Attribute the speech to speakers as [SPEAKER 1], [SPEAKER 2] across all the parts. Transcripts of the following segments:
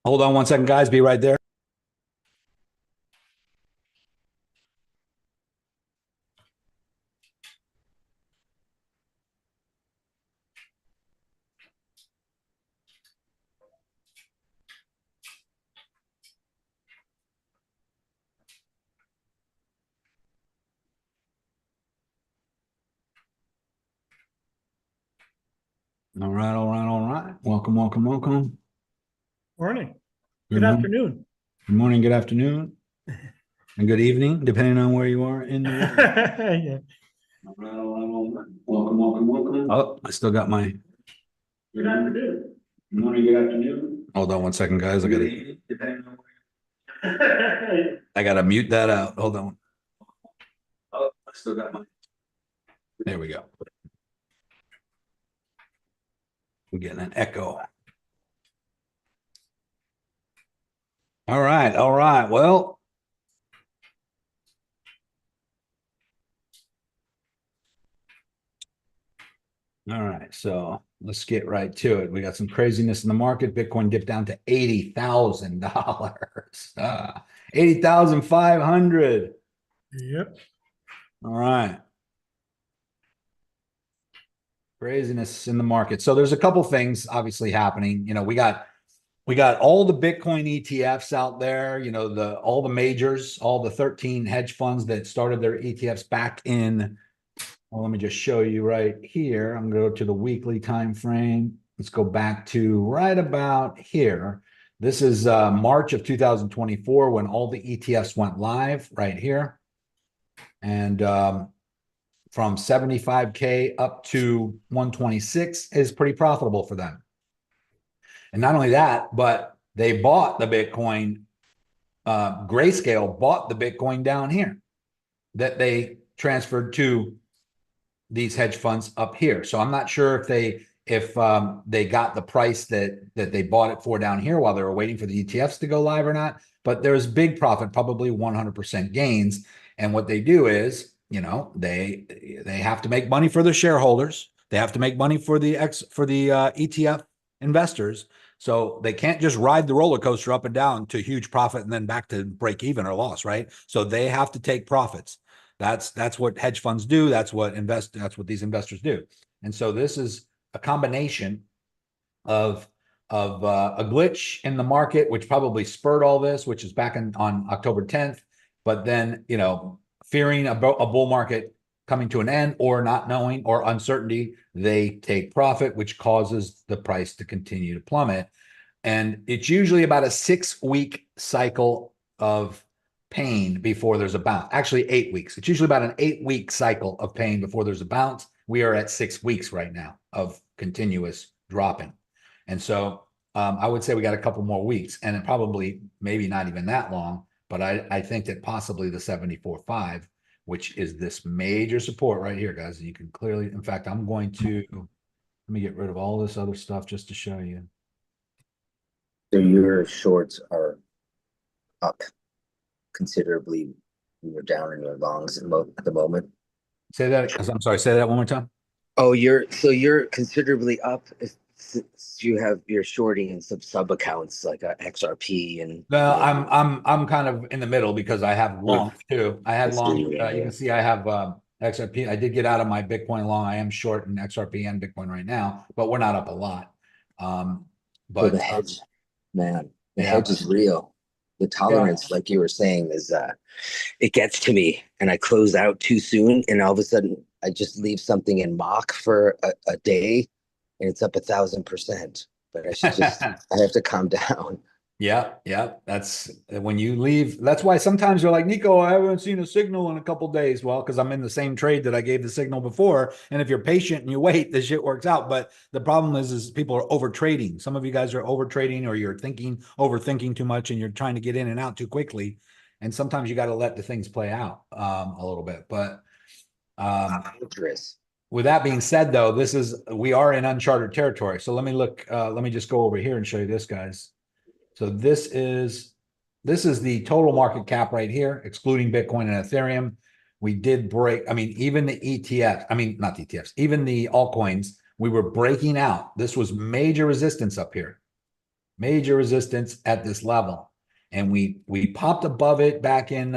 [SPEAKER 1] Hold on 1 second, guys. Be right there. All right, all right, all right. Welcome, welcome, welcome.
[SPEAKER 2] Morning.
[SPEAKER 1] Good
[SPEAKER 2] Good
[SPEAKER 1] morning.
[SPEAKER 2] afternoon.
[SPEAKER 1] Good morning, good afternoon, and good evening, depending on where you are in the world.
[SPEAKER 2] Yeah.
[SPEAKER 1] All right, all right, all right. Welcome, welcome, welcome. Oh, I still got my.
[SPEAKER 2] Good afternoon.
[SPEAKER 1] Good morning, good afternoon. Hold on 1 second, guys. I gotta mute that out. Hold on. Oh, I still got my. There we go. I'm getting an echo. All right, all right. Well, all right, so let's get right to it. We got some craziness in the market. Bitcoin dipped down to $80,000. 80,500.
[SPEAKER 2] Yep.
[SPEAKER 1] All right. Craziness in the market. So there's a couple things obviously happening. We got all the Bitcoin ETFs out there, all the majors, all the 13 hedge funds that started their ETFs back in. Well, let me just show you right here. I'm going to go to the weekly time frame. Let's go back to right about here. This is March of 2024 when all the ETFs went live right here. And from 75K up to 126 is pretty profitable for them. And not only that, but they bought the Bitcoin. Grayscale bought the Bitcoin down here that they transferred to these hedge funds up here. So I'm not sure if they got the price that they bought it for down here while they were waiting for the ETFs to go live or not. But there's big profit, probably 100% gains. And what they do is, they have to make money for their shareholders. They have to make money for the ETF investors. So they can't just ride the roller coaster up and down to huge profit and then back to break even or loss, right? So they have to take profits. That's what hedge funds do. That's what these investors do. And so this is a combination of a glitch in the market, which probably spurred all this, which is back on October 10th. But then, fearing a bull market coming to an end or not knowing or uncertainty, they take profit, which causes the price to continue to plummet. And it's usually about a 6-week cycle of pain before there's a bounce. Actually, 8 weeks. It's usually about an 8-week cycle of pain before there's a bounce. We are at 6 weeks right now of continuous dropping. And so I would say we got a couple more weeks, and it probably maybe not even that long, but I think that possibly the 74.5, which is this major support right here, guys. You can clearly, in fact, I'm going to, let me get rid of all this other stuff just to show you.
[SPEAKER 3] So your shorts are up considerably. You're down in your longs at the moment.
[SPEAKER 1] Say that. I'm sorry. Say that one more time.
[SPEAKER 3] Oh, you're considerably up if you have your shorting in some sub accounts like XRP and.
[SPEAKER 1] No, I'm kind of in the middle because I have long too. I had long. You can see I have XRP. I did get out of my Bitcoin long. I am short in XRP and Bitcoin right now, but we're not up a lot.
[SPEAKER 3] But the hedge, man, the hedge is real. The tolerance, like you were saying, is it gets to me, and I close out too soon, and all of a sudden I just leave something in mock for a day, and it's up 1,000%. But I should just I have to calm down.
[SPEAKER 1] Yeah. That's when you leave. That's why sometimes you're like, Nico, I haven't seen a signal in a couple of days. Well, because I'm in the same trade that I gave the signal before. And if you're patient and you wait, the shit works out. But the problem is people are over trading. Some of you guys are over trading, or you're overthinking too much, and you're trying to get in and out too quickly. And sometimes you got to let the things play out a little bit. But with that being said, though, we are in uncharted territory. So let me just go over here and show you this, guys. So this is the total market cap right here, excluding Bitcoin and Ethereum. We did break, even the ETFs, not the ETFs, even the altcoins, we were breaking out. This was major resistance up here. major resistance at this level. And we popped above it back in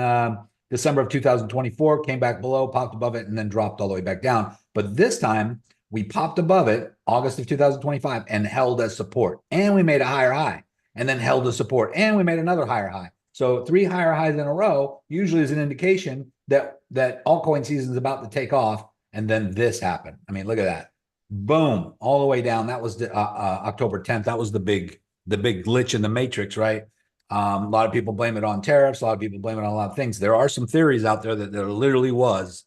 [SPEAKER 1] December of 2024, came back below, popped above it, and then dropped all the way back down. But this time we popped above it, August of 2025, and held as support. And we made a higher high, and then held as support, and we made another higher high. So 3 higher highs in a row usually is an indication that altcoin season is about to take off. And then this happened. I mean, look at that. Boom, all the way down. That was the, October 10th. That was the big glitch in the matrix, right? A lot of people blame it on tariffs. A lot of people blame it on a lot of things. There are some theories out there that there literally was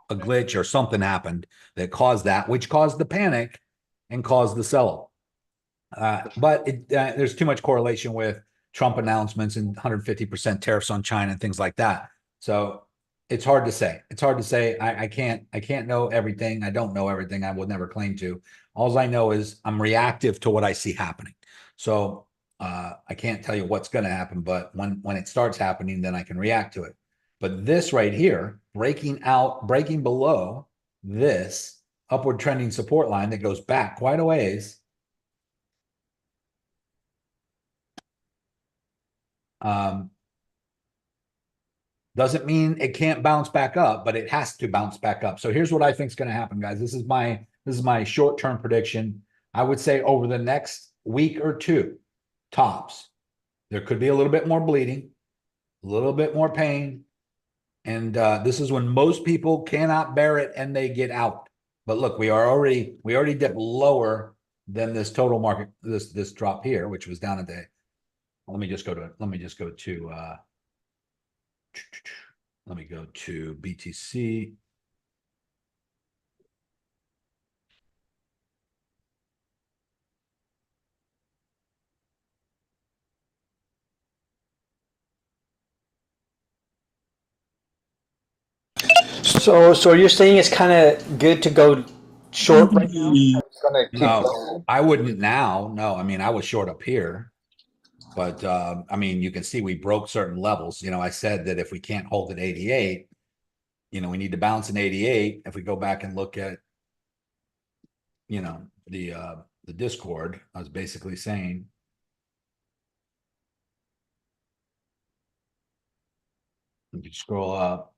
[SPEAKER 1] a glitch or something happened that caused that, which caused the panic and caused the sell-off. But there's too much correlation with Trump announcements and 150% tariffs on China and things like that. So it's hard to say. It's hard to say. I can't know everything. I don't know everything. I would never claim to. All I know is I'm reactive to what I see happening. So I can't tell you what's going to happen, but when it starts happening, then I can react to it. But this right here, breaking below this upward trending support line that goes back quite a ways. Doesn't mean it can't bounce back up, but it has to bounce back up. So here's what I think is going to happen, guys. This is my short-term prediction. I would say over the next week or two, tops, there could be a little bit more bleeding, a little bit more pain. And this is when most people cannot bear it and they get out. But look, we already dipped lower than this total market, this drop here, which was down at the, let me go to BTC.
[SPEAKER 4] So you're saying it's kind of good to go short right now? It's gonna keep
[SPEAKER 1] No,
[SPEAKER 4] going?
[SPEAKER 1] I wouldn't now. No, I mean, I was short up here, but I mean, you can see we broke certain levels. You know, I said that if we can't hold at 88, you know, we need to bounce in 88. If we go back and look at, you know, the Discord, I was basically saying, if you scroll up,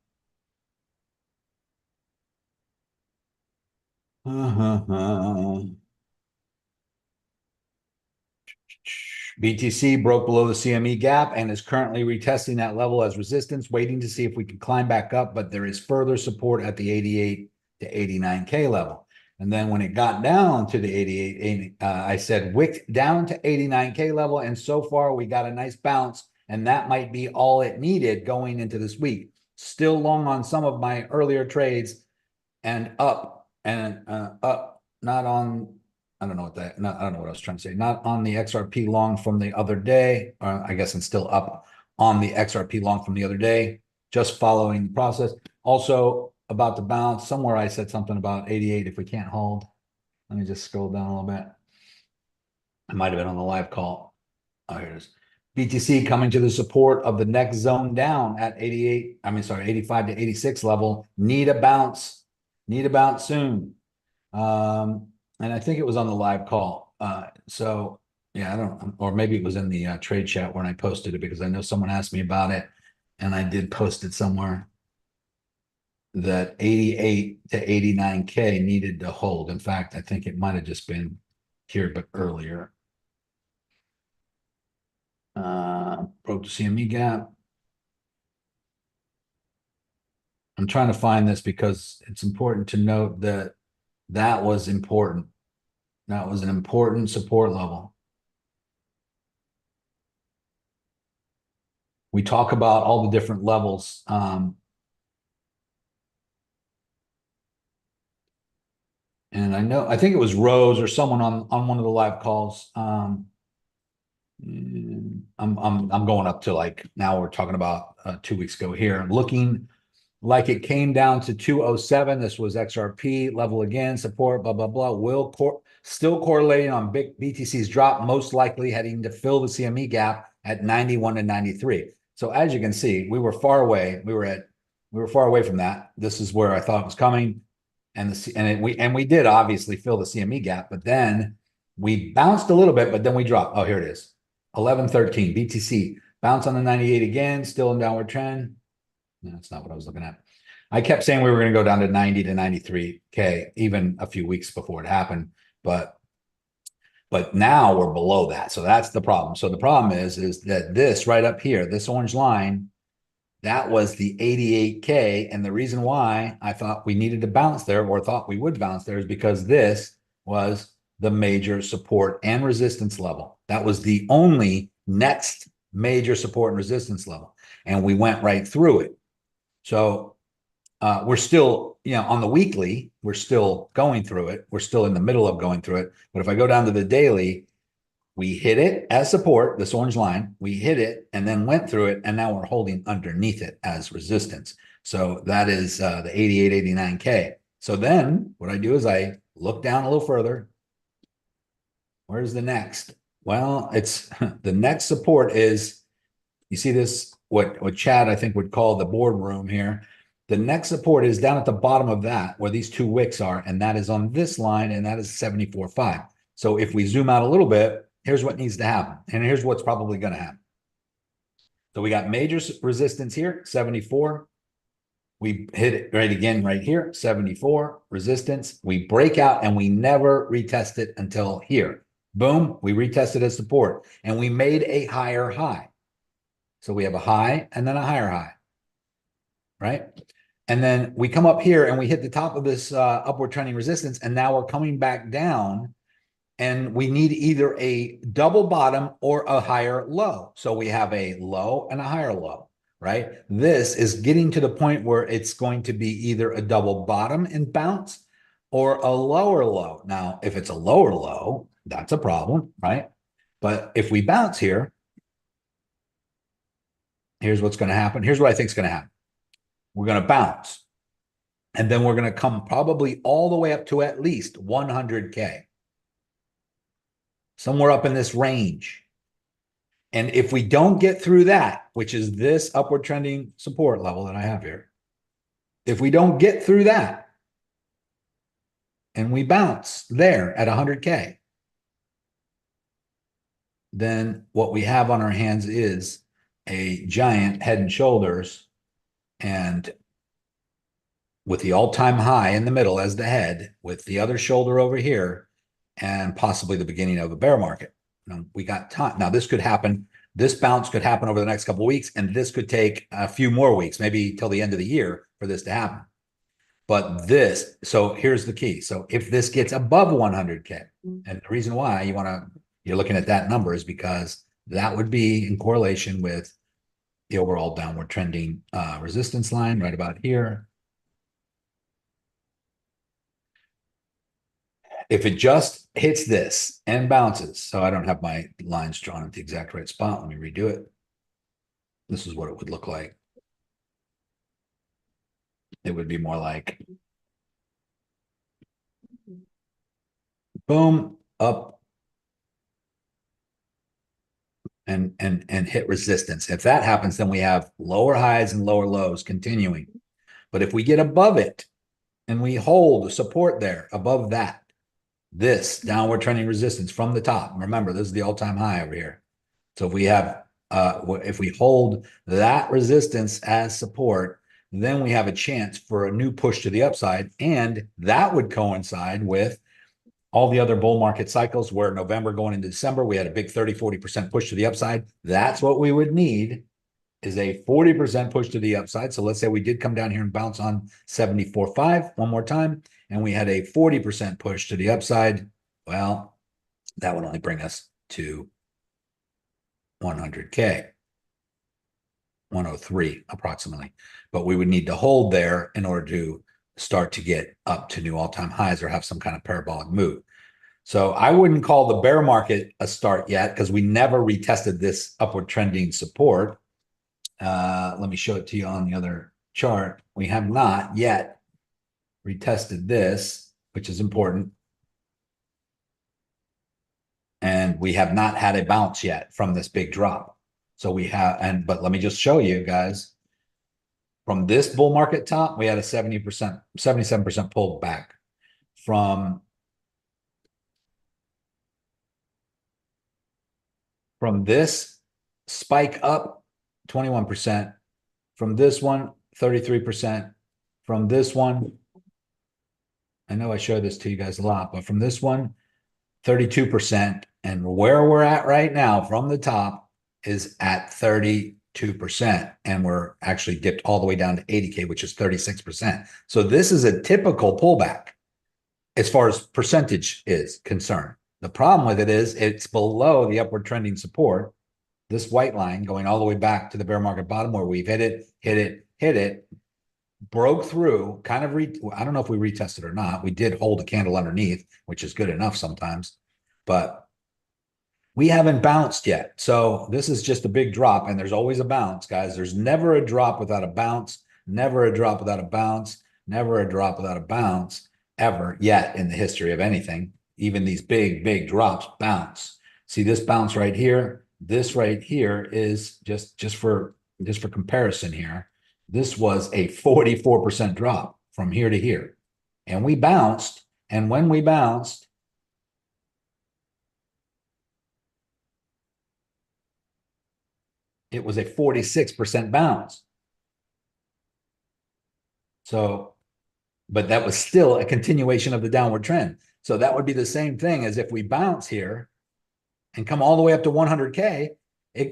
[SPEAKER 1] BTC broke below the CME gap and is currently retesting that level as resistance, waiting to see if we can climb back up, but there is further support at the 88 to 89K level. And then when it got down to the 88, I said wicked down to 89K level, and so far we got a nice bounce, and that might be all it needed going into this week. Still long on some of my earlier trades, and up, not on, I don't know what that, I don't know what I was trying to say. Not on the XRP long from the other day. I guess it's still up on the XRP long from the other day, just following the process. Also about to bounce somewhere. I said something about 88 if we can't hold. Let me just scroll down a little bit. I might have been on the live call. Oh, here it is. BTC coming to the support of the next zone down at 85 to 86 level. Need a bounce soon. And I think it was on the live call. So yeah, I don't, or maybe it was in the trade chat when I posted it, because I know someone asked me about it and I did post it somewhere, that 88 to 89K needed to hold. In fact, I think it might've just been here, but earlier. Broke the CME gap. I'm trying to find this because it's important to note that that was important. That was an important support level. We talk about all the different levels. And I think it was Rose or someone on one of the live calls. I'm going up to, like, now we're talking about 2 weeks ago here, looking like it came down to 207. This was XRP level again, support, blah, blah, blah. Still correlating on BTC's drop, most likely heading to fill the CME gap at 91 to 93. So as you can see, we were far away. We were far away from that. This is where I thought it was coming. And we did obviously fill the CME gap, but then We bounced a little bit, but then we dropped. Oh, here it is. 11.13 BTC bounce on the 98 again, still in downward trend. No, that's not what I was looking at. I kept saying we were going to go down to 90 to 93K even a few weeks before it happened, but now we're below that. So that's the problem. So the problem is that this right up here, this orange line, that was the 88K. And the reason why I thought we needed to bounce there, or thought we would bounce there, is because this was the major support and resistance level. That was the only next major support and resistance level. And we went right through it. So we're still, on the weekly, we're still going through it. We're still in the middle of going through it. But if I go down to the daily, we hit it as support, this orange line, we hit it and then went through it. And now we're holding underneath it as resistance. So that is the 88, 89K. So then what I do is I look down a little further. Where's the next? Well, it's the next support is, you see this, what Chad, I think, would call the boardroom here. The next support is down at the bottom of that, where these two wicks are, and that is on this line, and that is 74.5. So if we zoom out a little bit, here's what needs to happen, and here's what's probably going to happen. So we got major resistance here, 74. We hit it right again right here, 74, resistance. We break out, and we never retest it until here. Boom, we retested as support, and we made a higher high. So we have a high and then a higher high, right? And then we come up here and we hit the top of this upward trending resistance, and now we're coming back down, and we need either a double bottom or a higher low. So we have a low and a higher low, right? This is getting to the point where it's going to be either a double bottom and bounce or a lower low. Now, if it's a lower low, that's a problem, right? But if we bounce here, here's what's going to happen. Here's what I think is going to happen. We're going to bounce, and then we're going to come probably all the way up to at least 100K. Somewhere up in this range. And if we don't get through that, which is this upward trending support level that I have here, if we don't get through that and we bounce there at 100K, then what we have on our hands is a giant head and shoulders, and with the all-time high in the middle as the head, with the other shoulder over here, and possibly the beginning of a bear market. We got time. Now, this could happen. This bounce could happen over the next couple of weeks, and this could take a few more weeks, maybe till the end of the year for this to happen. But this, so here's the key. So if this gets above 100K, and the reason why you're looking at that number is because that would be in correlation with the overall downward trending resistance line right about here. If it just hits this and bounces, so I don't have my lines drawn at the exact right spot. Let me redo it. This is what it would look like. It would be more like boom, up, and hit resistance. If that happens, then we have lower highs and lower lows continuing. But if we get above it and we hold the support there above that, this downward trending resistance from the top, remember, this is the all-time high over here. So if we have, if we hold that resistance as support, then we have a chance for a new push to the upside. And that would coincide with all the other bull market cycles where November going into December, we had a big 30-40% push to the upside. That's what we would need, is a 40% push to the upside. So let's say we did come down here and bounce on 74.5 one more time, and we had a 40% push to the upside. Well, that would only bring us to 100K, 103 approximately. But we would need to hold there in order to start to get up to new all-time highs or have some kind of parabolic move. So I wouldn't call the bear market a start yet, because we never retested this upward trending support. Let me show it to you on the other chart. We have not yet retested this, which is important. And we have not had a bounce yet from this big drop. So we have, but let me just show you guys. From this bull market top, we had a 70%, 77% pullback. From from this spike up 21%, from this one 33%, from this one, I know I show this to you guys a lot, but from this one 32%, and where we're at right now from the top is at 32%, and we're actually dipped all the way down to 80K, which is 36%. So this is a typical pullback as far as percentage is concerned. The problem with it is it's below the upward trending support, this white line going all the way back to the bear market bottom where we've hit it, broke through, kind of I don't know if we retested or not. We did hold a candle underneath, which is good enough sometimes, but we haven't bounced yet. So this is just a big drop, and there's always a bounce, guys. There's never a drop without a bounce, never a drop without a bounce, never a drop without a bounce ever yet in the history of anything. Even these big drops bounce. See this bounce right here? This right here is just for comparison here. This was a 44% drop from here to here. And we bounced. And when we bounced, it was a 46% bounce. So, but that was still a continuation of the downward trend. So that would be the same thing as if we bounce here and come all the way up to 100K,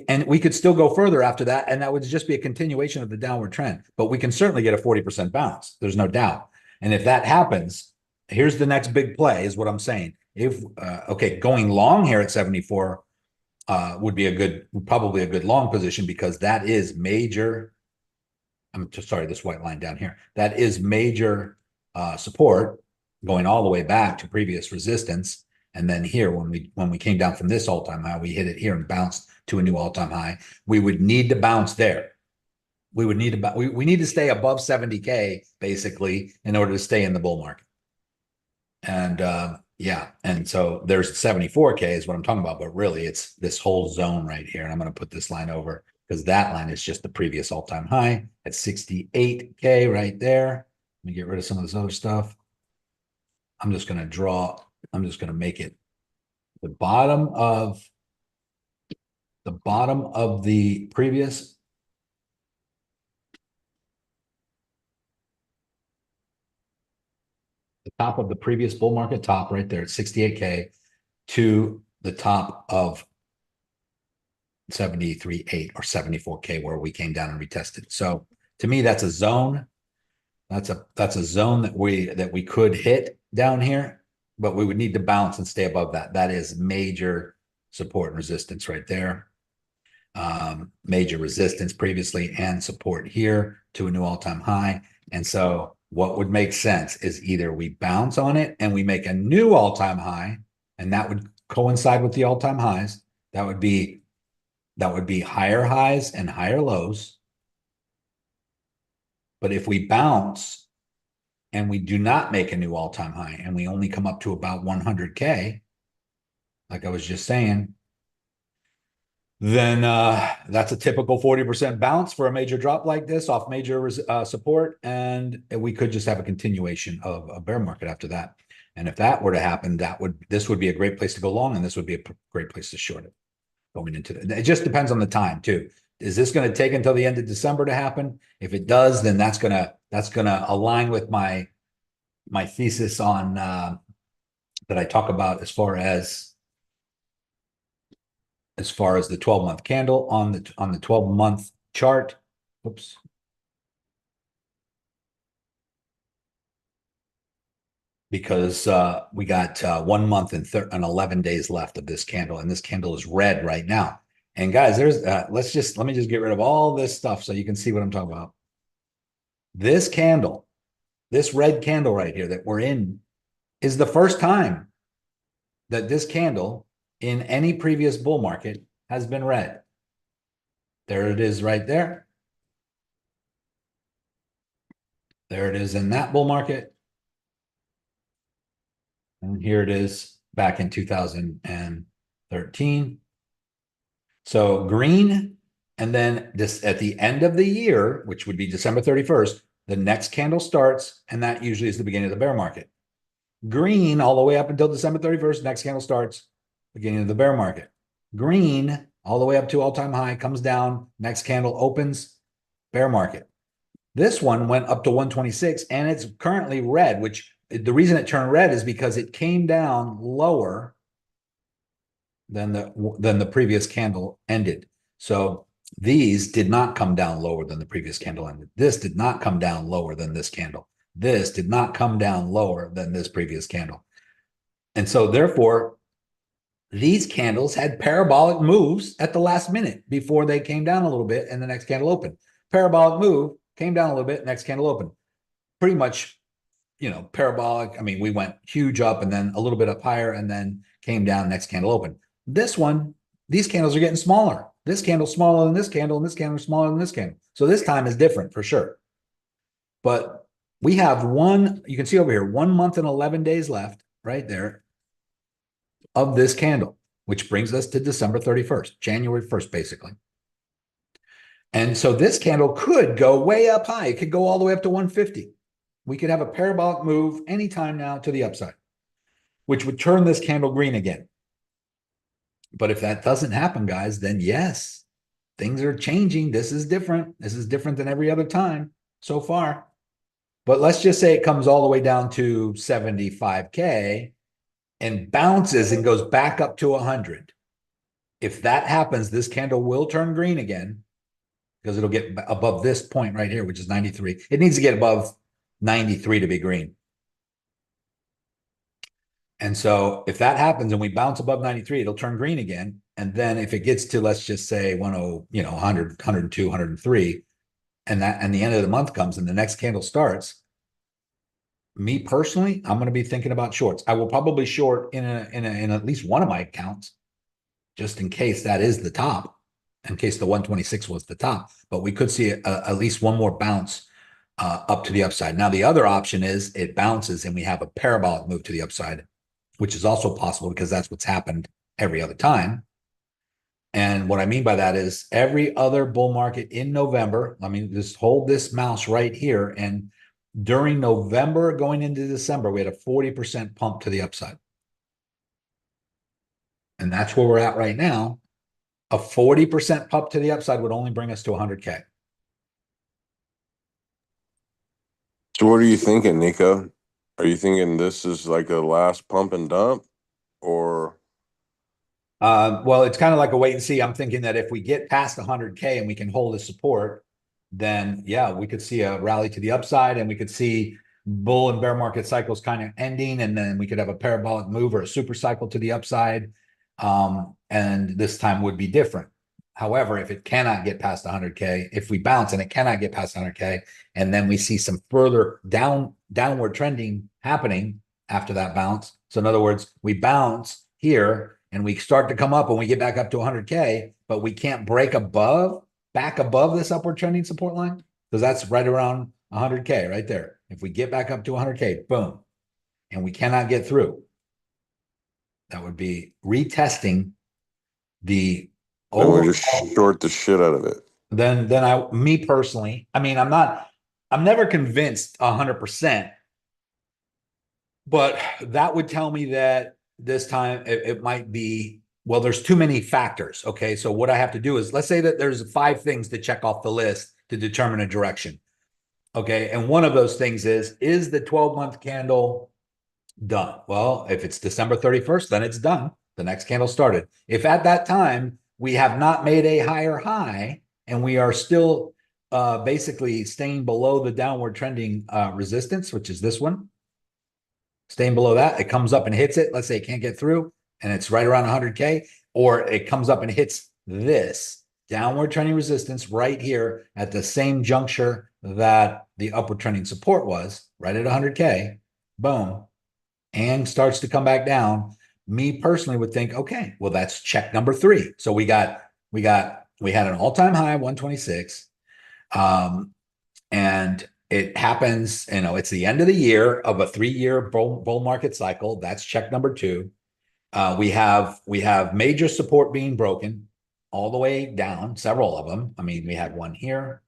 [SPEAKER 1] and we could still go further after that, and that would just be a continuation of the downward trend. But we can certainly get a 40% bounce. There's no doubt. And if that happens, here's the next big play is what I'm saying. If, okay, going long here at 74 would be probably a good long position, because that is major. I'm just sorry, this white line down here, that is major support going all the way back to previous resistance. And then here, when we came down from this all-time high, we hit it here and bounced to a new all-time high. We would need to bounce there. We would need to we need to stay above 70K basically in order to stay in the bull market. And yeah, and so there's 74K is what I'm talking about, but really it's this whole zone right here. And I'm going to put this line over because that line is just the previous all-time high at 68K right there. Let me get rid of some of this other stuff. I'm just going to make it the bottom of the previous. The top of the previous bull market top right there at 68K to the top of 73.8 or 74K where we came down and retested. So to me, that's a zone. That's a zone that we could hit down here, but we would need to bounce and stay above that. That is major support and resistance right there. Major resistance previously and support here to a new all-time high. And so what would make sense is either we bounce on it and we make a new all-time high, and that would coincide with the all-time highs. That would be higher highs and higher lows. But if we bounce and we do not make a new all-time high and we only come up to about 100K, like I was just saying, then that's a typical 40% bounce for a major drop like this off major support, and we could just have a continuation of a bear market after that. And if that were to happen, this would be a great place to go long, and this would be a great place to short it going into it. It just depends on the time too. Is this going to take until the end of December to happen? If it does, then that's gonna align with my thesis on that I talk about as far as the 12-month candle on the 12-month chart. Oops. Because we got 1 month and 11 days left of this candle, and this candle is red right now. And guys, there's let me just get rid of all this stuff so you can see what I'm talking about. This candle, this red candle right here that we're in, is the first time that this candle in any previous bull market has been red. There it is right there. There it is in that bull market. And here it is back in 2013. So green, and then this at the end of the year, which would be December 31st, the next candle starts, and that usually is the beginning of the bear market. Green all the way up until December 31st, next candle starts, beginning of the bear market. Green all the way up to all-time high, comes down, next candle opens, bear market. This one went up to 126 and it's currently red, which the reason it turned red is because it came down lower than the previous candle ended. So these did not come down lower than the previous candle ended. This did not come down lower than this candle. This did not come down lower than this previous candle. And so therefore, these candles had parabolic moves at the last minute before they came down a little bit and the next candle opened. Parabolic move, came down a little bit, next candle opened. Pretty much, you know, parabolic. I mean, we went huge up and then a little bit up higher and then came down, next candle opened. This one, these candles are getting smaller. This candle's smaller than this candle, and this candle's smaller than this candle. So this time is different for sure. But we have one, you can see over here, 1 month and 11 days left right there of this candle, which brings us to December 31st, January 1st, basically. And so this candle could go way up high. It could go all the way up to 150. We could have a parabolic move anytime now to the upside, which would turn this candle green again. But if that doesn't happen, guys, then yes, things are changing. This is different. This is different than every other time so far. But let's just say it comes all the way down to 75K and bounces and goes back up to 100. If that happens, this candle will turn green again because it'll get above this point right here, which is 93. It needs to get above 93 to be green. And so if that happens and we bounce above 93, it'll turn green again. And then if it gets to, let's just say 100, 102, 103, and the end of the month comes and the next candle starts, me personally, I'm going to be thinking about shorts. I will probably short in at least one of my accounts, just in case that is the top, in case the 126 was the top. But we could see at least one more bounce up to the upside. Now, the other option is it bounces and we have a parabolic move to the upside, which is also possible because that's what's happened every other time. And what I mean by that is every other bull market in November, I mean, just hold this mouse right here. And during November going into December, we had a 40% pump to the upside. And that's where we're at right now. A 40% pump to the upside would only bring us to 100K.
[SPEAKER 5] So what are you thinking, Nico? Are you thinking this is like a last pump and dump, or?
[SPEAKER 1] Well, it's kind of like a wait and see. I'm thinking that if we get past 100K and we can hold a support, then yeah, we could see a rally to the upside and we could see bull and bear market cycles kind of ending. And then we could have a parabolic move or a super cycle to the upside. And this time would be different. However, if it cannot get past 100K, if we bounce and it cannot get past 100K, and then we see some further downward trending happening after that bounce. So in other words, we bounce here and we start to come up and we get back up to 100K, but we can't break back above this upward trending support line, because that's right around 100K right there. If we get back up to 100K, boom, and we cannot get through, that would be retesting the
[SPEAKER 5] Then we just short the shit out of it.
[SPEAKER 1] Then me personally, I mean, I'm never convinced 100%, but that would tell me that this time it might be, well, there's too many factors. Okay. So what I have to do is, let's say that there's 5 things to check off the list to determine a direction. Okay. And one of those things is the 12-month candle done? Well, if it's December 31st, then it's done. The next candle started. If at that time we have not made a higher high and we are still basically staying below the downward trending resistance, which is this one, staying below that, it comes up and hits it. Let's say it can't get through and it's right around 100K, or it comes up and hits this downward trending resistance right here at the same juncture that the upward trending support was, right at 100K, boom, and starts to come back down. Me personally would think, okay, well, that's check number 3. So we had an all-time high 126, and it happens, it's the end of the year of a 3-year bull market cycle. That's check number 2. We have major support being broken all the way down, several of them. I mean, we had one here.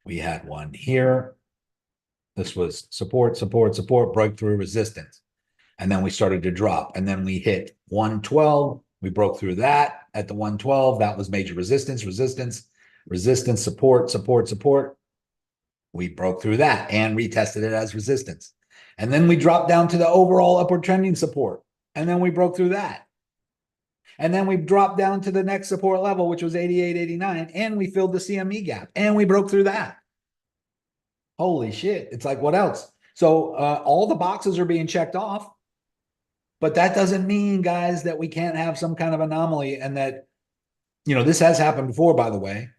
[SPEAKER 1] We had one here. This was support, breakthrough, resistance. And then we started to drop. And then we hit 112. We broke through that. at the 112. That was major resistance, support. We broke through that and retested it as resistance. And then we dropped down to the overall upward trending support. And then we broke through that. And then we dropped down to the next support level, which was 88.89, and we filled the CME gap and we broke through that. Holy shit. It's like, what else? So all the boxes are being checked off, but that doesn't mean, guys, that we can't have some kind of anomaly, and that, this has happened before, by the way,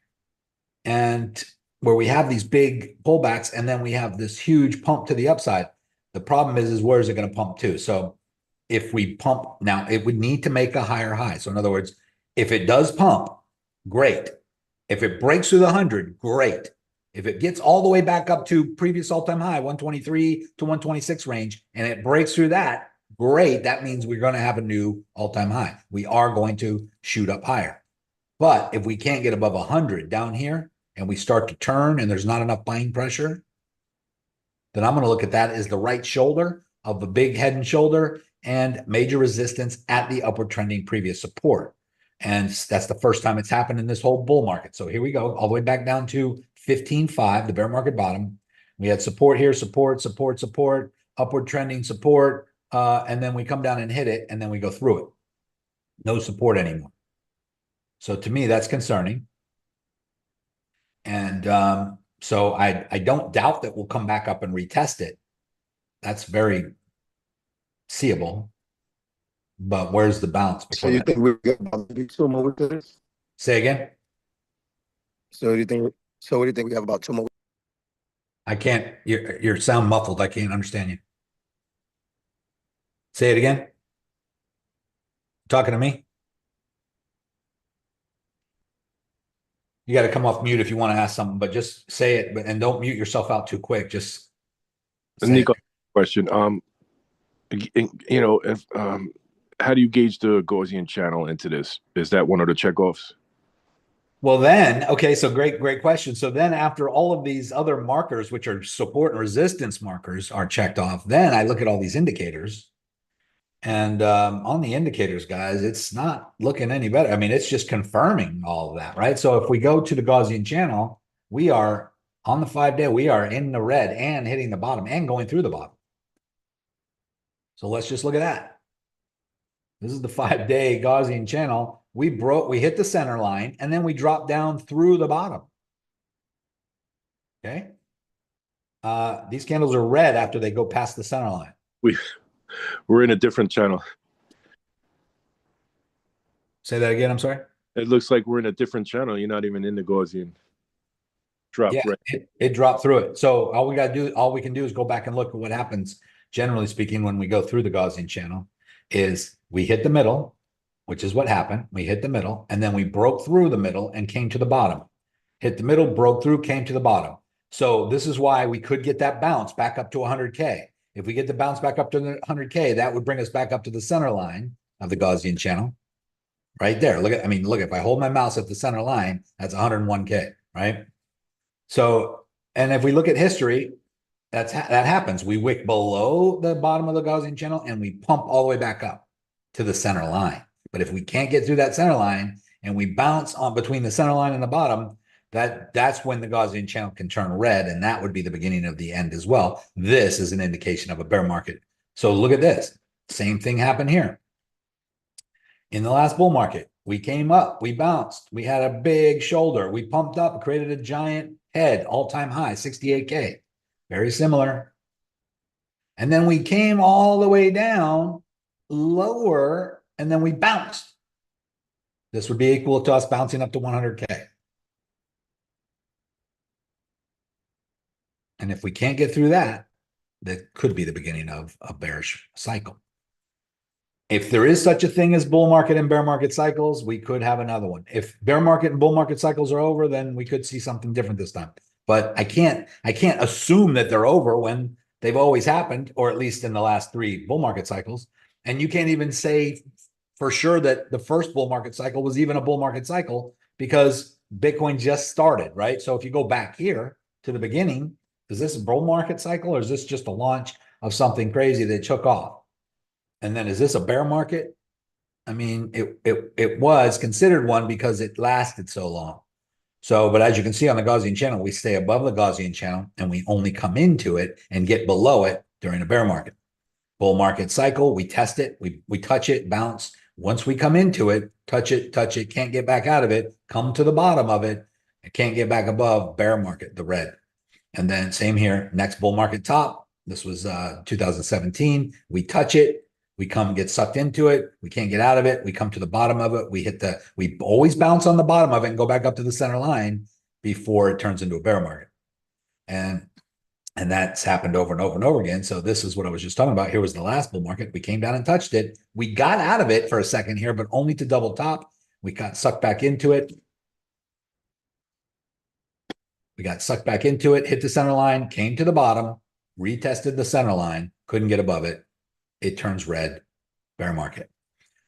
[SPEAKER 1] and where we have these big pullbacks and then we have this huge pump to the upside. The problem is where is it going to pump to? So if we pump now, it would need to make a higher high. So in other words, if it does pump, great. If it breaks through the 100, great. If it gets all the way back up to previous all-time high, 123 to 126 range, and it breaks through that, great. That means we're going to have a new all-time high. We are going to shoot up higher. But if we can't get above 100 down here and we start to turn and there's not enough buying pressure, then I'm going to look at that as the right shoulder of the big head and shoulder and major resistance at the upward trending previous support. And that's the first time it's happened in this whole bull market. So here we go, all the way back down to 15.5, the bear market bottom. We had support here, support, upward trending support, and then we come down and hit it, and then we go through it. No support anymore. So to me, that's concerning. And so I don't doubt that we'll come back up and retest it. That's very seeable. But where's the bounce?
[SPEAKER 6] So you think we're about to be 2 more weeks of this?
[SPEAKER 1] Say again?
[SPEAKER 6] So what do you think we have about 2 more?
[SPEAKER 1] I can't, your sound muffled. I can't understand you. Say it again. Talking to me? You got to come off mute if you want to ask something, but just say it, and don't mute yourself out too quick. Just say
[SPEAKER 7] Nico,
[SPEAKER 1] it.
[SPEAKER 7] question. If how do you gauge the Gaussian channel into this? Is that one of the checkoffs?
[SPEAKER 1] Well, then, okay, so great question. So then after all of these other markers, which are support and resistance markers, are checked off, then I look at all these indicators. And on the indicators, guys, it's not looking any better. I mean, it's just confirming all of that, right? So if we go to the Gaussian channel, we are on the 5-day, we are in the red and hitting the bottom and going through the bottom. So let's just look at that. This is the 5-day Gaussian channel. We hit the center line, and then we dropped down through the bottom. Okay. These candles are red after they go past the center line.
[SPEAKER 7] We're in a different channel.
[SPEAKER 1] Say that again. I'm sorry.
[SPEAKER 7] It looks like we're in a different channel. You're not even in the Gaussian. Drop right.
[SPEAKER 1] It dropped through it. So all we can do is go back and look at what happens, generally speaking, when we go through the Gaussian channel, is we hit the middle, which is what happened. We hit the middle, and then we broke through the middle and came to the bottom. Hit the middle, broke through, came to the bottom. So this is why we could get that bounce back up to 100K. If we get the bounce back up to the 100K, that would bring us back up to the center line of the Gaussian channel. Right there. Look, if I hold my mouse at the center line, that's 101K, right? So, and if we look at history, that happens. We wick below the bottom of the Gaussian channel and we pump all the way back up to the center line. But if we can't get through that center line and we bounce on between the center line and the bottom, that's when the Gaussian channel can turn red, and that would be the beginning of the end as well. This is an indication of a bear market. So look at this. Same thing happened here. In the last bull market, we came up, we bounced, we had a big shoulder, we pumped up, created a giant head, all-time high, 68K. Very similar. And then we came all the way down lower, and then we bounced. This would be equal to us bouncing up to 100K. And if we can't get through that, that could be the beginning of a bearish cycle. If there is such a thing as bull market and bear market cycles, we could have another one. If bear market and bull market cycles are over, then we could see something different this time. But I can't assume that they're over when they've always happened, or at least in the last 3 bull market cycles. And you can't even say for sure that the first bull market cycle was even a bull market cycle, because Bitcoin just started, right? So if you go back here to the beginning, is this a bull market cycle, or is this just a launch of something crazy that took off? And then is this a bear market? I mean, it was considered one because it lasted so long. So, but as you can see on the Gaussian channel, we stay above the Gaussian channel and we only come into it and get below it during a bear market. Bull market cycle, we test it, we touch it, bounce. Once we come into it, touch it, can't get back out of it, come to the bottom of it, and can't get back above bear market, the red. And then same here, next bull market top. This was 2017. We touch it, we come get sucked into it, we can't get out of it, we come to the bottom of it, we always bounce on the bottom of it and go back up to the center line before it turns into a bear market. And that's happened over and over and over again. So this is what I was just talking about. Here was the last bull market. We came down and touched it. We got out of it for a second here, but only to double top. We got sucked back into it. Hit the center line, came to the bottom, retested the center line, couldn't get above it. It turns red, bear market.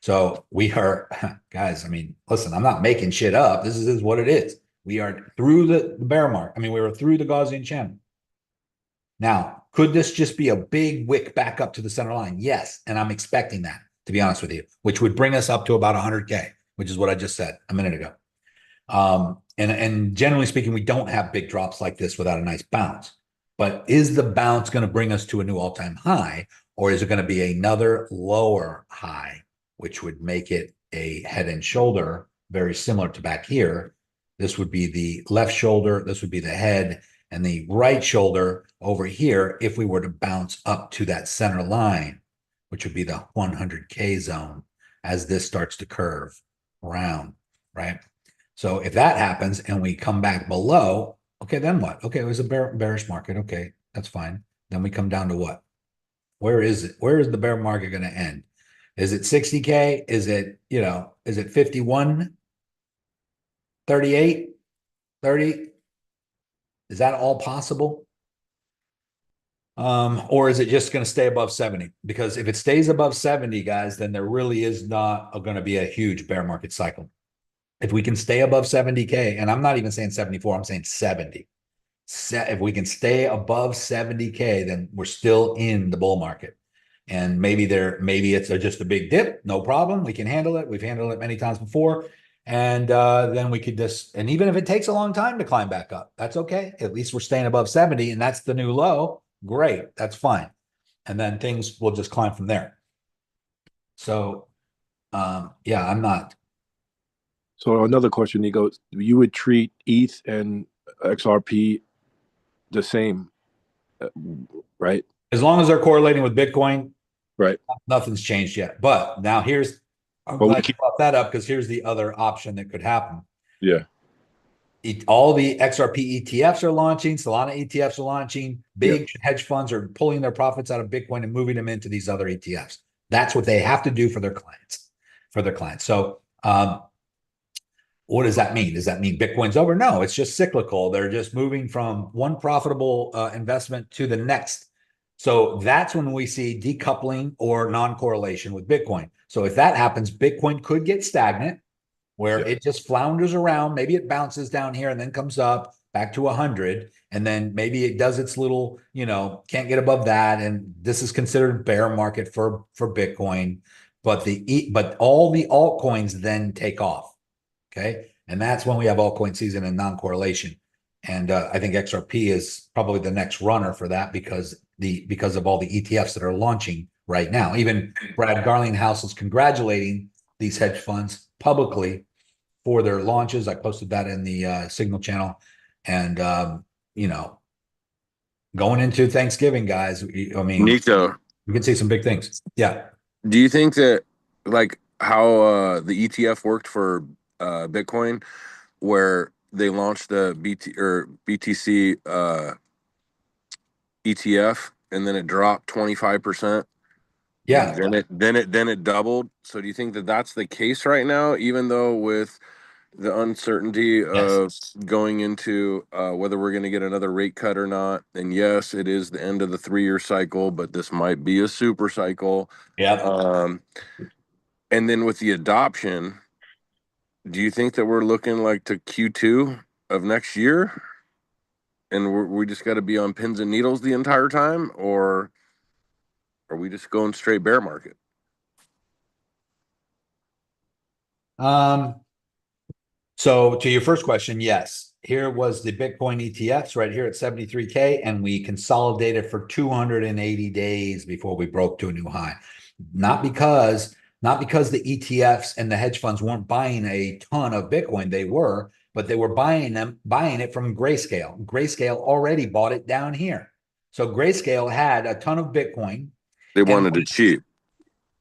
[SPEAKER 1] So we are, guys, I mean, listen, I'm not making shit up. This is what it is. We are through the bear market. I mean, we were through the Gaussian channel. Now, could this just be a big wick back up to the center line? Yes. And I'm expecting that, to be honest with you, which would bring us up to about 100K, which is what I just said a minute ago. And generally speaking, we don't have big drops like this without a nice bounce. But is the bounce going to bring us to a new all-time high, or is it going to be another lower high, which would make it a head and shoulder, very similar to back here? This would be the left shoulder. This would be the head. And the right shoulder over here, if we were to bounce up to that center line, which would be the 100K zone, as this starts to curve around, right? So if that happens and we come back below, okay, then what? Okay, it was a bearish market. Okay, that's fine. Then we come down to what? Where is it? Where is the bear market going to end? Is it 60K? Is it, is it 51, 38, 30? Is that all possible? Or is it just going to stay above 70? Because if it stays above 70, guys, then there really is not going to be a huge bear market cycle. If we can stay above 70K, and I'm not even saying 74, I'm saying 70. If we can stay above 70K, then we're still in the bull market. And maybe it's just a big dip, no problem. We can handle it. We've handled it many times before. And then we could just, and even if it takes a long time to climb back up, that's okay. At least we're staying above 70 and that's the new low. Great. That's fine. And then things will just climb from there. So, yeah, I'm not.
[SPEAKER 7] So another question, Nico, you would treat ETH and XRP the same, right?
[SPEAKER 1] As long as they're correlating with Bitcoin,
[SPEAKER 7] right?
[SPEAKER 1] Nothing's changed yet. But now I'm glad you brought that up because here's the other option that could happen.
[SPEAKER 7] Yeah.
[SPEAKER 1] All the XRP ETFs are launching. Solana ETFs are launching. Big hedge funds are pulling their profits out of Bitcoin and moving them into these other ETFs. That's what they have to do for their clients. So what does that mean? Does that mean Bitcoin's over? No, it's just cyclical. They're just moving from one profitable investment to the next. So that's when we see decoupling or non-correlation with Bitcoin. So if that happens, Bitcoin could get stagnant, where it just flounders around. Maybe it bounces down here and then comes up back to 100. And then maybe it does its little, can't get above that. And this is considered bear market for Bitcoin. But all the altcoins then take off. Okay. And that's when we have altcoin season and non-correlation. And I think XRP is probably the next runner for that because of all the ETFs that are launching right now. Even Brad Garlinghouse is congratulating these hedge funds publicly for their launches. I posted that in the Signal channel. And, going into Thanksgiving, guys, I mean,
[SPEAKER 5] Nico,
[SPEAKER 1] we can see some big things. Yeah.
[SPEAKER 5] do you think that like how the ETF worked for Bitcoin, where they launched the BTC ETF and then it dropped 25%?
[SPEAKER 1] Yeah.
[SPEAKER 5] Then it doubled. So do you think that that's the case right now, even though with the uncertainty of going into whether we're going to get another rate cut or not? And yes, it is the end of the 3-year cycle, but this might be a super cycle.
[SPEAKER 1] Yeah.
[SPEAKER 5] And then with the adoption, do you think that we're looking like to Q2 of next year? And we just got to be on pins and needles the entire time? Or are we just going straight bear market?
[SPEAKER 1] So to your first question, yes, here was the Bitcoin ETFs right here at 73K, and we consolidated for 280 days before we broke to a new high. Not because the ETFs and the hedge funds weren't buying a ton of Bitcoin, they were, but they were buying it from Grayscale. Grayscale already bought it down here. So Grayscale had a ton of Bitcoin.
[SPEAKER 5] They wanted it cheap.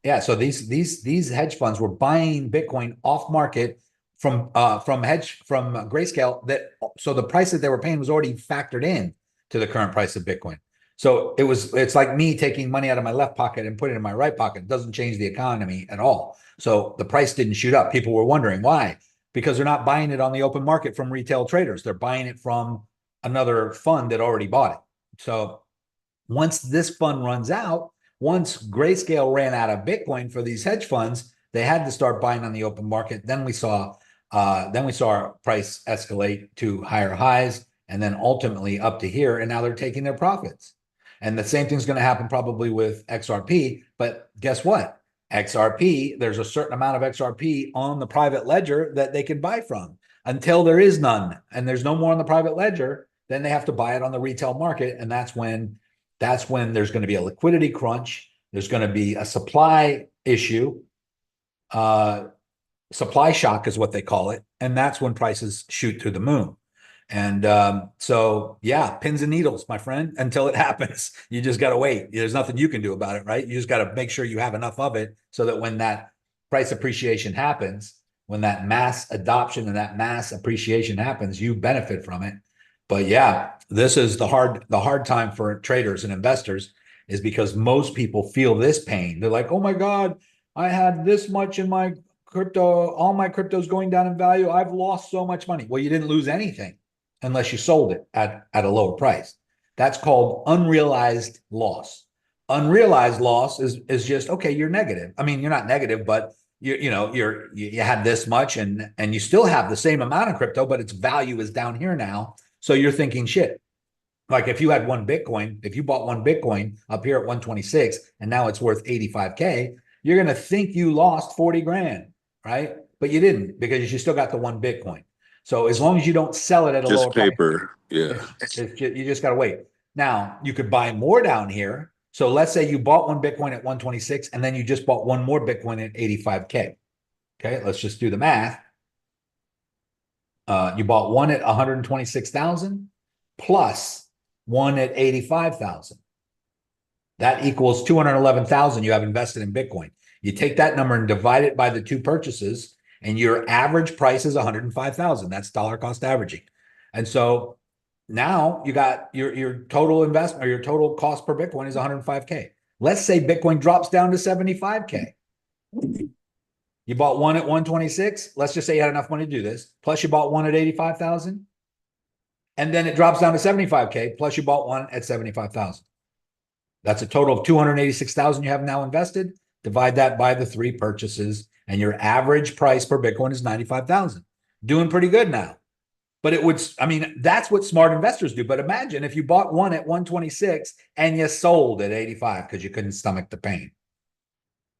[SPEAKER 1] Yeah, so these hedge funds were buying Bitcoin off market from Grayscale, so the price that they were paying was already factored in to the current price of Bitcoin. So it's like me taking money out of my left pocket and putting it in my right pocket. It doesn't change the economy at all. So the price didn't shoot up. People were wondering why, because they're not buying it on the open market from retail traders. They're buying it from another fund that already bought it. So once this fund runs out, once Grayscale ran out of Bitcoin for these hedge funds, they had to start buying on the open market. Then we saw our price escalate to higher highs, and then ultimately up to here. And now they're taking their profits. And the same thing's going to happen probably with XRP. But guess what? XRP, there's a certain amount of XRP on the private ledger that they can buy from. Until there is none, and there's no more on the private ledger, then they have to buy it on the retail market, and that's when there's going to be a liquidity crunch. There's going to be a supply issue. Supply shock is what they call it. And that's when prices shoot through the moon. And so, yeah, pins and needles, my friend, until it happens. You just got to wait. There's nothing you can do about it, right? You just got to make sure you have enough of it so that when that price appreciation happens, when that mass adoption and that mass appreciation happens, you benefit from it. But yeah, this is the hard time for traders and investors, is because most people feel this pain. They're like, oh my God, I had this much in my crypto, all my crypto's going down in value. I've lost so much money. Well, you didn't lose anything unless you sold it at a lower price. That's called unrealized loss. Unrealized loss is just, okay, you're negative. I mean, you're not negative, but you had this much and you still have the same amount of crypto, but its value is down here now. So you're thinking, shit, like if you had one Bitcoin, if you bought one Bitcoin up here at 126 and now it's worth 85K, you're going to think you lost 40 grand, right? But you didn't, because you still got the one Bitcoin. So as long as you don't sell it at a lower
[SPEAKER 5] paper,
[SPEAKER 1] price, you just got to wait. Now you could buy more down here. So let's say you bought one Bitcoin at 126 and then you just bought one more Bitcoin at 85K. Okay, let's just do the math. You bought one at 126,000 plus one at 85,000. That equals 211,000 you have invested in Bitcoin. You take that number and divide it by the two purchases, and your average price is 105,000. That's dollar cost averaging. And so now you got your total investment, or your total cost per Bitcoin is 105K. Let's say Bitcoin drops down to 75K. You bought one at 126. Let's just say you had enough money to do this. Plus you bought one at 85,000. And then it drops down to 75K. Plus you bought one at 75,000. That's a total of 286,000 you have now invested. Divide that by the three purchases, and your average price per Bitcoin is 95,000. Doing pretty good now. But that's what smart investors do. But imagine if you bought one at 126 and you sold at 85 because you couldn't stomach the pain.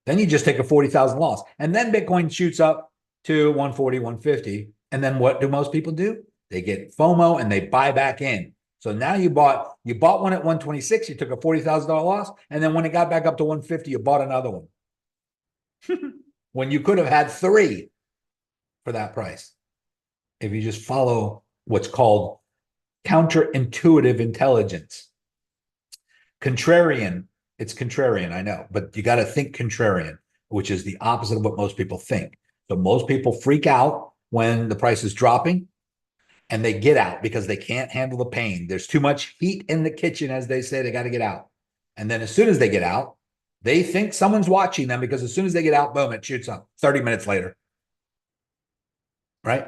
[SPEAKER 1] Then you just take a 40,000 loss. And then Bitcoin shoots up to 140, 150. And then what do most people do? They get FOMO and they buy back in. So now you bought one at 126, you took a $40,000 loss. And then when it got back up to 150, you bought another one. When you could have had three for that price. If you just follow what's called counterintuitive intelligence. Contrarian. It's contrarian, I know, but you got to think contrarian, which is the opposite of what most people think. So most people freak out when the price is dropping, and they get out because they can't handle the pain. There's too much heat in the kitchen, as they say. They got to get out. And then as soon as they get out, they think someone's watching them, because as soon as they get out, boom, it shoots up 30 minutes later. Right?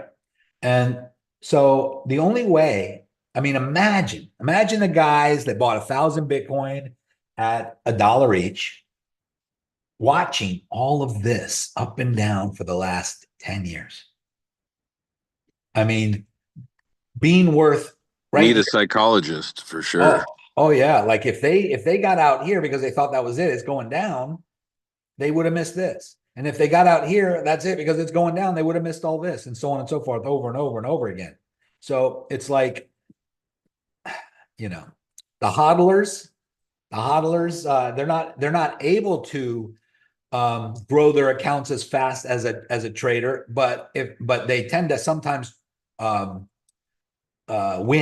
[SPEAKER 1] And so the only way, imagine the guys that bought 1,000 Bitcoin at $1 each, watching all of this up and down for the last 10 years. Being worth, right?
[SPEAKER 5] Need a psychologist for sure.
[SPEAKER 1] Oh yeah. Like if they got out here because they thought that was it, it's going down, they would have missed this. And if they got out here, that's it, because it's going down, they would have missed all this, and so on and so forth, over and over and over again. So it's like, the hodlers, they're not able to grow their accounts as fast as a trader, but they tend to sometimes win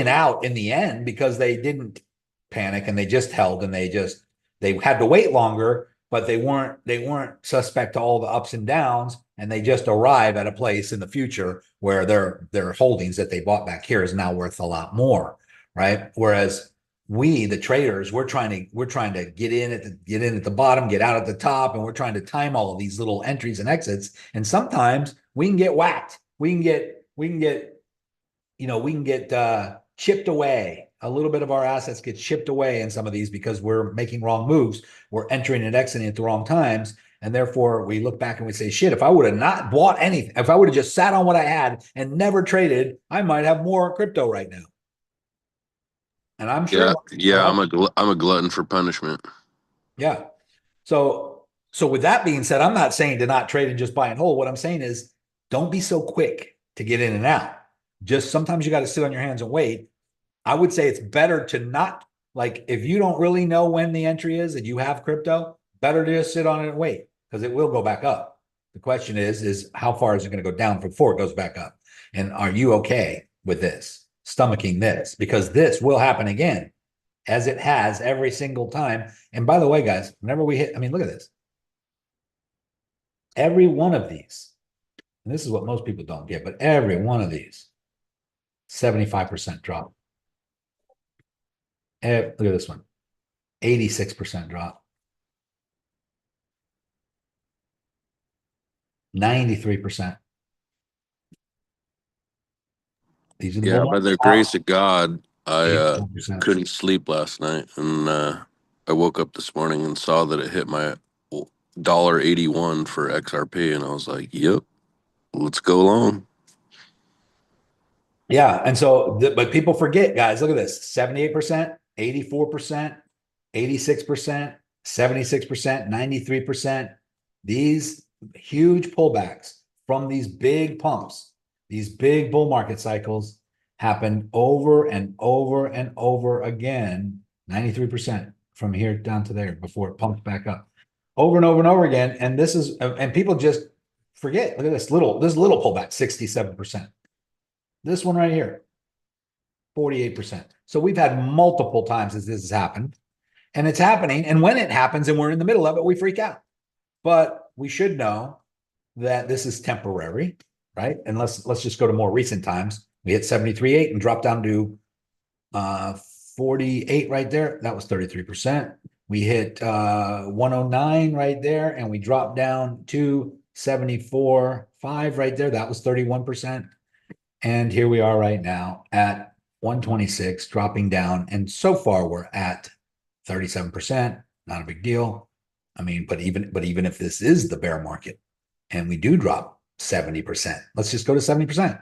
[SPEAKER 1] out in the end because they didn't panic and they just held, and they had to wait longer, but they weren't suspect to all the ups and downs, and they just arrive at a place in the future where their holdings that they bought back here is now worth a lot more, right? Whereas we, the traders, we're trying to get in at the bottom, get out at the top, and we're trying to time all of these little entries and exits. And sometimes we can get whacked. We can get chipped away. A little bit of our assets get chipped away in some of these because we're making wrong moves. We're entering and exiting at the wrong times. And therefore we look back and we say, shit, if I would have not bought anything, if I would have just sat on what I had and never traded, I might have more crypto right now. And I'm sure.
[SPEAKER 5] I'm a glutton for punishment.
[SPEAKER 1] Yeah. So with that being said, I'm not saying to not trade and just buy and hold. What I'm saying is don't be so quick to get in and out. Just sometimes you got to sit on your hands and wait. I would say it's better to not, like, if you don't really know when the entry is and you have crypto, better to just sit on it and wait, because it will go back up. The question is how far is it going to go down before it goes back up? And are you okay with this, stomaching this? Because this will happen again, as it has every single time. And by the way, guys, whenever we hit, look at this. Every one of these, and this is what most people don't get, but every one of these, 75% drop. Look at this one, 86% drop. 93%. These are the
[SPEAKER 5] by the grace of God, I
[SPEAKER 1] 84%.
[SPEAKER 5] couldn't sleep last night, and I woke up this morning and saw that it hit my $1.81 for XRP, and I was like, "Yep, let's go long."
[SPEAKER 1] Yeah, and so, but people forget, guys. Look at this: 78%, 84%, 86%, 76%, 93%. These huge pullbacks from these big pumps, these big bull market cycles, happen over and over and over again. 93% from here down to there before it pumps back up, over and over and over again. And this is, and people just forget. Look at this little pullback, 67%. This one right here, 48%. So we've had multiple times as this has happened, and it's happening. And when it happens and we're in the middle of it, we freak out. But we should know that this is temporary, right? And let's just go to more recent times. We hit 73.8 and dropped down to 48 right there. That was 33%. We hit 109 right there, and we dropped down to 74.5 right there. That was 31%. And here we are right now at 126, dropping down. And so far we're at 37%. Not a big deal. But even if this is the bear market and we do drop 70%, let's just go to 70%.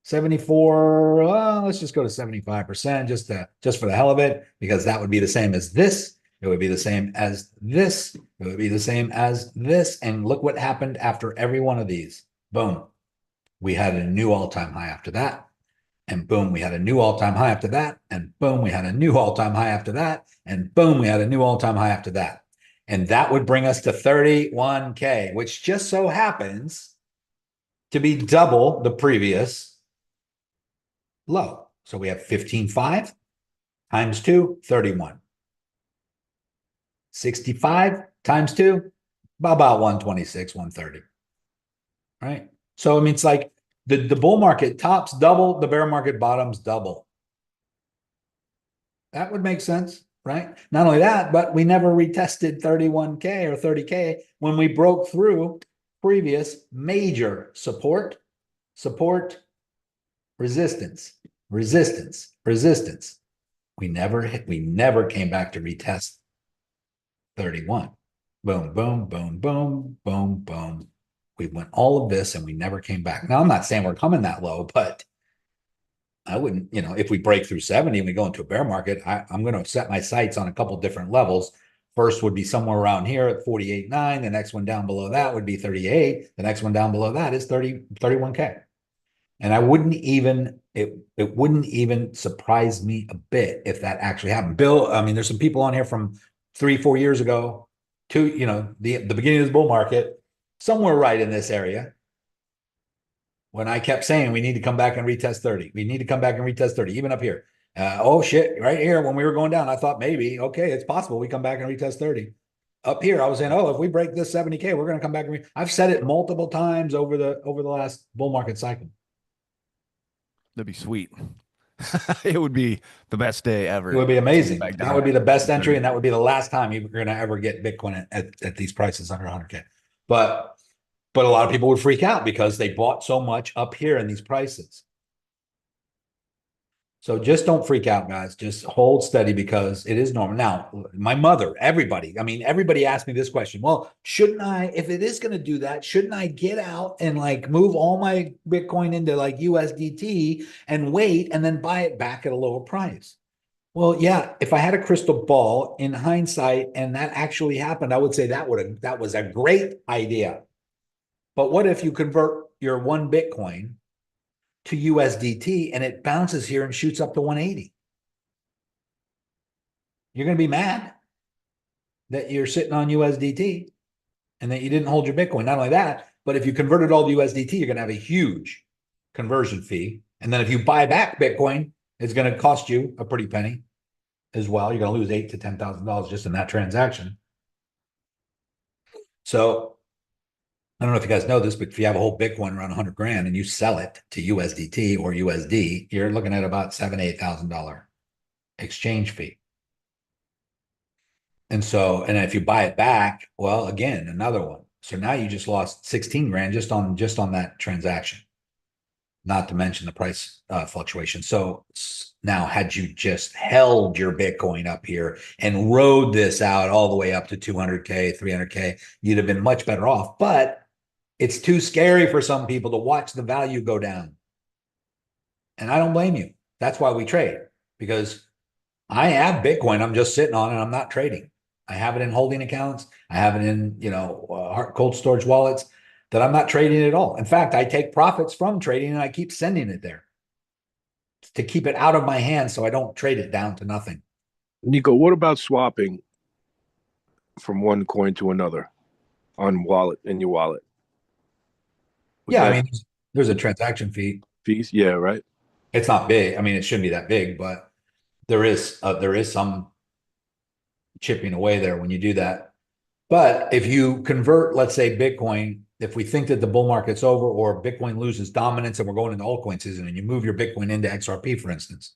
[SPEAKER 1] 74, let's just go to 75% just for the hell of it, because that would be the same as this. It would be the same as this. It would be the same as this. And look what happened after every one of these. Boom. We had a new all-time high after that. And boom, we had a new all-time high after that. And boom, we had a new all-time high after that. And boom, we had a new all-time high after that. And that would bring us to 31K, which just so happens to be double the previous low. So we have 15.5 times 2, 31. 65 times 2, about 126, 130. Right? So, it's like the bull market tops double, the bear market bottoms double. That would make sense, right? Not only that, but we never retested 31K or 30K when we broke through previous major support, resistance. We never came back to retest 31. Boom, boom, boom, boom, boom, boom. We went all of this and we never came back. Now, I'm not saying we're coming that low, but I wouldn't, if we break through 70 and we go into a bear market, I'm going to set my sights on a couple different levels First would be somewhere around here at 48.9. The next one down below that would be 38. The next one down below that is 31K. And I wouldn't even, it wouldn't even surprise me a bit if that actually happened. Bill, I mean, there's some people on here from 3-4 years ago to, you know, the beginning of the bull market, somewhere right in this area, when I kept saying we need to come back and retest 30. We need to come back and retest 30, even up here. Oh shit, right here when we were going down, I thought maybe, okay, it's possible we come back and retest 30. Up here, I was saying, oh, if we break this 70K, we're going to come back and I've said it multiple times over the last bull market cycle.
[SPEAKER 8] That'd be sweet. It would be the best day ever.
[SPEAKER 1] It would be amazing.
[SPEAKER 8] Back
[SPEAKER 1] That
[SPEAKER 8] down.
[SPEAKER 1] would be the best entry, and that would be the last time you're going to ever get Bitcoin at these prices under 100K. But a lot of people would freak out because they bought so much up here in these prices. So just don't freak out, guys. Just hold steady because it is normal. Now, my mother, everybody, I mean, everybody asked me this question. Well, shouldn't I, if it is going to do that, shouldn't I get out and like move all my Bitcoin into like USDT and wait and then buy it back at a lower price? Well, yeah, if I had a crystal ball in hindsight and that actually happened, I would say that was a great idea. But what if you convert your one Bitcoin to USDT and it bounces here and shoots up to 180? You're going to be mad that you're sitting on USDT and that you didn't hold your Bitcoin. Not only that, but if you convert it all to USDT, you're going to have a huge conversion fee. And then if you buy back Bitcoin, it's going to cost you a pretty penny as well. You're going to lose $8,000 to $10,000 just in that transaction. So I don't know if you guys know this, but if you have a whole Bitcoin around 100 grand and you sell it to USDT or USD, you're looking at about $7,000 to $8,000 exchange fee. And so, and if you buy it back, well, again, another one. So now you just lost 16 grand just on that transaction, not to mention the price fluctuation. So now had you just held your Bitcoin up here and rode this out all the way up to 200K, 300K, you'd have been much better off. But it's too scary for some people to watch the value go down. And I don't blame you. That's why we trade, because I have Bitcoin. I'm just sitting on it. I'm not trading. I have it in holding accounts. I have it in, cold storage wallets that I'm not trading at all. In fact, I take profits from trading and I keep sending it there to keep it out of my hands so I don't trade it down to nothing.
[SPEAKER 7] Nico, what about swapping from one coin to another on in your wallet?
[SPEAKER 1] Yeah, I mean, there's a transaction fee.
[SPEAKER 7] Fees, yeah, right.
[SPEAKER 1] It's not big. I mean, it shouldn't be that big, but there is some chipping away there when you do that. But if you convert, let's say Bitcoin, if we think that the bull market's over or Bitcoin loses dominance and we're going into altcoin season, and you move your Bitcoin into XRP, for instance.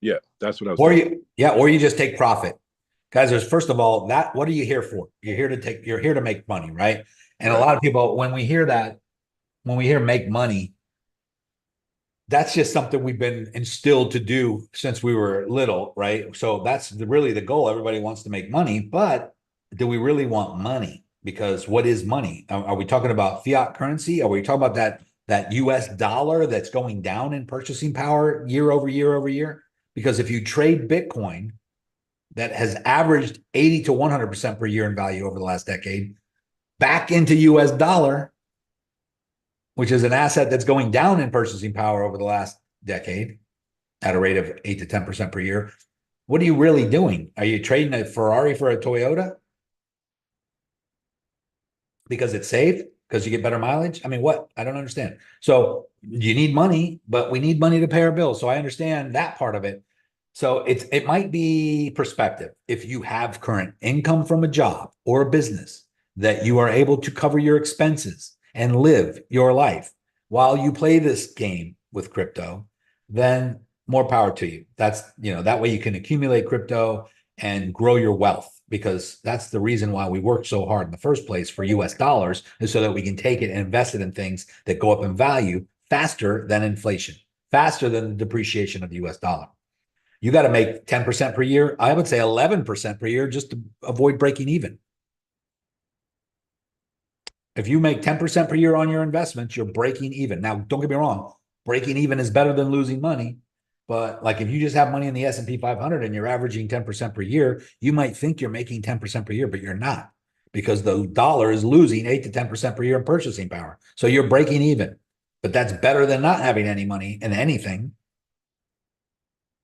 [SPEAKER 7] Yeah, that's what I was.
[SPEAKER 1] Or you just take profit. Guys, there's first of all, what are you here for? You're here to make money, right? And a lot of people, when we hear make money, that's just something we've been instilled to do since we were little, right? So that's really the goal. Everybody wants to make money, but do we really want money? Because what is money? Are we talking about fiat currency? Are we talking about that US dollar that's going down in purchasing power year over year over year? Because if you trade Bitcoin that has averaged 80 to 100% per year in value over the last decade back into US dollar, which is an asset that's going down in purchasing power over the last decade at a rate of 8 to 10% per year, what are you really doing? Are you trading a Ferrari for a Toyota? Because it's safe? Because you get better mileage? I mean, what? I don't understand. So you need money, but we need money to pay our bills. So I understand that part of it. So it might be perspective. If you have current income from a job or a business that you are able to cover your expenses and live your life while you play this game with crypto, then more power to you. That's, that way you can accumulate crypto and grow your wealth, because that's the reason why we work so hard in the first place for US dollars, is so that we can take it and invest it in things that go up in value faster than inflation, faster than the depreciation of the US dollar. You got to make 10% per year. I would say 11% per year just to avoid breaking even. If you make 10% per year on your investments, you're breaking even. Now, don't get me wrong. Breaking even is better than losing money, But like if you just have money in the S&P 500 and you're averaging 10% per year, you might think you're making 10% per year, but you're not, because the dollar is losing 8 to 10% per year in purchasing power. So you're breaking even, but that's better than not having any money in anything.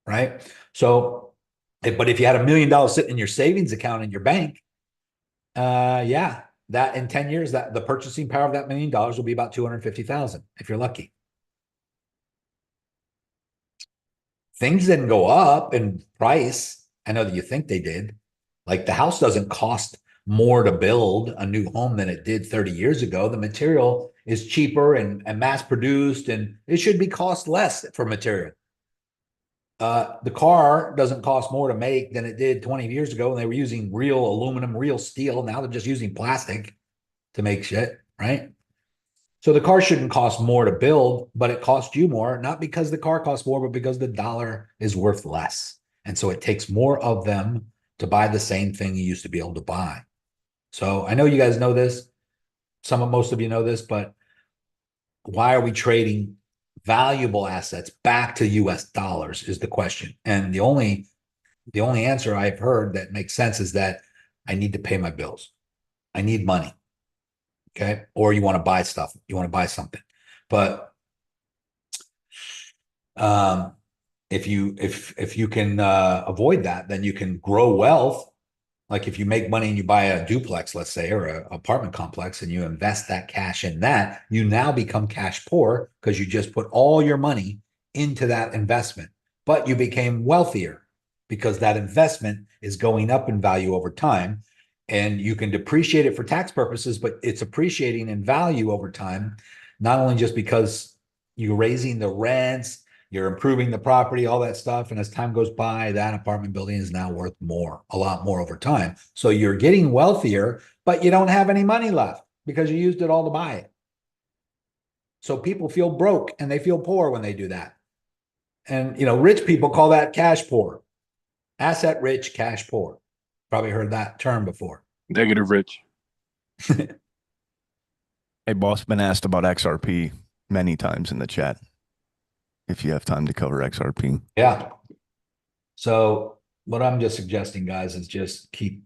[SPEAKER 1] Right. So, but if you had $1 million sitting in your savings account in your bank, yeah, that in 10 years, that the purchasing power of that $1 million will be about 250,000 if you're lucky. Things didn't go up in price. I know that you think they did. Like the house doesn't cost more to build a new home than it did 30 years ago. The material is cheaper and mass produced, and it should be cost less for material. The car doesn't cost more to make than it did 20 years ago when they were using real aluminum, real steel. Now they're just using plastic to make shit, right? So the car shouldn't cost more to build, but it costs you more, not because the car costs more, but because the dollar is worth less. And so it takes more of them to buy the same thing you used to be able to buy. So I know you guys know this. Most of you know this, but why are we trading valuable assets back to US dollars is the question. And the only answer I've heard that makes sense is that I need to pay my bills. I need money. Okay. Or you want to buy stuff. You want to buy something. But if you can avoid that, then you can grow wealth. Like if you make money and you buy a duplex, let's say, or an apartment complex, and you invest that cash in that, you now become cash poor because you just put all your money into that investment. But you became wealthier because that investment is going up in value over time. And you can depreciate it for tax purposes, but it's appreciating in value over time, not only just because you're raising the rents, you're improving the property, all that stuff. And as time goes by, that apartment building is now worth more, a lot more over time. So you're getting wealthier, but you don't have any money left because you used it all to buy it. So people feel broke and they feel poor when they do that. And, rich people call that cash poor. Asset rich, cash poor. Probably heard that term before.
[SPEAKER 7] Negative rich.
[SPEAKER 8] Hey, boss, been asked about XRP many times in the chat. If you have time to cover XRP.
[SPEAKER 1] Yeah. So what I'm just suggesting, guys, is just keep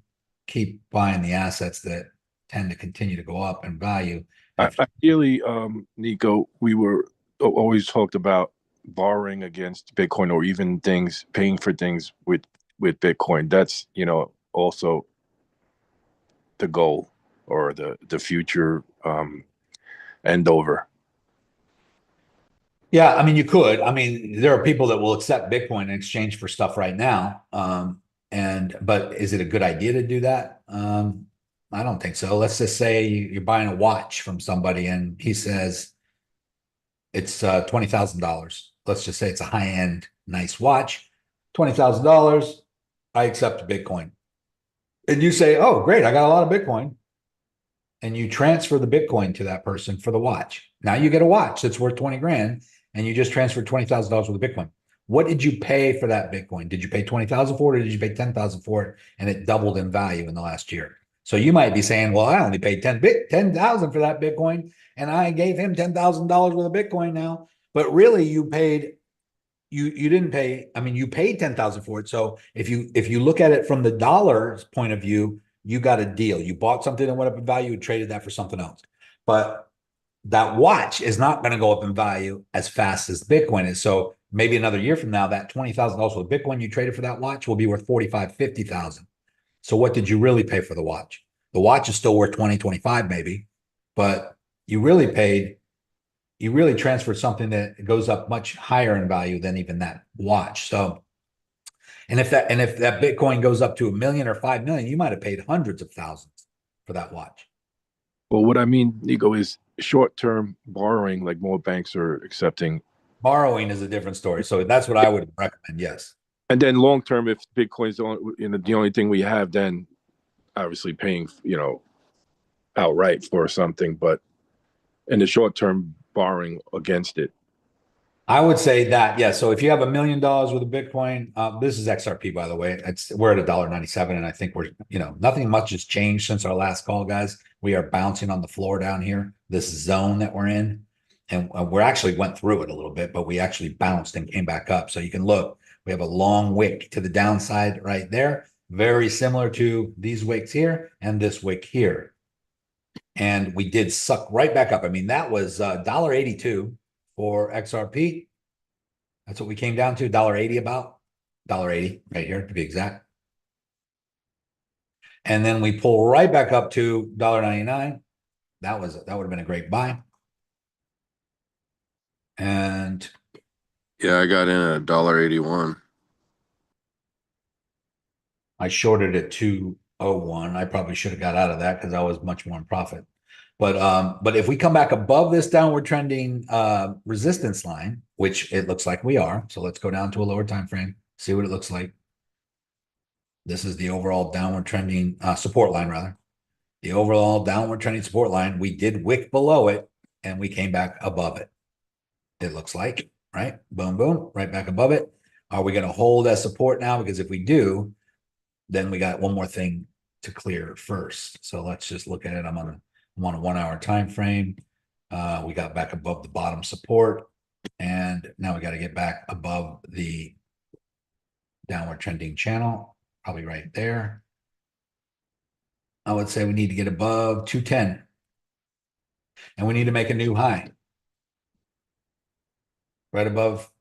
[SPEAKER 1] buying the assets that tend to continue to go up in value.
[SPEAKER 7] Ideally, Nico, we were always talked about borrowing against Bitcoin, or even paying for things with Bitcoin. That's, also the goal, or the future end over.
[SPEAKER 1] Yeah, I mean, you could. I mean, there are people that will accept Bitcoin in exchange for stuff right now. But is it a good idea to do that? I don't think so. Let's just say you're buying a watch from somebody and he says it's $20,000. Let's just say it's a high-end, nice watch, $20,000. I accept Bitcoin. And you say, oh, great, I got a lot of Bitcoin. And you transfer the Bitcoin to that person for the watch. Now you get a watch that's worth 20 grand and you just transferred $20,000 worth of Bitcoin. What did you pay for that Bitcoin? Did you pay 20,000 for it, or did you pay 10,000 for it and it doubled in value in the last year? So you might be saying, well, I only paid 10,000 for that Bitcoin and I gave him $10,000 worth of Bitcoin now. But really you paid, you didn't pay, I mean, you paid 10,000 for it. So if you look at it from the dollar's point of view, you got a deal. You bought something that went up in value and traded that for something else. But that watch is not going to go up in value as fast as Bitcoin is. So maybe another year from now, that $20,000 worth of Bitcoin you traded for that watch will be worth 45, 50,000. So what did you really pay for the watch? The watch is still worth 20, 25 maybe, but you really transferred something that goes up much higher in value than even that watch. So, and if that Bitcoin goes up to 1 million or 5 million, you might have paid hundreds of thousands for that watch.
[SPEAKER 7] Well, what I mean, Nico, is short-term borrowing, like more banks are accepting.
[SPEAKER 1] Borrowing is a different story. So that's what I would recommend. Yes.
[SPEAKER 7] And then long-term, if Bitcoin's the only thing we have, then obviously paying, outright for something, but in the short term, borrowing against it.
[SPEAKER 1] I would say that, yeah. So if you have $1 million worth of Bitcoin, this is XRP, by the way. We're at $1.97, and I think we're, nothing much has changed since our last call, guys. We are bouncing on the floor down here, this zone that we're in. and we're actually went through it a little bit, but we actually bounced and came back up. So you can look, we have a long wick to the downside right there, very similar to these wicks here and this wick here. And we did suck right back up. I mean, that was $1.82 for XRP. That's what we came down to, $1.80 about, $1.80 right here to be exact. And then we pull right back up to $1.99. That would have been a great buy. And
[SPEAKER 5] Yeah, I got in at $1.81.
[SPEAKER 1] I shorted at 201. I probably should have got out of that because I was much more in profit. But if we come back above this downward trending resistance line, which it looks like we are, so let's go down to a lower time frame, see what it looks like. This is the overall downward trending support line, rather. The overall downward trending support line, we did wick below it and we came back above it. It looks like, right? Boom, boom, right back above it. Are we going to hold as support now? Because if we do, then we got one more thing to clear first. So let's just look at it. I'm on a 1 hour time frame. We got back above the bottom support, and now we got to get back above the downward trending channel, probably right there. I would say we need to get above 210, and we need to make a new high right above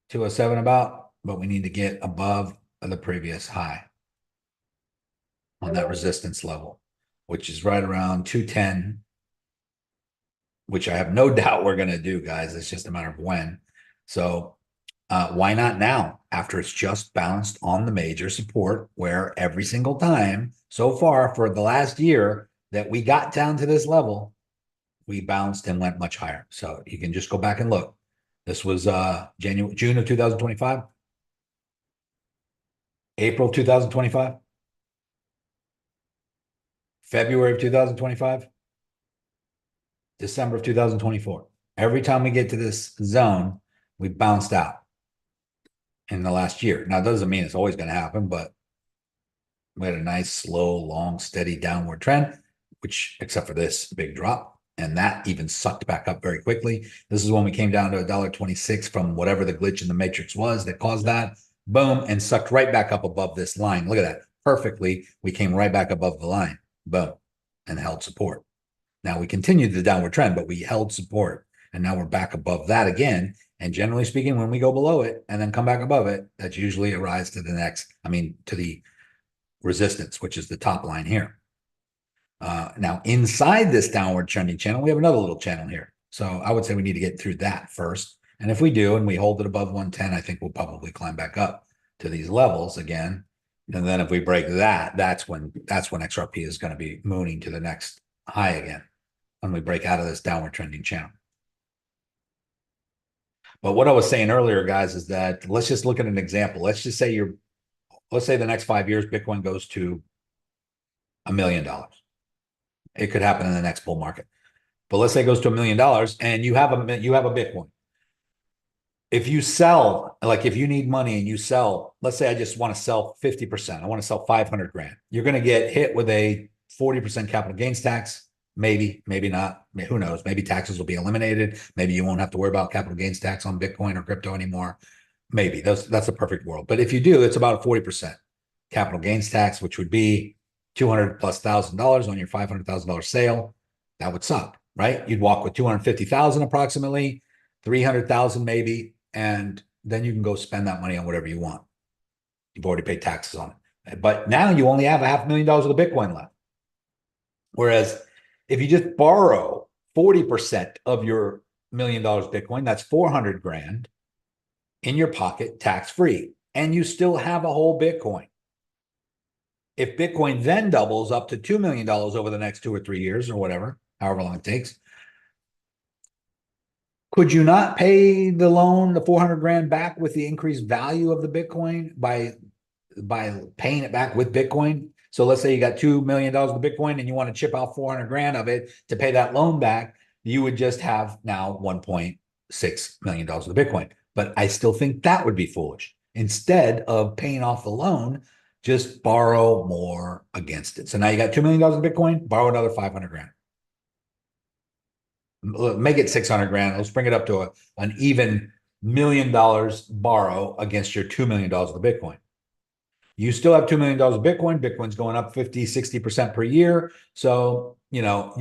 [SPEAKER 1] 207 about, but we need to get above the previous high on that resistance level, which is right around 210, which I have no doubt we're going to do, guys. It's just a matter of when. So why not now, after it's just bounced on the major support, where every single time so far for the last year that we got down to this level, we bounced and went much higher. So you can just go back and look. This was June of 2025, April 2025, February of 2025, December of 2024. Every time we get to this zone, we bounced out in the last year. Now, it doesn't mean it's always going to happen, but we had a nice, slow, long, steady downward trend, which, except for this big drop, and that even sucked back up very quickly. This is when we came down to $1.26 from whatever the glitch in the matrix was that caused that. Boom, and sucked right back up above this line. Look at that. Perfectly, we came right back above the line. Boom, and held support. Now we continued the downward trend, but we held support, and now we're back above that again. And generally speaking, when we go below it and then come back above it, that's usually a rise to the next, to the resistance, which is the top line here. Now, inside this downward trending channel, we have another little channel here. So I would say we need to get through that first. And if we do, and we hold it above 110, I think we'll probably climb back up to these levels again. And then if we break that, that's when XRP is going to be mooning to the next high again, when we break out of this downward trending channel. But what I was saying earlier, guys, is that let's just look at an example. Let's just say let's say the next 5 years, Bitcoin goes to $1 million. It could happen in the next bull market. But let's say it goes to $1 million and you have a Bitcoin. If you sell, like if you need money and you sell, let's say I just want to sell 50%. I want to sell 500 grand. You're going to get hit with a 40% capital gains tax. Maybe, maybe not. Who knows? Maybe taxes will be eliminated. Maybe you won't have to worry about capital gains tax on Bitcoin or crypto anymore. Maybe that's a perfect world. But if you do, it's about a 40% capital gains tax, which would be $200,000+ on your $500,000 sale. That would suck, right? You'd walk with 250,000 approximately, 300,000 maybe, and then you can go spend that money on whatever you want. You've already paid taxes on it. But now you only have $500,000 of the Bitcoin left. Whereas if you just borrow 40% of your $1 million Bitcoin, that's 400 grand in your pocket, tax-free, and you still have a whole Bitcoin. If Bitcoin then doubles up to $2 million over the next 2 or 3 years or whatever, however long it takes, could you not pay the loan, the 400 grand back with the increased value of the Bitcoin by paying it back with Bitcoin? So let's say you got $2 million of Bitcoin and you want to chip out 400 grand of it to pay that loan back. You would just have now $1.6 million of the Bitcoin. But I still think that would be foolish. Instead of paying off the loan, just borrow more against it. So now you got $2 million of Bitcoin, borrow another 500 grand. make it 600 grand. Let's bring it up to an even $1 million borrow against your $2 million of the Bitcoin. You still have $2 million of Bitcoin. Bitcoin's going up 50, 60% per year. So, you know,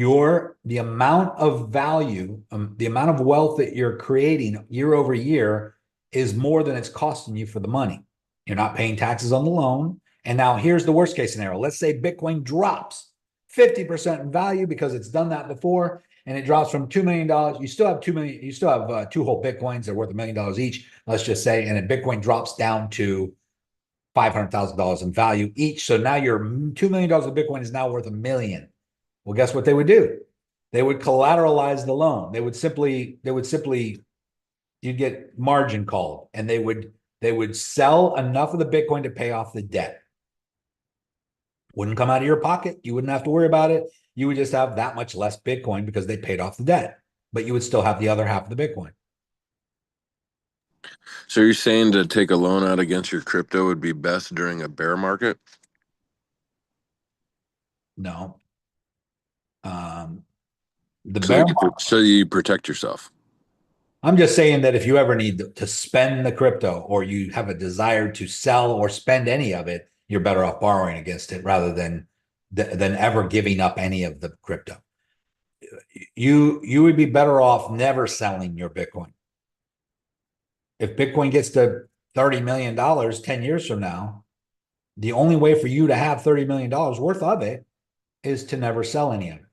[SPEAKER 1] the amount of value, the amount of wealth that you're creating year over year is more than it's costing you for the money. You're not paying taxes on the loan. And now here's the worst case scenario. Let's say Bitcoin drops 50% in value because it's done that before, and it drops from $2 million. You still have 2 million, you still have two whole Bitcoins. They're worth $1 million each, let's just say, and then Bitcoin drops down to $500,000 in value each. So now your $2 million of Bitcoin is now worth $1 million. Well, guess what they would do? They would collateralize the loan. They would simply, you'd get margin called, and they would sell enough of the Bitcoin to pay off the debt. Wouldn't come out of your pocket. You wouldn't have to worry about it. You would just have that much less Bitcoin because they paid off the debt, but you would still have the other half of the Bitcoin.
[SPEAKER 5] So you're saying to take a loan out against your crypto would be best during a bear market?
[SPEAKER 1] No.
[SPEAKER 5] So you protect yourself.
[SPEAKER 1] I'm just saying that if you ever need to spend the crypto, or you have a desire to sell or spend any of it, you're better off borrowing against it rather than ever giving up any of the crypto. You would be better off never selling your Bitcoin. If Bitcoin gets to $30 million 10 years from now, the only way for you to have $30 million worth of it is to never sell any of it.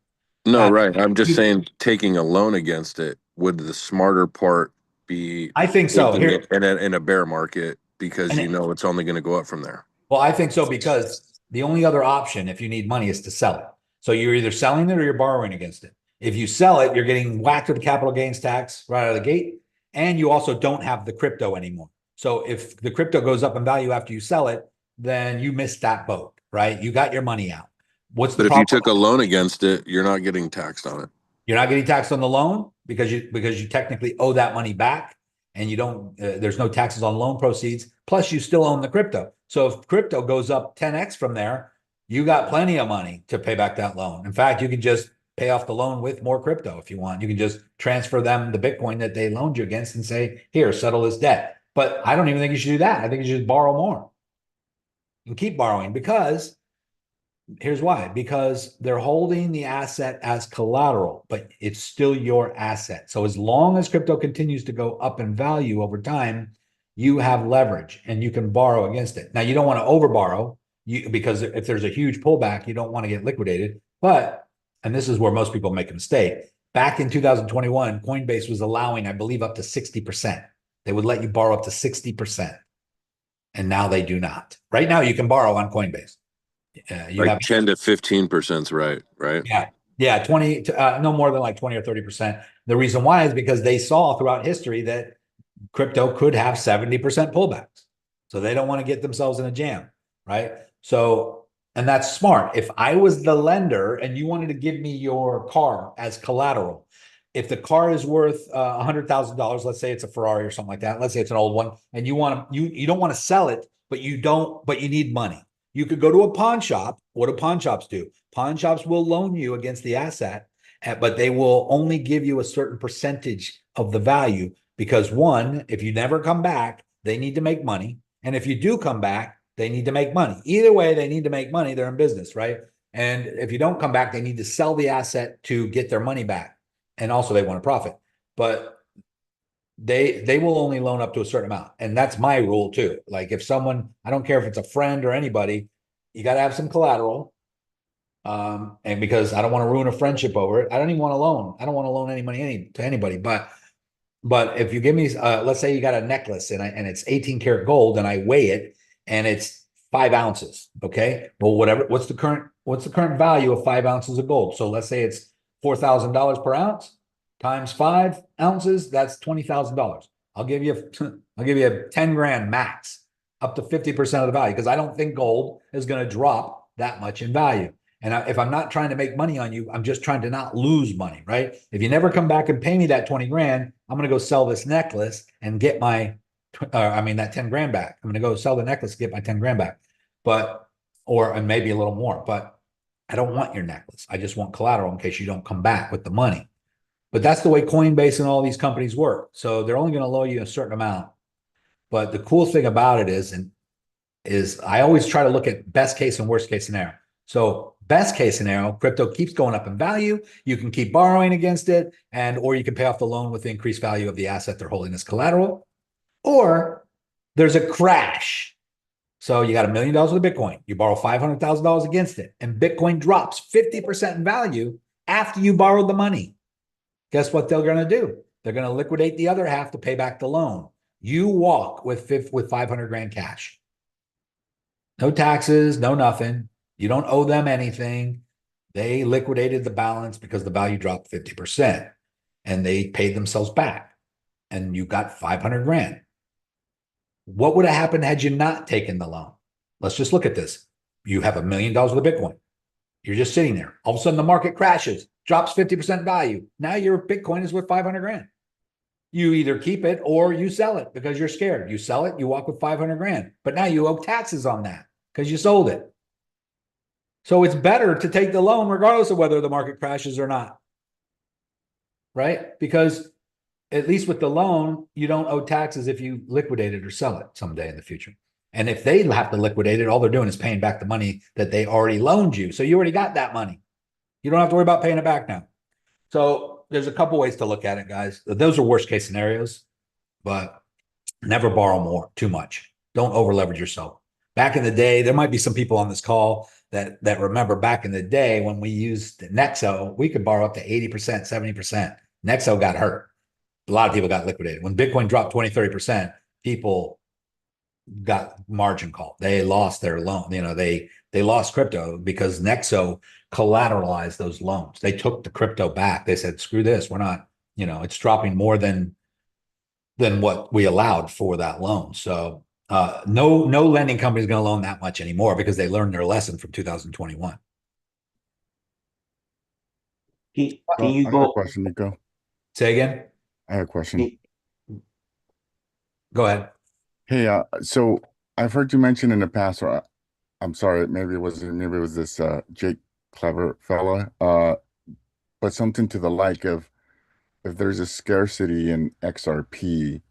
[SPEAKER 5] No, right. I'm just saying taking a loan against it, would the smarter part be?
[SPEAKER 1] I think so.
[SPEAKER 5] Here in a bear market, because you know it's only going to go up from there.
[SPEAKER 1] Well, I think so, because the only other option if you need money is to sell it. So you're either selling it or you're borrowing against it. If you sell it, you're getting whacked with the capital gains tax right out of the gate, and you also don't have the crypto anymore. So if the crypto goes up in value after you sell it, then you missed that boat, right? You got your money out. What's the problem?
[SPEAKER 5] But if you took a loan against it, you're not getting taxed on it.
[SPEAKER 1] You're not getting taxed on the loan because you technically owe that money back, and you don't. There's no taxes on loan proceeds. Plus, you still own the crypto. So if crypto goes up 10x from there, you got plenty of money to pay back that loan. In fact, you can just pay off the loan with more crypto if you want. You can just transfer them the Bitcoin that they loaned you against and say, "Here, settle this debt." But I don't even think you should do that. I think you should borrow more and keep borrowing, because here's why. Because they're holding the asset as collateral, but it's still your asset. So as long as crypto continues to go up in value over time, you have leverage and you can borrow against it. Now, you don't want to overborrow, because if there's a huge pullback, you don't want to get liquidated. But, and this is where most people make a mistake, back in 2021, Coinbase was allowing, I believe, up to 60%. They would let you borrow up to 60%. And now they do not. Right now, you can borrow on Coinbase. You
[SPEAKER 5] like
[SPEAKER 1] have
[SPEAKER 5] 10 to 15%, right?
[SPEAKER 1] Yeah, 20 to no more than like 20 or 30%. The reason why is because they saw throughout history that crypto could have 70% pullbacks. So they don't want to get themselves in a jam, right? So, and that's smart. If I was the lender and you wanted to give me your car as collateral, if the car is worth $100,000, let's say it's a Ferrari or something like that, let's say it's an old one, and you don't want to sell it, but you need money. You could go to a pawn shop. What do pawn shops do? Pawn shops will loan you against the asset, but they will only give you a certain percentage of the value, because one, if you never come back, they need to make money. And if you do come back, they need to make money. Either way, they need to make money. They're in business, right? And if you don't come back, they need to sell the asset to get their money back. And also they want to profit. But they will only loan up to a certain amount. And that's my rule too. Like if someone, I don't care if it's a friend or anybody, you got to have some collateral. And because I don't want to ruin a friendship over it, I don't even want to loan. I don't want to loan any money to anybody. But if you give me, let's say you got a necklace and it's 18 karat gold, and I weigh it and it's 5 ounces. Okay. Well, whatever, what's the current value of 5 ounces of gold? So let's say it's $4,000 per ounce times 5 ounces. That's $20,000. I'll give you 10 grand max, up to 50% of the value, because I don't think gold is going to drop that much in value. And if I'm not trying to make money on you, I'm just trying to not lose money, right? If you never come back and pay me that 20 grand, I'm going to go sell this necklace and get that 10 grand back. I'm going to go sell the necklace, get my 10 grand back, and maybe a little more, but I don't want your necklace. I just want collateral in case you don't come back with the money. But that's the way Coinbase and all these companies work. So they're only going to loan you a certain amount. But the cool thing about it is I always try to look at best case and worst case scenario. So best case scenario, crypto keeps going up in value. You can keep borrowing against it, or you can pay off the loan with the increased value of the asset they're holding as collateral. Or there's a crash. So you got $1 million worth of Bitcoin. You borrow $500,000 against it, and Bitcoin drops 50% in value after you borrowed the money. Guess what they're going to do? They're going to liquidate the other half to pay back the loan. You walk with 500 grand cash. No taxes, no nothing. You don't owe them anything. They liquidated the balance because the value dropped 50%, and they paid themselves back. And you got 500 grand. What would have happened had you not taken the loan? Let's just look at this. You have $1 million worth of Bitcoin. You're just sitting there. All of a sudden, the market crashes, drops 50% value. Now your Bitcoin is worth 500 grand. You either keep it or you sell it because you're scared. You sell it, you walk with 500 grand. But now you owe taxes on that because you sold it. So it's better to take the loan regardless of whether the market crashes or not. Right? Because at least with the loan, you don't owe taxes if you liquidate it or sell it someday in the future. And if they have to liquidate it, all they're doing is paying back the money that they already loaned you. So you already got that money. You don't have to worry about paying it back now. So there's a couple ways to look at it, guys. Those are worst case scenarios, but never borrow more, too much. Don't over leverage yourself. Back in the day, there might be some people on this call that remember back in the day when we used Nexo, we could borrow up to 80%, 70%. Nexo got hurt. A lot of people got liquidated. When Bitcoin dropped 20, 30%, people got margin called. They lost their loan. They lost crypto because Nexo collateralized those loans. They took the crypto back. They said, screw this. We're not, it's dropping more than what we allowed for that loan. So no lending company is going to loan that much anymore because they learned their lesson from 2021.
[SPEAKER 9] Can
[SPEAKER 10] I
[SPEAKER 9] you
[SPEAKER 10] have a
[SPEAKER 9] go?
[SPEAKER 10] question, Nico.
[SPEAKER 1] Say again?
[SPEAKER 10] I have a question.
[SPEAKER 1] Go ahead.
[SPEAKER 10] Hey, so I've heard you mention in the past, or I'm sorry, maybe it was this Jake Clever fella, but something to the like of if there's a scarcity in XRP,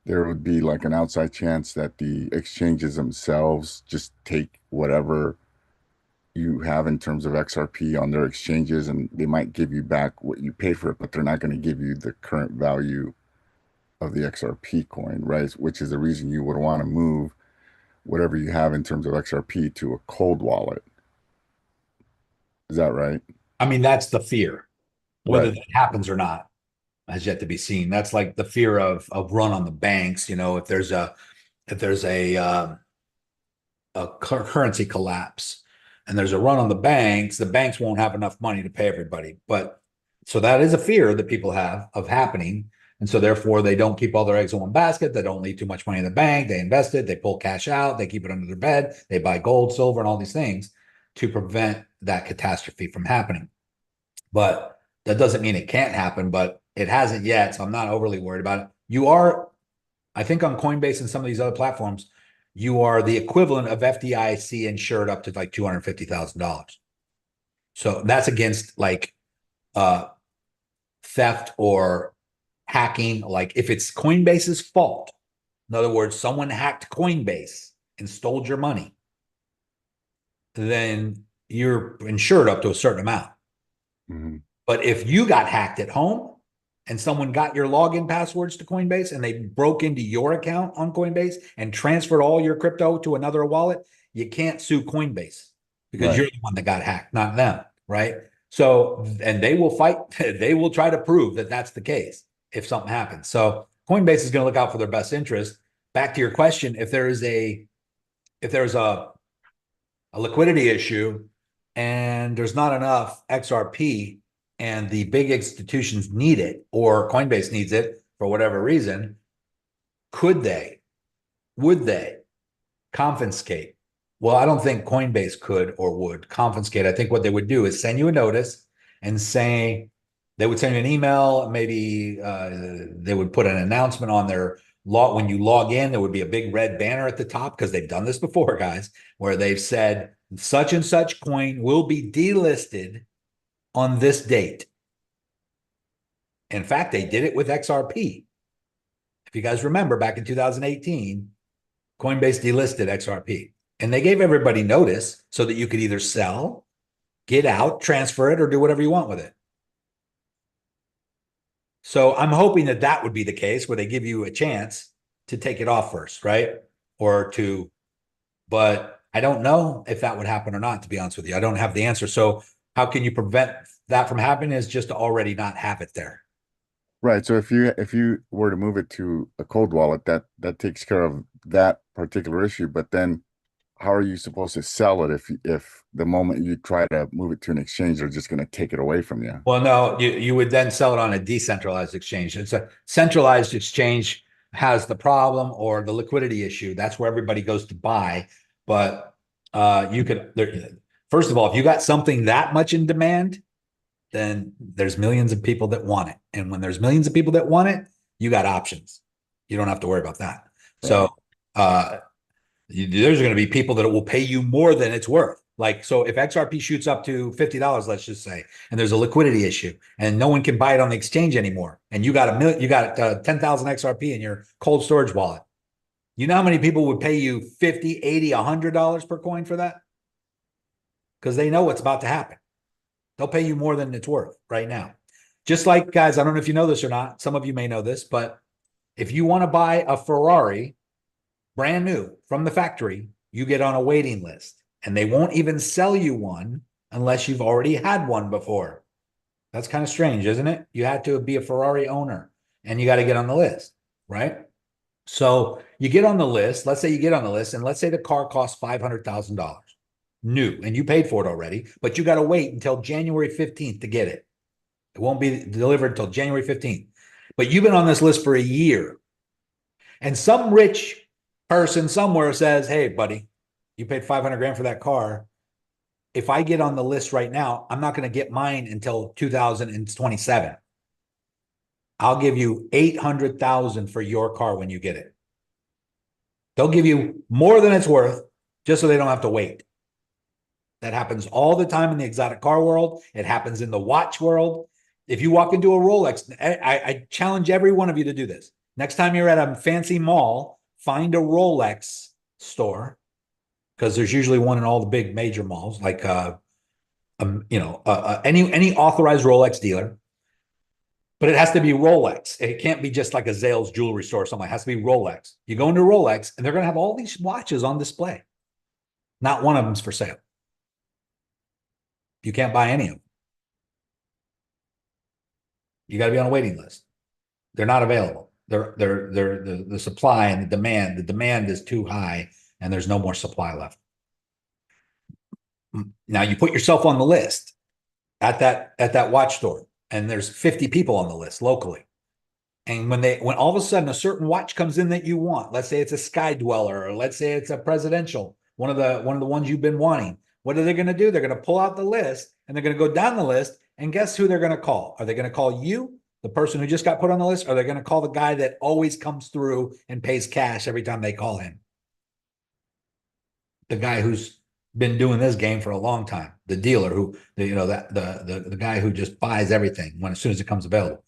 [SPEAKER 10] there would be like an outside chance that the exchanges themselves just take whatever you have in terms of XRP on their exchanges, and they might give you back what you paid for it, but they're not going to give you the current value of the XRP coin, right? Which is the reason you would want to move whatever you have in terms of XRP to a cold wallet. Is that right?
[SPEAKER 1] I mean, that's the fear. Whether
[SPEAKER 10] Right.
[SPEAKER 1] that happens or not has yet to be seen. That's like the fear of run on the banks. If there's a currency collapse and there's a run on the banks won't have enough money to pay everybody. But so that is a fear that people have of happening. And so therefore they don't keep all their eggs in one basket. They don't leave too much money in the bank. They invest it, they pull cash out, they keep it under their bed, they buy gold, silver, and all these things to prevent that catastrophe from happening. But that doesn't mean it can't happen, but it hasn't yet. So I'm not overly worried about it. You are, I think on Coinbase and some of these other platforms, you are the equivalent of FDIC insured up to like $250,000. So that's against like theft or hacking. Like if it's Coinbase's fault, in other words, someone hacked Coinbase and stole your money, then you're insured up to a certain amount.
[SPEAKER 10] Mm-hmm.
[SPEAKER 1] But if you got hacked at home and someone got your login passwords to Coinbase and they broke into your account on Coinbase and transferred all your crypto to another wallet, you can't sue Coinbase because
[SPEAKER 10] Right.
[SPEAKER 1] you're the one that got hacked, not them, right? So, and they will fight, they will try to prove that that's the case if something happens. So Coinbase is going to look out for their best interest. Back to your question, if there's a liquidity issue and there's not enough XRP and the big institutions need it, or Coinbase needs it for whatever reason, would they confiscate? Well, I don't think Coinbase could or would confiscate. I think what they would do is send you a notice and say, they would send you an email. Maybe they would put an announcement on their log. When you log in, there would be a big red banner at the top, because they've done this before, guys, where they've said such and such coin will be delisted on this date. In fact, they did it with XRP. If you guys remember, back in 2018, Coinbase delisted XRP, and they gave everybody notice so that you could either sell, get out, transfer it, or do whatever you want with it. So I'm hoping that that would be the case where they give you a chance to take it off first, right? But I don't know if that would happen or not, to be honest with you. I don't have the answer. So how can you prevent that from happening is just to already not have it there.
[SPEAKER 10] Right. So if you were to move it to a cold wallet, that takes care of that particular issue. But then how are you supposed to sell it if the moment you try to move it to an exchange, they're just going to take it away from you?
[SPEAKER 1] Well, no, you would then sell it on a decentralized exchange. It's a centralized exchange has the problem or the liquidity issue. That's where everybody goes to buy. But you could, first of all, if you got something that much in demand, then there's millions of people that want it. And when there's millions of people that want it, you got options. You don't have to worry about that. Right. So there's going to be people that will pay you more than it's worth. Like, so if XRP shoots up to $50, let's just say, and there's a liquidity issue and no one can buy it on the exchange anymore, and you got 10,000 XRP in your cold storage wallet, you know how many people would pay you $50, $80, $100 per coin for that? Because they know what's about to happen. They'll pay you more than it's worth right now. Just like, guys, I don't know if you know this or not. Some of you may know this, but if you want to buy a Ferrari brand new from the factory, you get on a waiting list, and they won't even sell you one unless you've already had one before. That's kind of strange, isn't it? You had to be a Ferrari owner and you got to get on the list, right? So you get on the list. Let's say you get on the list, and let's say the car costs $500,000 new, and you paid for it already, but you got to wait until January 15th to get it. It won't be delivered until January 15th. But you've been on this list for a year. And some rich person somewhere says, hey, buddy, you paid 500 grand for that car. If I get on the list right now, I'm not going to get mine until 2027. I'll give you 800,000 for your car when you get it. They'll give you more than it's worth just so they don't have to wait. That happens all the time in the exotic car world. It happens in the watch world. If you walk into a Rolex, I challenge every one of you to do this. Next time you're at a fancy mall, find a Rolex store, because there's usually one in all the big major malls, like any authorized Rolex dealer. But it has to be Rolex. It can't be just like a Zales jewelry store or something. It has to be Rolex. You go into Rolex, and they're going to have all these watches on display. Not one of them's for sale. You can't buy any of them. You got to be on a waiting list. They're not available. The supply and the demand is too high, and there's no more supply left. Now you put yourself on the list at that watch store, and there's 50 people on the list locally. And when all of a sudden a certain watch comes in that you want, let's say it's a Sky Dweller, or let's say it's a presidential, one of the ones you've been wanting, what are they going to do? They're going to pull out the list, and they're going to go down the list, and guess who they're going to call? Are they going to call you, the person who just got put on the list? Or are they going to call the guy that always comes through and pays cash every time they call him? The guy who's been doing this game for a long time, the dealer who, the guy who just buys everything as soon as it comes available.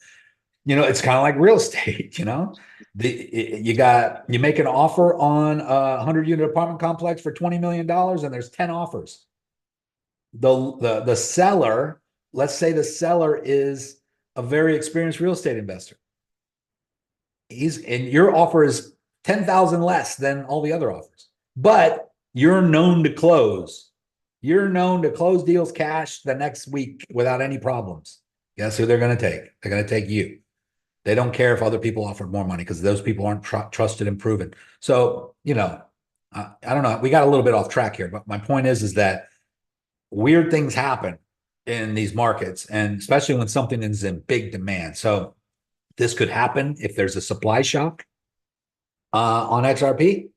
[SPEAKER 1] It's kind of like real estate. You make an offer on a 100-unit apartment complex for $20 million, and there's 10 offers. The seller, let's say the seller is a very experienced real estate investor. And your offer is 10,000 less than all the other offers, but you're known to close. You're known to close deals cash the next week without any problems. Guess who they're going to take? They're going to take you. They don't care if other people offered more money, because those people aren't trusted and proven. So, I don't know. We got a little bit off track here, but my point is that weird things happen in these markets, and especially when something is in big demand. So this could happen if there's a supply shock on XRP,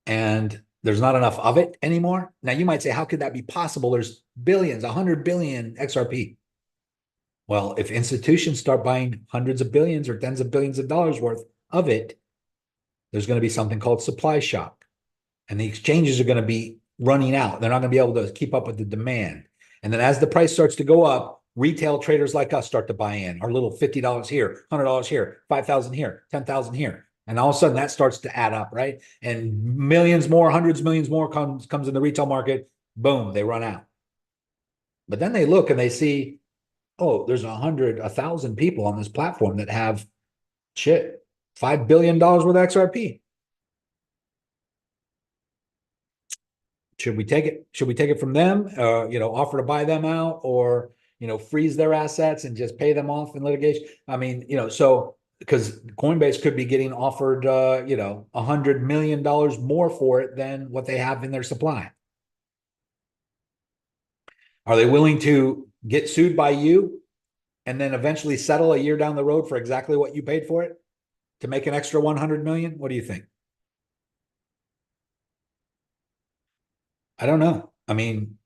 [SPEAKER 1] and there's not enough of it anymore. Now you might say, how could that be possible? There's billions, 100 billion XRP. Well, if institutions start buying hundreds of billions or tens of billions of dollars worth of it, there's going to be something called supply shock. And the exchanges are going to be running out. They're not going to be able to keep up with the demand. And then as the price starts to go up, retail traders like us start to buy in, our little $50 here, $100 here, 5,000 here, 10,000 here. And all of a sudden that starts to add up, right? And millions more, hundreds of millions more comes in the retail market. Boom, they run out. But then they look and they see, oh, there's 1,000 people on this platform that have $5 billion worth of XRP. Should we take it? Should we take it from them? Offer to buy them out, or freeze their assets and just pay them off in litigation? I mean, so because Coinbase could be getting offered, $100 million more for it than what they have in their supply. Are they willing to get sued by you and then eventually settle a year down the road for exactly what you paid for it to make an extra 100 million? What do you think? I don't know. I mean,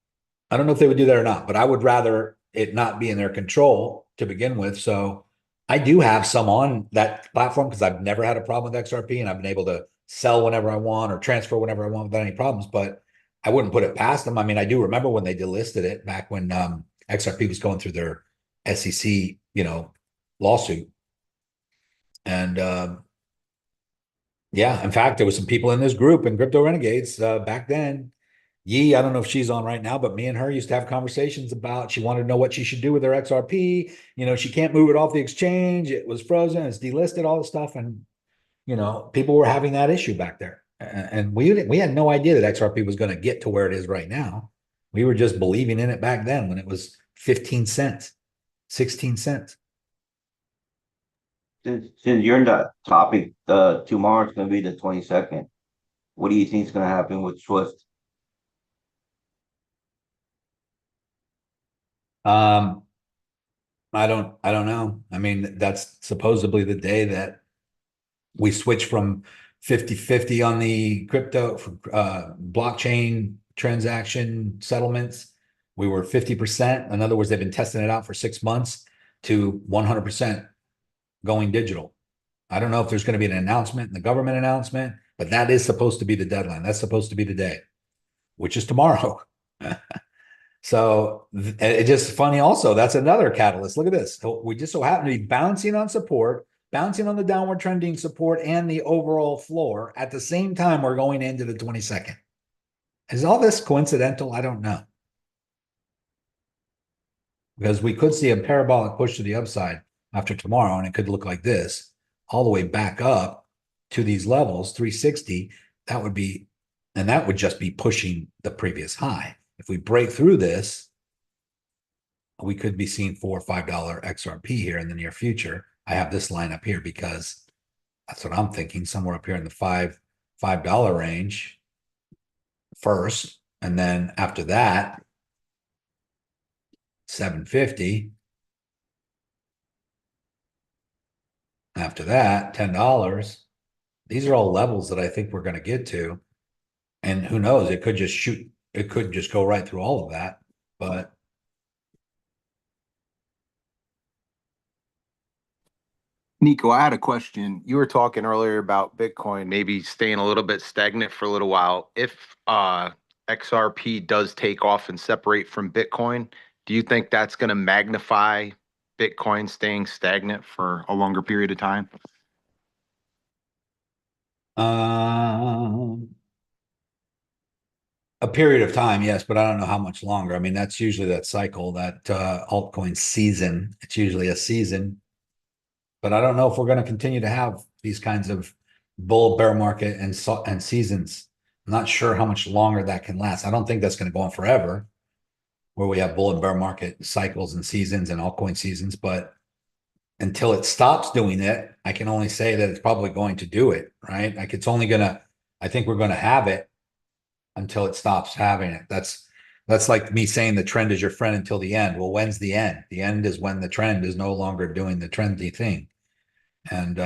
[SPEAKER 1] I don't know if they would do that or not, but I would rather it not be in their control to begin with. So I do have some on that platform because I've never had a problem with XRP, and I've been able to sell whenever I want or transfer whenever I want without any problems, but I wouldn't put it past them. I mean, I do remember when they delisted it back when XRP was going through their SEC, lawsuit. And yeah, in fact, there was some people in this group in Crypto Renegades back then. I don't know if she's on right now, but me and her used to have conversations about, she wanted to know what she should do with her XRP. She can't move it off the exchange. It was frozen. It's delisted, all this stuff. And, people were having that issue back there. And we had no idea that XRP was going to get to where it is right now. We were just believing in it back then when it was 15 cents, 16 cents.
[SPEAKER 9] Since you're in that topic, tomorrow is going to be the 22nd. What do you think is going to happen with Swift?
[SPEAKER 1] I don't know. I mean, that's supposedly the day that we switch from 50-50 on the crypto blockchain transaction settlements. We were 50%. In other words, they've been testing it out for 6 months to 100% going digital. I don't know if there's going to be an announcement, the government announcement, but that is supposed to be the deadline. That's supposed to be the day, which is tomorrow. So it's just funny also, that's another catalyst. Look at this. We just so happen to be bouncing on support, bouncing on the downward trending support and the overall floor at the same time we're going into the 22nd. Is all this coincidental? I don't know. Because we could see a parabolic push to the upside after tomorrow, and it could look like this, all the way back up to these levels, 360. That would be, and that would just be pushing the previous high. If we break through this, we could be seeing $4 or $5 XRP here in the near future. I have this line up here because that's what I'm thinking, somewhere up here in the $5 range first, and then after that, $7.50. After that, $10. These are all levels that I think we're going to get to, and who knows? It could just shoot. It could just go right through all of that, but
[SPEAKER 11] Nico, I had a question. You were talking earlier about Bitcoin maybe staying a little bit stagnant for a little while. If XRP does take off and separate from Bitcoin, do you think that's going to magnify Bitcoin staying stagnant for a longer period of time?
[SPEAKER 1] a period of time, yes, but I don't know how much longer. I mean, that's usually that cycle, that altcoin season. It's usually a season. But I don't know if we're going to continue to have these kinds of bull bear market and seasons. I'm not sure how much longer that can last. I don't think that's going to go on forever, where we have bull and bear market cycles and seasons and altcoin seasons. But until it stops doing it, I can only say that it's probably going to do it, right? Like it's only going to, I think we're going to have it until it stops having it. That's like me saying the trend is your friend until the end. Well, when's the end? The end is when the trend is no longer doing the trendy thing. And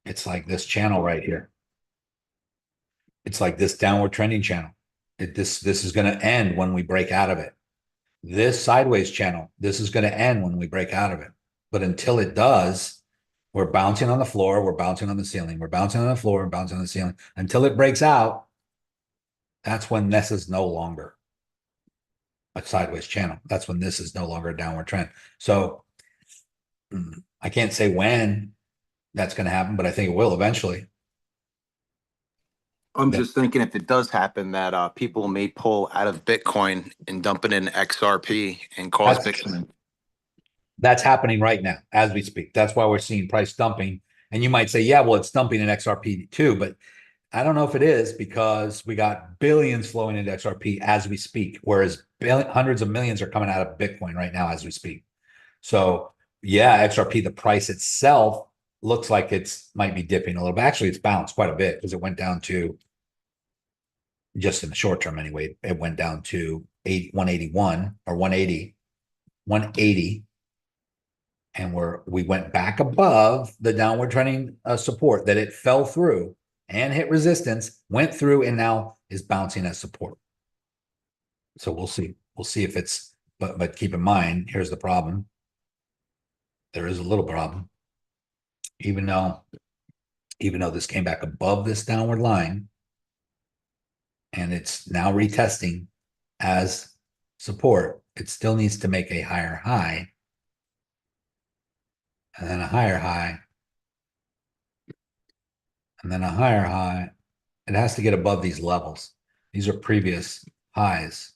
[SPEAKER 1] it's like this channel right here. It's like this downward trending channel. This is going to end when we break out of it. This sideways channel, this is going to end when we break out of it. But until it does, we're bouncing on the floor, we're bouncing on the ceiling, we're bouncing on the floor, we're bouncing on the ceiling. Until it breaks out, that's when this is no longer a sideways channel. That's when this is no longer a downward trend. So I can't say when that's going to happen, but I think it will eventually.
[SPEAKER 11] I'm just thinking if it does happen that people may pull out of Bitcoin and dump it in XRP and cause Bitcoin.
[SPEAKER 1] That's happening right now as we speak. That's why we're seeing price dumping. And you might say, yeah, well, it's dumping in XRP too, but I don't know if it is, because we got billions flowing into XRP as we speak, whereas hundreds of millions are coming out of Bitcoin right now as we speak. So yeah, XRP, the price itself looks like it's might be dipping a little bit. Actually, it's bounced quite a bit because it went down to, just in the short term anyway, it went down to 181 or 180, and we went back above the downward trending support that it fell through and hit resistance, went through, and now is bouncing as support. So we'll see. We'll see if it's, but keep in mind, here's the problem. There is a little problem. Even though this came back above this downward line, and it's now retesting as support, it still needs to make a higher high, and then a higher high, and then a higher high. It has to get above these levels. These are previous highs,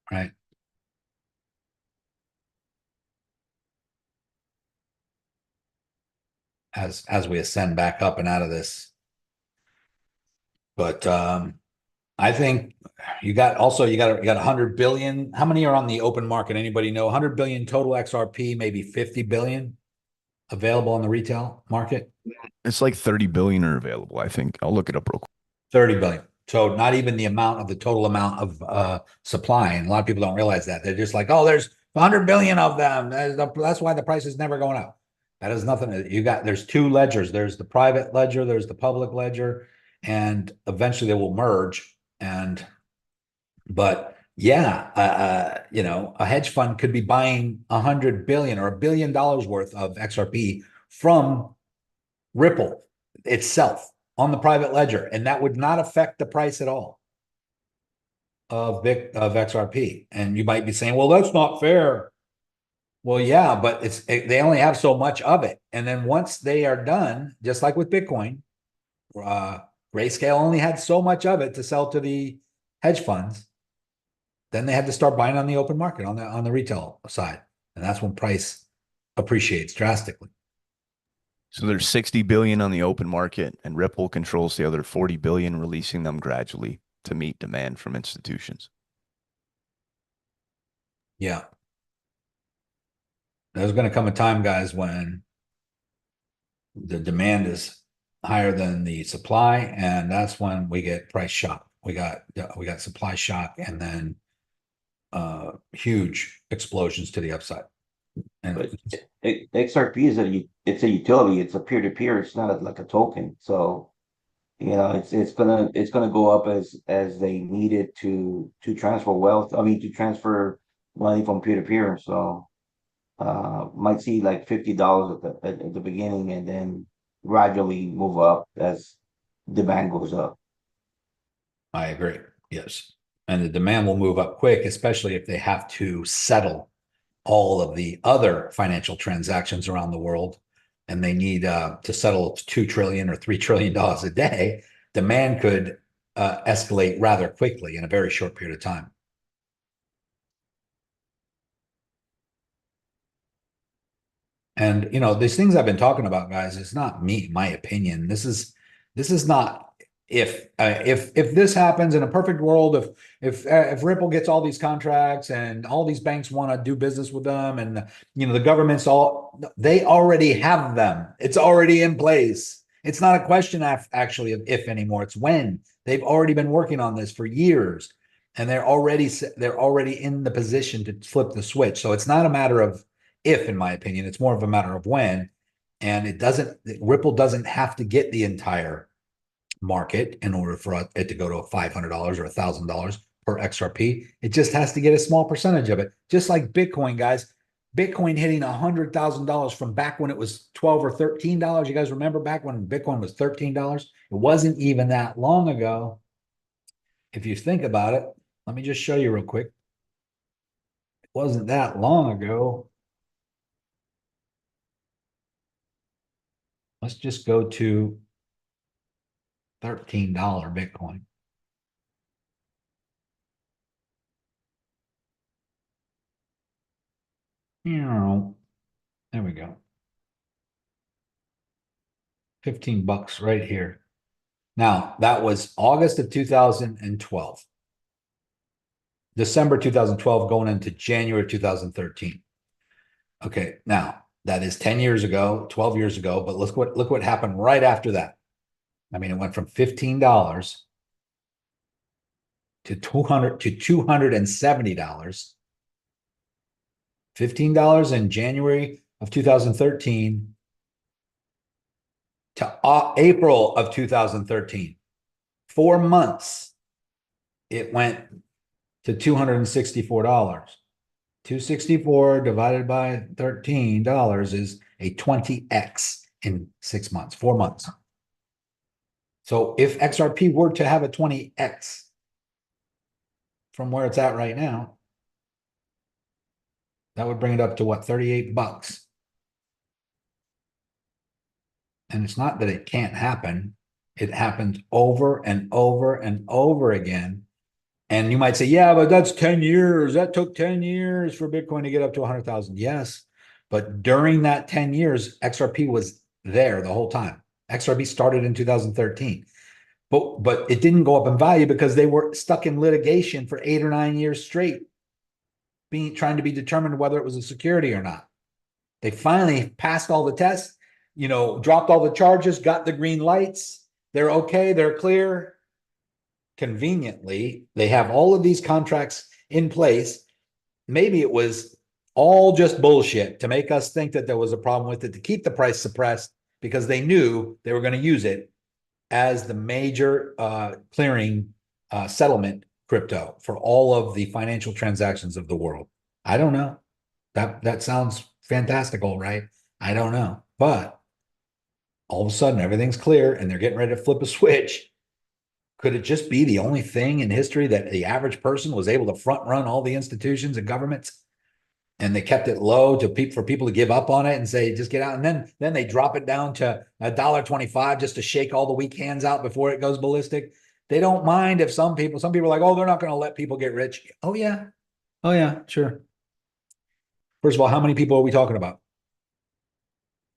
[SPEAKER 1] right? As we ascend back up and out of this. But I think you got 100 billion. How many are on the open market? Anybody know? 100 billion total XRP, maybe 50 billion available on the retail market.
[SPEAKER 8] It's like 30 billion are available, I think. I'll look it up real quick.
[SPEAKER 1] 30 billion. So not even the amount of the total amount of supply. And a lot of people don't realize that. They're just like, oh, there's 100 billion of them. That's why the price is never going up. That has nothing. There's two ledgers. There's the private ledger. There's the public ledger, and eventually they will merge. But yeah, a hedge fund could be buying 100 billion or $1 billion worth of XRP from Ripple itself on the private ledger, and that would not affect the price at all of XRP. And you might be saying, well, that's not fair. Well, yeah, but they only have so much of it. And then once they are done, just like with Bitcoin, Grayscale only had so much of it to sell to the hedge funds. Then they had to start buying on the open market on the retail side. And that's when price appreciates drastically.
[SPEAKER 8] So there's 60 billion on the open market, and Ripple controls the other 40 billion, releasing them gradually to meet demand from institutions.
[SPEAKER 1] Yeah. There's going to come a time, guys, when the demand is higher than the supply, and that's when we get price shock. We got supply shock, and then huge explosions to the upside. And
[SPEAKER 9] XRP is it's a utility. It's a peer-to-peer. It's not like a token. So it's gonna go up as they need it to transfer wealth. I mean, to transfer money from peer-to-peer. So might see like $50 at the beginning, and then gradually move up as demand goes up.
[SPEAKER 1] I agree. Yes. And the demand will move up quick, especially if they have to settle all of the other financial transactions around the world, and they need to settle $2 trillion or $3 trillion a day. Demand could escalate rather quickly in a very short period of time. And these things I've been talking about, guys, it's not my opinion. This is not if this happens in a perfect world, if Ripple gets all these contracts and all these banks want to do business with them, and the government's they already have them. It's already in place. It's not a question actually of if anymore. It's when. They've already been working on this for years, and they're already in the position to flip the switch. So it's not a matter of if, in my opinion. It's more of a matter of when. And Ripple doesn't have to get the entire market in order for it to go to $500 or $1,000 per XRP. It just has to get a small percentage of it. Just like Bitcoin, guys. Bitcoin hitting $100,000 from back when it was $12 or $13. You guys remember back when Bitcoin was $13? It wasn't even that long ago. if you think about it, let me just show you real quick. It wasn't that long ago. Let's just go to $13 Bitcoin. There we go. 15 bucks right here. Now, that was August of 2012. December 2012 going into January 2013. Okay, now that is 10 years ago, 12 years ago, but look what happened right after that. I mean, it went from $15 to $270. $15 in January of 2013 to April of 2013. 4 months, it went to $264. 264 divided by $13 is a 20x in 6 months, 4 months. So if XRP were to have a 20x from where it's at right now, that would bring it up to what, 38 bucks. And it's not that it can't happen. It happens over and over and over again. And you might say, yeah, but that's 10 years. That took 10 years for Bitcoin to get up to 100,000. Yes. But during that 10 years, XRP was there the whole time. XRP started in 2013. But it didn't go up in value because they were stuck in litigation for 8 or 9 years straight, trying to be determined whether it was a security or not. They finally passed all the tests, dropped all the charges, got the green lights. They're okay. They're clear. Conveniently, they have all of these contracts in place. Maybe it was all just bullshit to make us think that there was a problem with it, to keep the price suppressed, because they knew they were going to use it as the major clearing settlement crypto for all of the financial transactions of the world. I don't know. That sounds fantastical, right? I don't know. But all of a sudden, everything's clear and they're getting ready to flip a switch. Could it just be the only thing in history that the average person was able to front run all the institutions and governments, and they kept it low for people to give up on it and say, just get out? And then they drop it down to $1.25 just to shake all the weak hands out before it goes ballistic. They don't mind if some people are like, oh, they're not going to let people get rich. Oh yeah, sure. First of all, how many people are we talking about?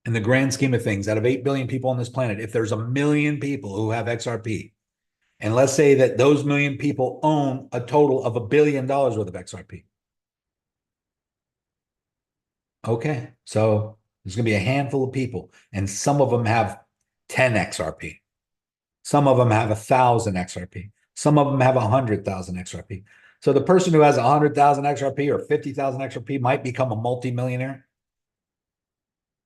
[SPEAKER 1] In the grand scheme of things, out of 8 billion people on this planet, if there's 1 million people who have XRP, and let's say that those 1 million people own a total of $1 billion worth of XRP. Okay, so there's going to be a handful of people, and some of them have 10 XRP. Some of them have 1,000 XRP. Some of them have 100,000 XRP. So the person who has 100,000 XRP or 50,000 XRP might become a multimillionaire.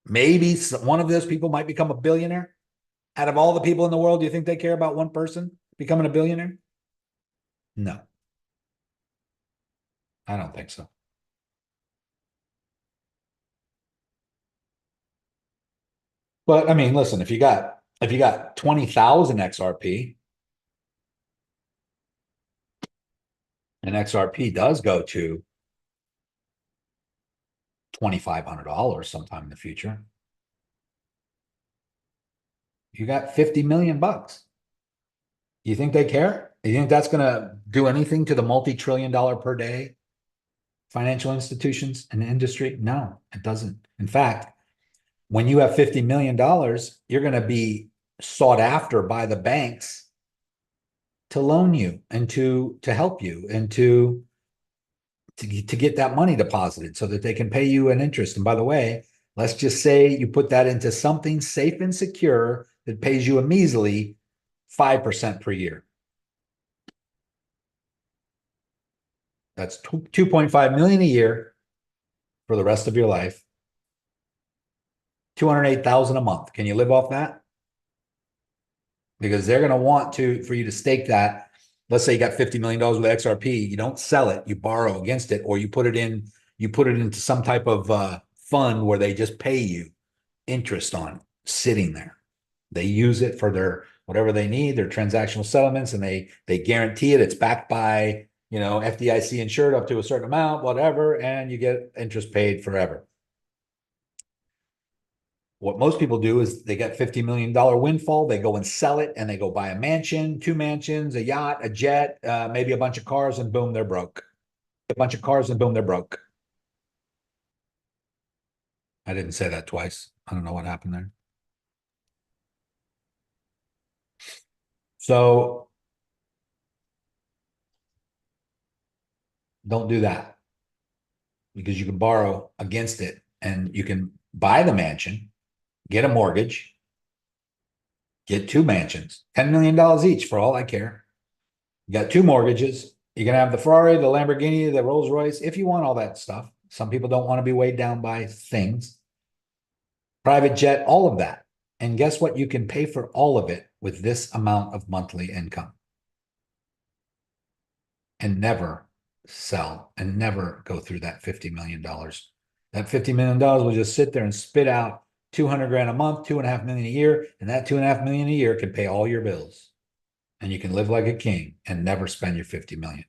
[SPEAKER 1] Maybe one of those people might become a billionaire. Out of all the people in the world, do you think they care about one person becoming a billionaire? No. I don't think so. But I mean, listen, if you got 20,000 XRP, and XRP does go to $2,500 sometime in the future, you got 50 million bucks. You think they care? You think that's going to do anything to the multi-trillion-dollar per day financial institutions and industry? No, it doesn't. In fact, when you have $50 million, you're going to be sought after by the banks to loan you and to help you and to get that money deposited so that they can pay you an interest. And by the way, let's just say you put that into something safe and secure that pays you a measly 5% per year. That's 2.5 million a year for the rest of your life. 208,000 a month. Can you live off that? Because they're going to want for you to stake that. Let's say you got $50 million with XRP. You don't sell it, you borrow against it, or you put it into some type of fund where they just pay you interest on it, sitting there. They use it for whatever they need, their transactional settlements, and they guarantee it. It's backed by, you know, FDIC insured up to a certain amount, whatever, and you get interest paid forever. What most people do is they get $50 million windfall, they go and sell it, and they go buy a mansion, 2 mansions, a yacht, a jet, maybe a bunch of cars, and boom, they're broke. A bunch of cars, and boom, they're broke. I didn't say that twice. I don't know what happened there. So don't do that, because you can borrow against it, and you can buy the mansion, get a mortgage, get 2 mansions, $10 million each for all I care. You got 2 mortgages. You can have the Ferrari, the Lamborghini, the Rolls Royce, if you want all that stuff. Some people don't want to be weighed down by things. Private jet, all of that. And guess what? You can pay for all of it with this amount of monthly income. And never sell and never go through that $50 million. That $50 million will just sit there and spit out 200 grand a month, 2.5 million a year. And that 2.5 million a year can pay all your bills. And you can live like a king and never spend your 50 million.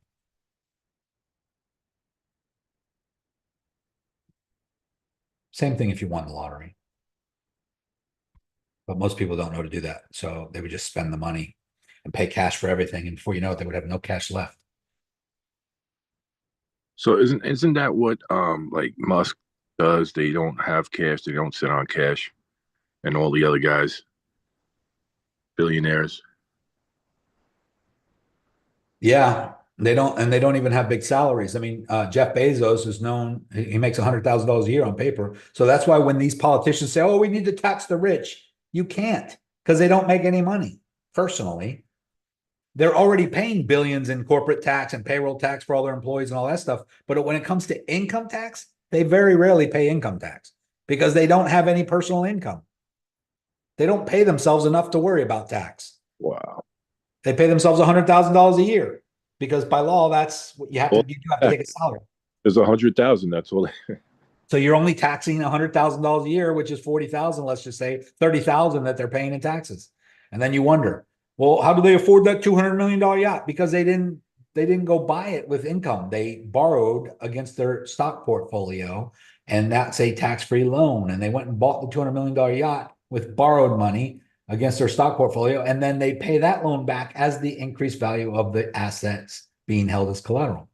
[SPEAKER 1] Same thing if you won the lottery. But most people don't know to do that. So they would just spend the money and pay cash for everything. And before you know it, they would have no cash left.
[SPEAKER 7] So isn't that what like Musk does? They don't have cash, they don't sit on cash, and all the other guys, billionaires.
[SPEAKER 1] Yeah, they don't even have big salaries. I mean, Jeff Bezos is known, he makes $100,000 a year on paper. So that's why when these politicians say, oh, we need to tax the rich, you can't, because they don't make any money personally. They're already paying billions in corporate tax and payroll tax for all their employees and all that stuff. But when it comes to income tax, they very rarely pay income tax because they don't have any personal income. They don't pay themselves enough to worry about tax.
[SPEAKER 7] Wow.
[SPEAKER 1] They pay themselves $100,000 a year because by law, that's what you have to, you have to take a salary.
[SPEAKER 7] There's 100,000. That's all.
[SPEAKER 1] So you're only taxing $100,000 a year, which is 40,000, let's just say 30,000 that they're paying in taxes. And then you wonder, well, how do they afford that $200 million yacht? Because they didn't go buy it with income. They borrowed against their stock portfolio, and that's a tax-free loan. And they went and bought the $200 million yacht with borrowed money against their stock portfolio. And then they pay that loan back as the increased value of the assets being held as collateral.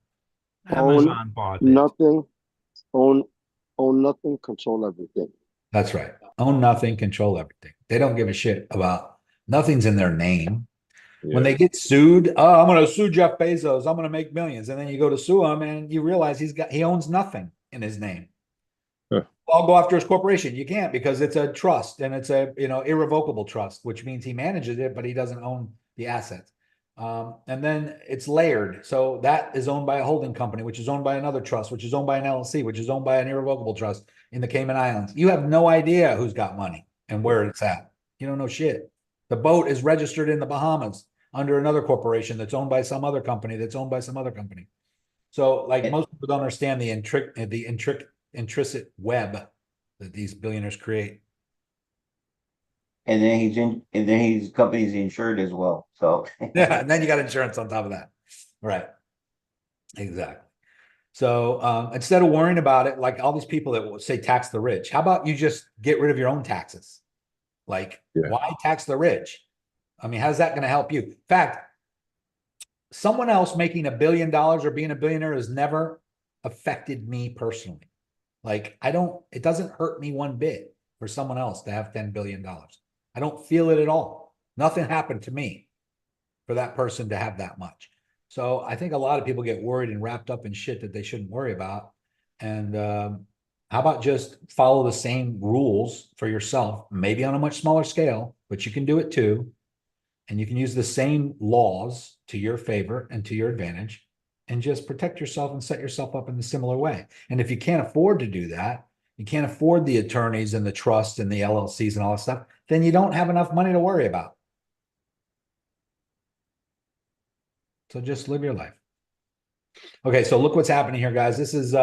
[SPEAKER 2] Amazon bought it.
[SPEAKER 6] Nothing, own nothing, control everything.
[SPEAKER 1] That's right. Own nothing, control everything. They don't give a shit about, nothing's in their name. Yeah. When they get sued, oh, I'm going to sue Jeff Bezos, I'm going to make millions. And then you go to sue him and you realize he owns nothing in his name. Huh. I'll go after his corporation. You can't, because it's a trust, and it's a, irrevocable trust, which means he manages it, but he doesn't own the assets. And then it's layered. So that is owned by a holding company, which is owned by another trust, which is owned by an LLC, which is owned by an irrevocable trust in the Cayman Islands. You have no idea who's got money and where it's at. You don't know shit. The boat is registered in the Bahamas under another corporation that's owned by some other company that's owned by some other company. So most people don't understand the intrinsic web that these billionaires create.
[SPEAKER 9] And then his company's insured as well. So
[SPEAKER 1] yeah, and then you got insurance on top of that. Right. Exactly. So instead of worrying about it, like all these people that will say tax the rich, how about you just get rid of your own taxes? Like, why tax the rich? I mean, how's that going to help you? In fact, someone else making $1 billion or being a billionaire has never affected me personally. Like, it doesn't hurt me one bit for someone else to have $10 billion. I don't feel it at all. Nothing happened to me for that person to have that much. So I think a lot of people get worried and wrapped up in shit that they shouldn't worry about. And how about just follow the same rules for yourself, maybe on a much smaller scale, but you can do it too. And you can use the same laws to your favor and to your advantage, and just protect yourself and set yourself up in a similar way. And if you can't afford to do that, you can't afford the attorneys and the trust and the LLCs and all that stuff, then you don't have enough money to worry about. So just live your life. Okay, so look what's happening here, guys. This is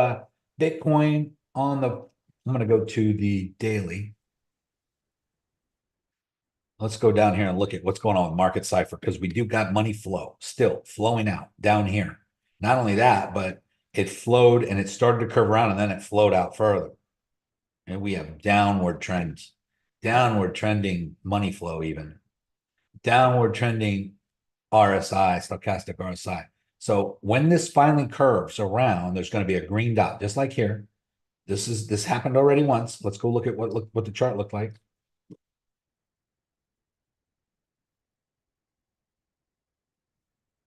[SPEAKER 1] Bitcoin on the, I'm going to go to the daily. let's go down here and look at what's going on with market cipher, because we do got money flow still flowing out down here. Not only that, but it flowed and it started to curve around and then it flowed out further. And we have downward trends, downward trending money flow, even downward trending RSI, stochastic RSI. So when this finally curves around, there's going to be a green dot, just like here. This happened already once. Let's go look at what the chart looked like.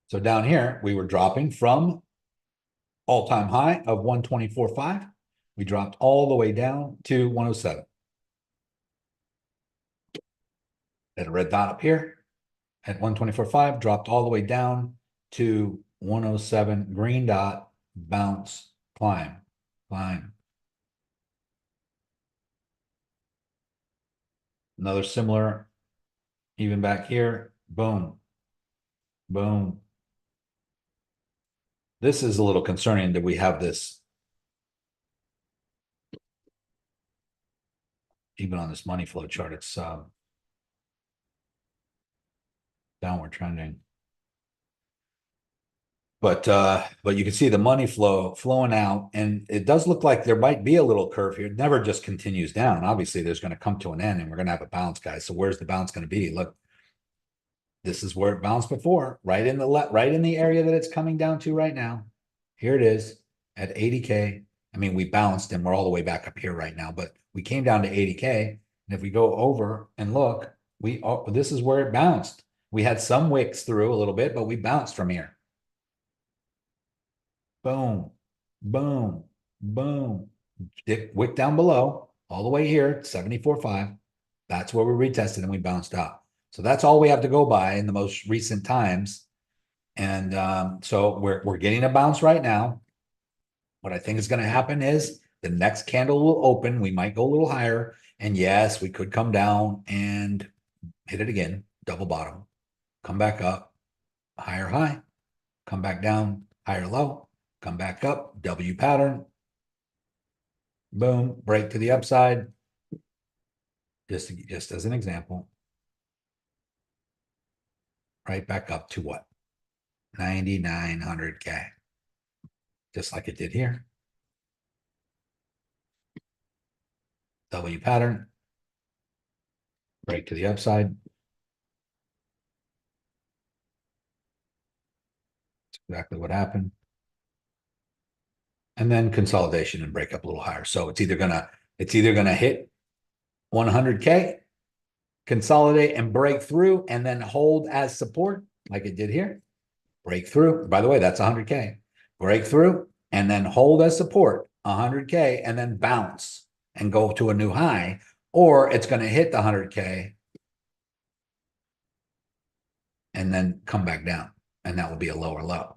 [SPEAKER 1] So down here, we were dropping from all-time high of 124.5. We dropped all the way down to 107. Had a red dot up here at 124.5, dropped all the way down to 107, green dot, bounce, climb, climb. Another similar, even back here, boom, boom. This is a little concerning that we have this, even on this money flow chart, it's downward trending. But you can see the money flowing out, and it does look like there might be a little curve here. It never just continues down. Obviously, there's going to come to an end, and we're going to have a bounce, guys. So where's the bounce going to be? Look, this is where it bounced before, right in the area that it's coming down to right now. Here it is at 80K. I mean, we bounced and we're all the way back up here right now, but we came down to 80K. And if we go over and look, this is where it bounced. We had some wicks through a little bit, but we bounced from here. Boom, boom, boom. Wick down below, all the way here, 74.5. That's where we retested and we bounced up. So that's all we have to go by in the most recent times. And so we're getting a bounce right now. What I think is going to happen is the next candle will open. We might go a little higher. And yes, we could come down and hit it again, double bottom, come back up, higher high, come back down, higher low, come back up, W pattern, boom, break to the upside. Just as an example. Right back up to what? 9,900K. Just like it did here. W pattern. Break to the upside. That's exactly what happened. And then consolidation and break up a little higher. So it's either gonna hit 100K, consolidate and break through, and then hold as support like it did here. Break through. By the way, that's 100K. Break through and then hold as support 100K and then bounce and go to a new high, or it's going to hit the 100K and then come back down, and that will be a lower low.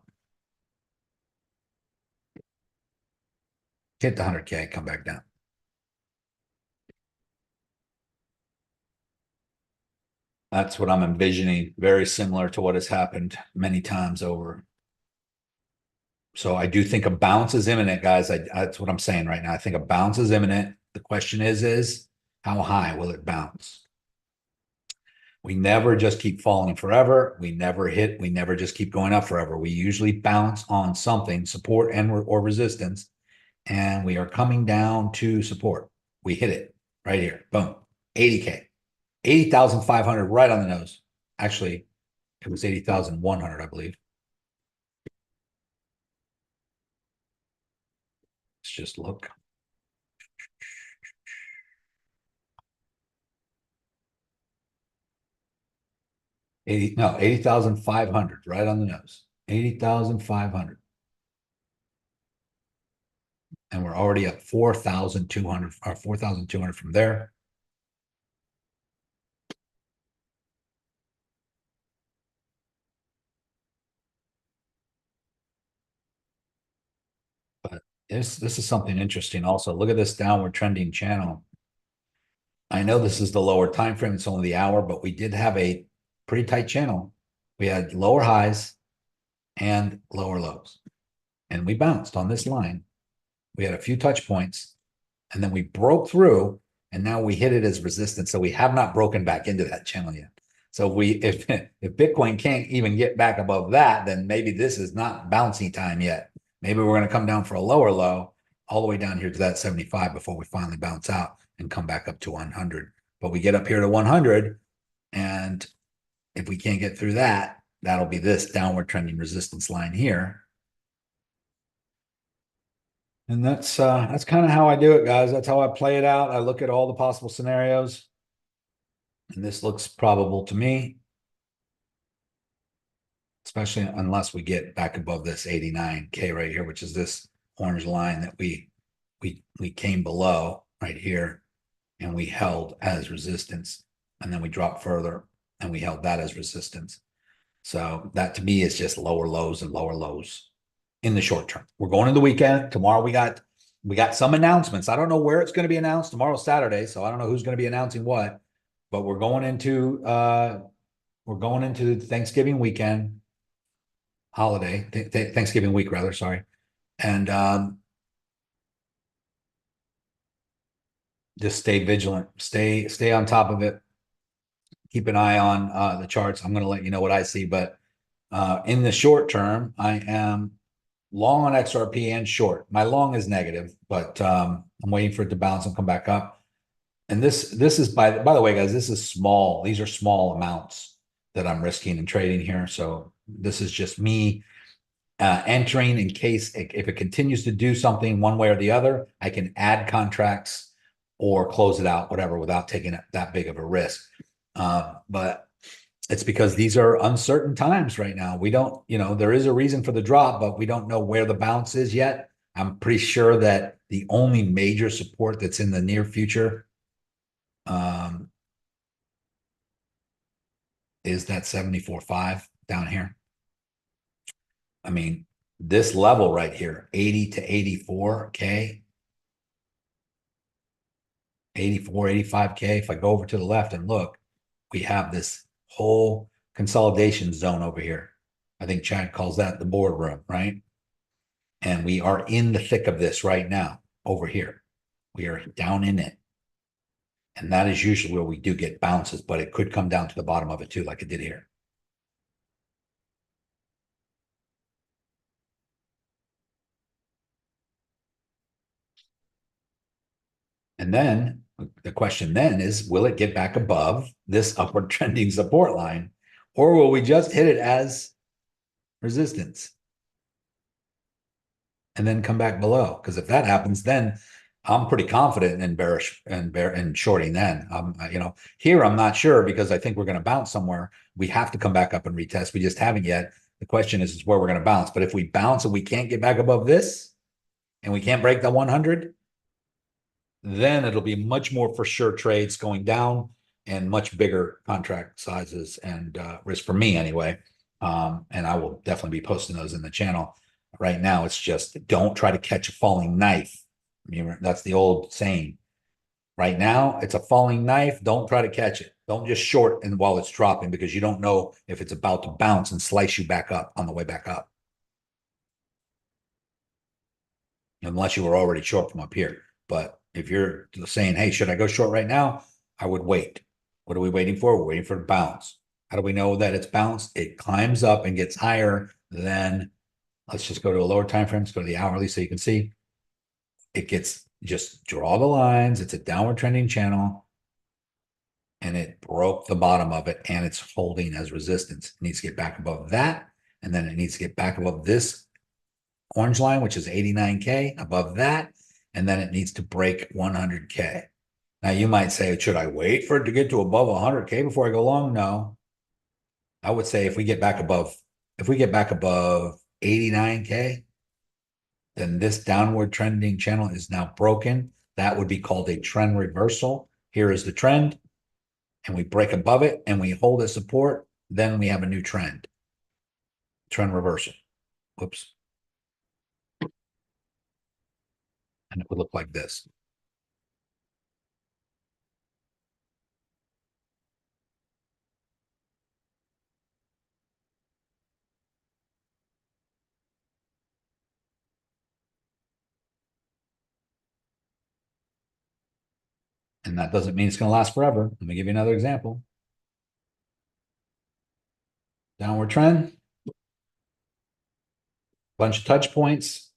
[SPEAKER 1] Hit the 100K, come back down. That's what I'm envisioning, very similar to what has happened many times over. So I do think a bounce is imminent, guys. That's what I'm saying right now. I think a bounce is imminent. The question is how high will it bounce? We never just keep falling forever. We never just keep going up forever. We usually bounce on something, support or resistance, and we are coming down to support. We hit it right here. Boom. 80K. 80,500 right on the nose. Actually, it was 80,100, I believe. Let's just look. No, 80,500 right on the nose. 80,500. And we're already at 4,200 or 4,200 from there. But this is something interesting also. Look at this downward trending channel. I know this is the lower time frame, it's only the hour, but we did have a pretty tight channel. We had lower highs and lower lows. And we bounced on this line. We had a few touch points, and then we broke through, and now we hit it as resistance. So we have not broken back into that channel yet. So if Bitcoin can't even get back above that, then maybe this is not bouncy time yet. Maybe we're going to come down for a lower low all the way down here to that 75 before we finally bounce out and come back up to 100. But we get up here to 100, and if we can't get through that, that'll be this downward trending resistance line here. And that's kind of how I do it, guys. That's how I play it out. I look at all the possible scenarios, and this looks probable to me, especially unless we get back above this 89K right here, which is this orange line that we came below right here, and we held as resistance, and then we dropped further and we held that as resistance. So that to me is just lower lows and lower lows in the short term. We're going into the weekend. Tomorrow we got some announcements. I don't know where it's going to be announced. Tomorrow's Saturday, so I don't know who's going to be announcing what, but we're going into Thanksgiving weekend, holiday, Thanksgiving week rather, sorry. And just stay vigilant, stay on top of it. Keep an eye on the charts. I'm going to let you know what I see, but in the short term, I am long on XRP and short. My long is negative, but I'm waiting for it to bounce and come back up. And this is by the way, guys, this is small. These are small amounts that I'm risking and trading here. So this is just me entering in case if it continues to do something one way or the other, I can add contracts or close it out, whatever, without taking that big of a risk. But it's because these are uncertain times right now. We don't, there is a reason for the drop, but we don't know where the bounce is yet. I'm pretty sure that the only major support that's in the near future is that 74.5 down here. I mean, this level right here, 80 to 84K, 84, 85K. If I go over to the left and look, we have this whole consolidation zone over here. I think Chad calls that the boardroom, right? And we are in the thick of this right now over here. We are down in it. And that is usually where we do get bounces, but it could come down to the bottom of it too, like it did here. And then the question then is, will it get back above this upward trending support line, or will we just hit it as resistance and then come back below? Because if that happens, then I'm pretty confident in bearish and shorting then. Here I'm not sure because I think we're going to bounce somewhere. We have to come back up and retest. We just haven't yet. The question is where we're going to bounce. But if we bounce and we can't get back above this and we can't break the 100, then it'll be much more for sure trades going down and much bigger contract sizes and risk for me anyway. And I will definitely be posting those in the channel. Right now, it's just don't try to catch a falling knife. I mean, that's the old saying. Right now, it's a falling knife. Don't try to catch it. Don't just short and while it's dropping because you don't know if it's about to bounce and slice you back up on the way back up. Unless you were already short from up here. But if you're saying, hey, should I go short right now? I would wait. What are we waiting for? We're waiting for the bounce. How do we know that it's bounced? It climbs up and gets higher than, let's just go to a lower time frame. Let's go to the hourly so you can see. It gets, just draw the lines. It's a downward trending channel. And it broke the bottom of it and it's holding as resistance. It needs to get back above that. And then it needs to get back above this orange line, which is 89K, above that. And then it needs to break 100K. Now you might say, should I wait for it to get to above 100K before I go long? No. I would say if we get back above 89K, then this downward trending channel is now broken. That would be called a trend reversal. Here is the trend. And we break above it and we hold a support, then we have a new trend. Trend reversal. Whoops. And it would look like this. And that doesn't mean it's going to last forever. Let me give you another example. Downward trend. Bunch of touch points.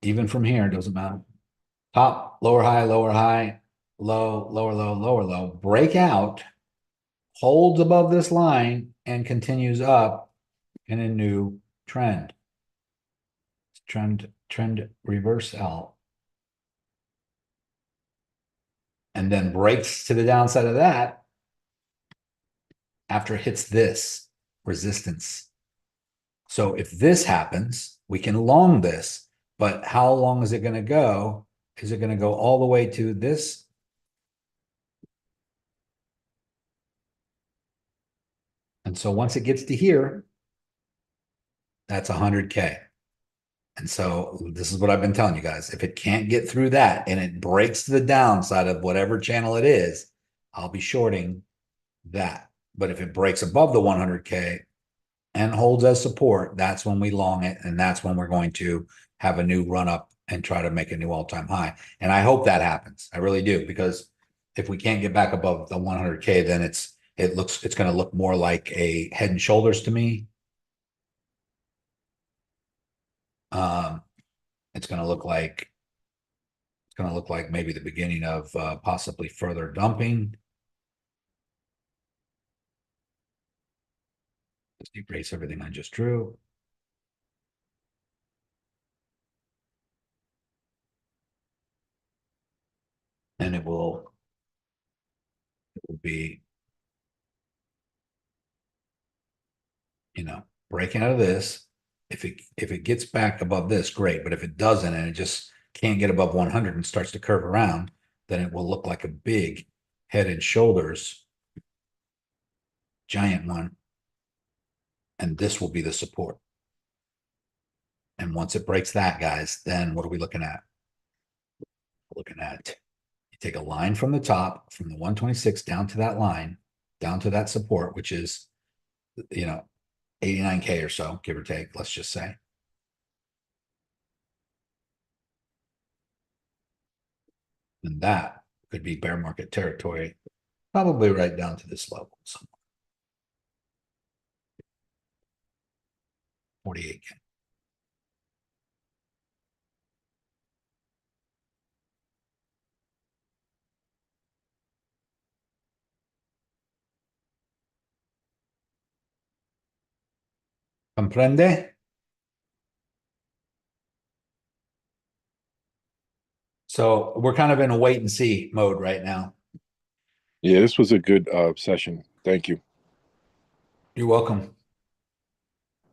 [SPEAKER 1] Even from here, it doesn't matter. Top, lower, high, low, lower, low, lower, low. Breakout, holds above this line and continues up in a new trend. Trend reverse L. And then breaks to the downside of that after it hits this resistance. So if this happens, we can long this, but how long is it going to go? Is it going to go all the way to this? And so once it gets to here, that's 100K. And so this is what I've been telling you guys. If it can't get through that and it breaks to the downside of whatever channel it is, I'll be shorting that. But if it breaks above the 100K and holds as support, that's when we long it. And that's when we're going to have a new run up and try to make a new all-time high. And I hope that happens. I really do, because if we can't get back above the 100K, then it's going to look more like a head and shoulders to me. It's going to look like maybe the beginning of possibly further dumping. Just erase everything I just drew. And it will be, breaking out of this. If it gets back above this, great. But if it doesn't, and it just can't get above 100 and starts to curve around, then it will look like a big head and shoulders, giant one. And this will be the support. And once it breaks that, guys, then what are we looking at? We're looking at, you take a line from the top, from the 126 down to that line, down to that support, which is, 89K or so, give or take, let's just say. And that could be bear market territory, probably right down to this level. 48K. Comprende? So we're kind of in a wait and see mode right now.
[SPEAKER 7] Yeah, this was a good session. Thank you.
[SPEAKER 1] You're welcome.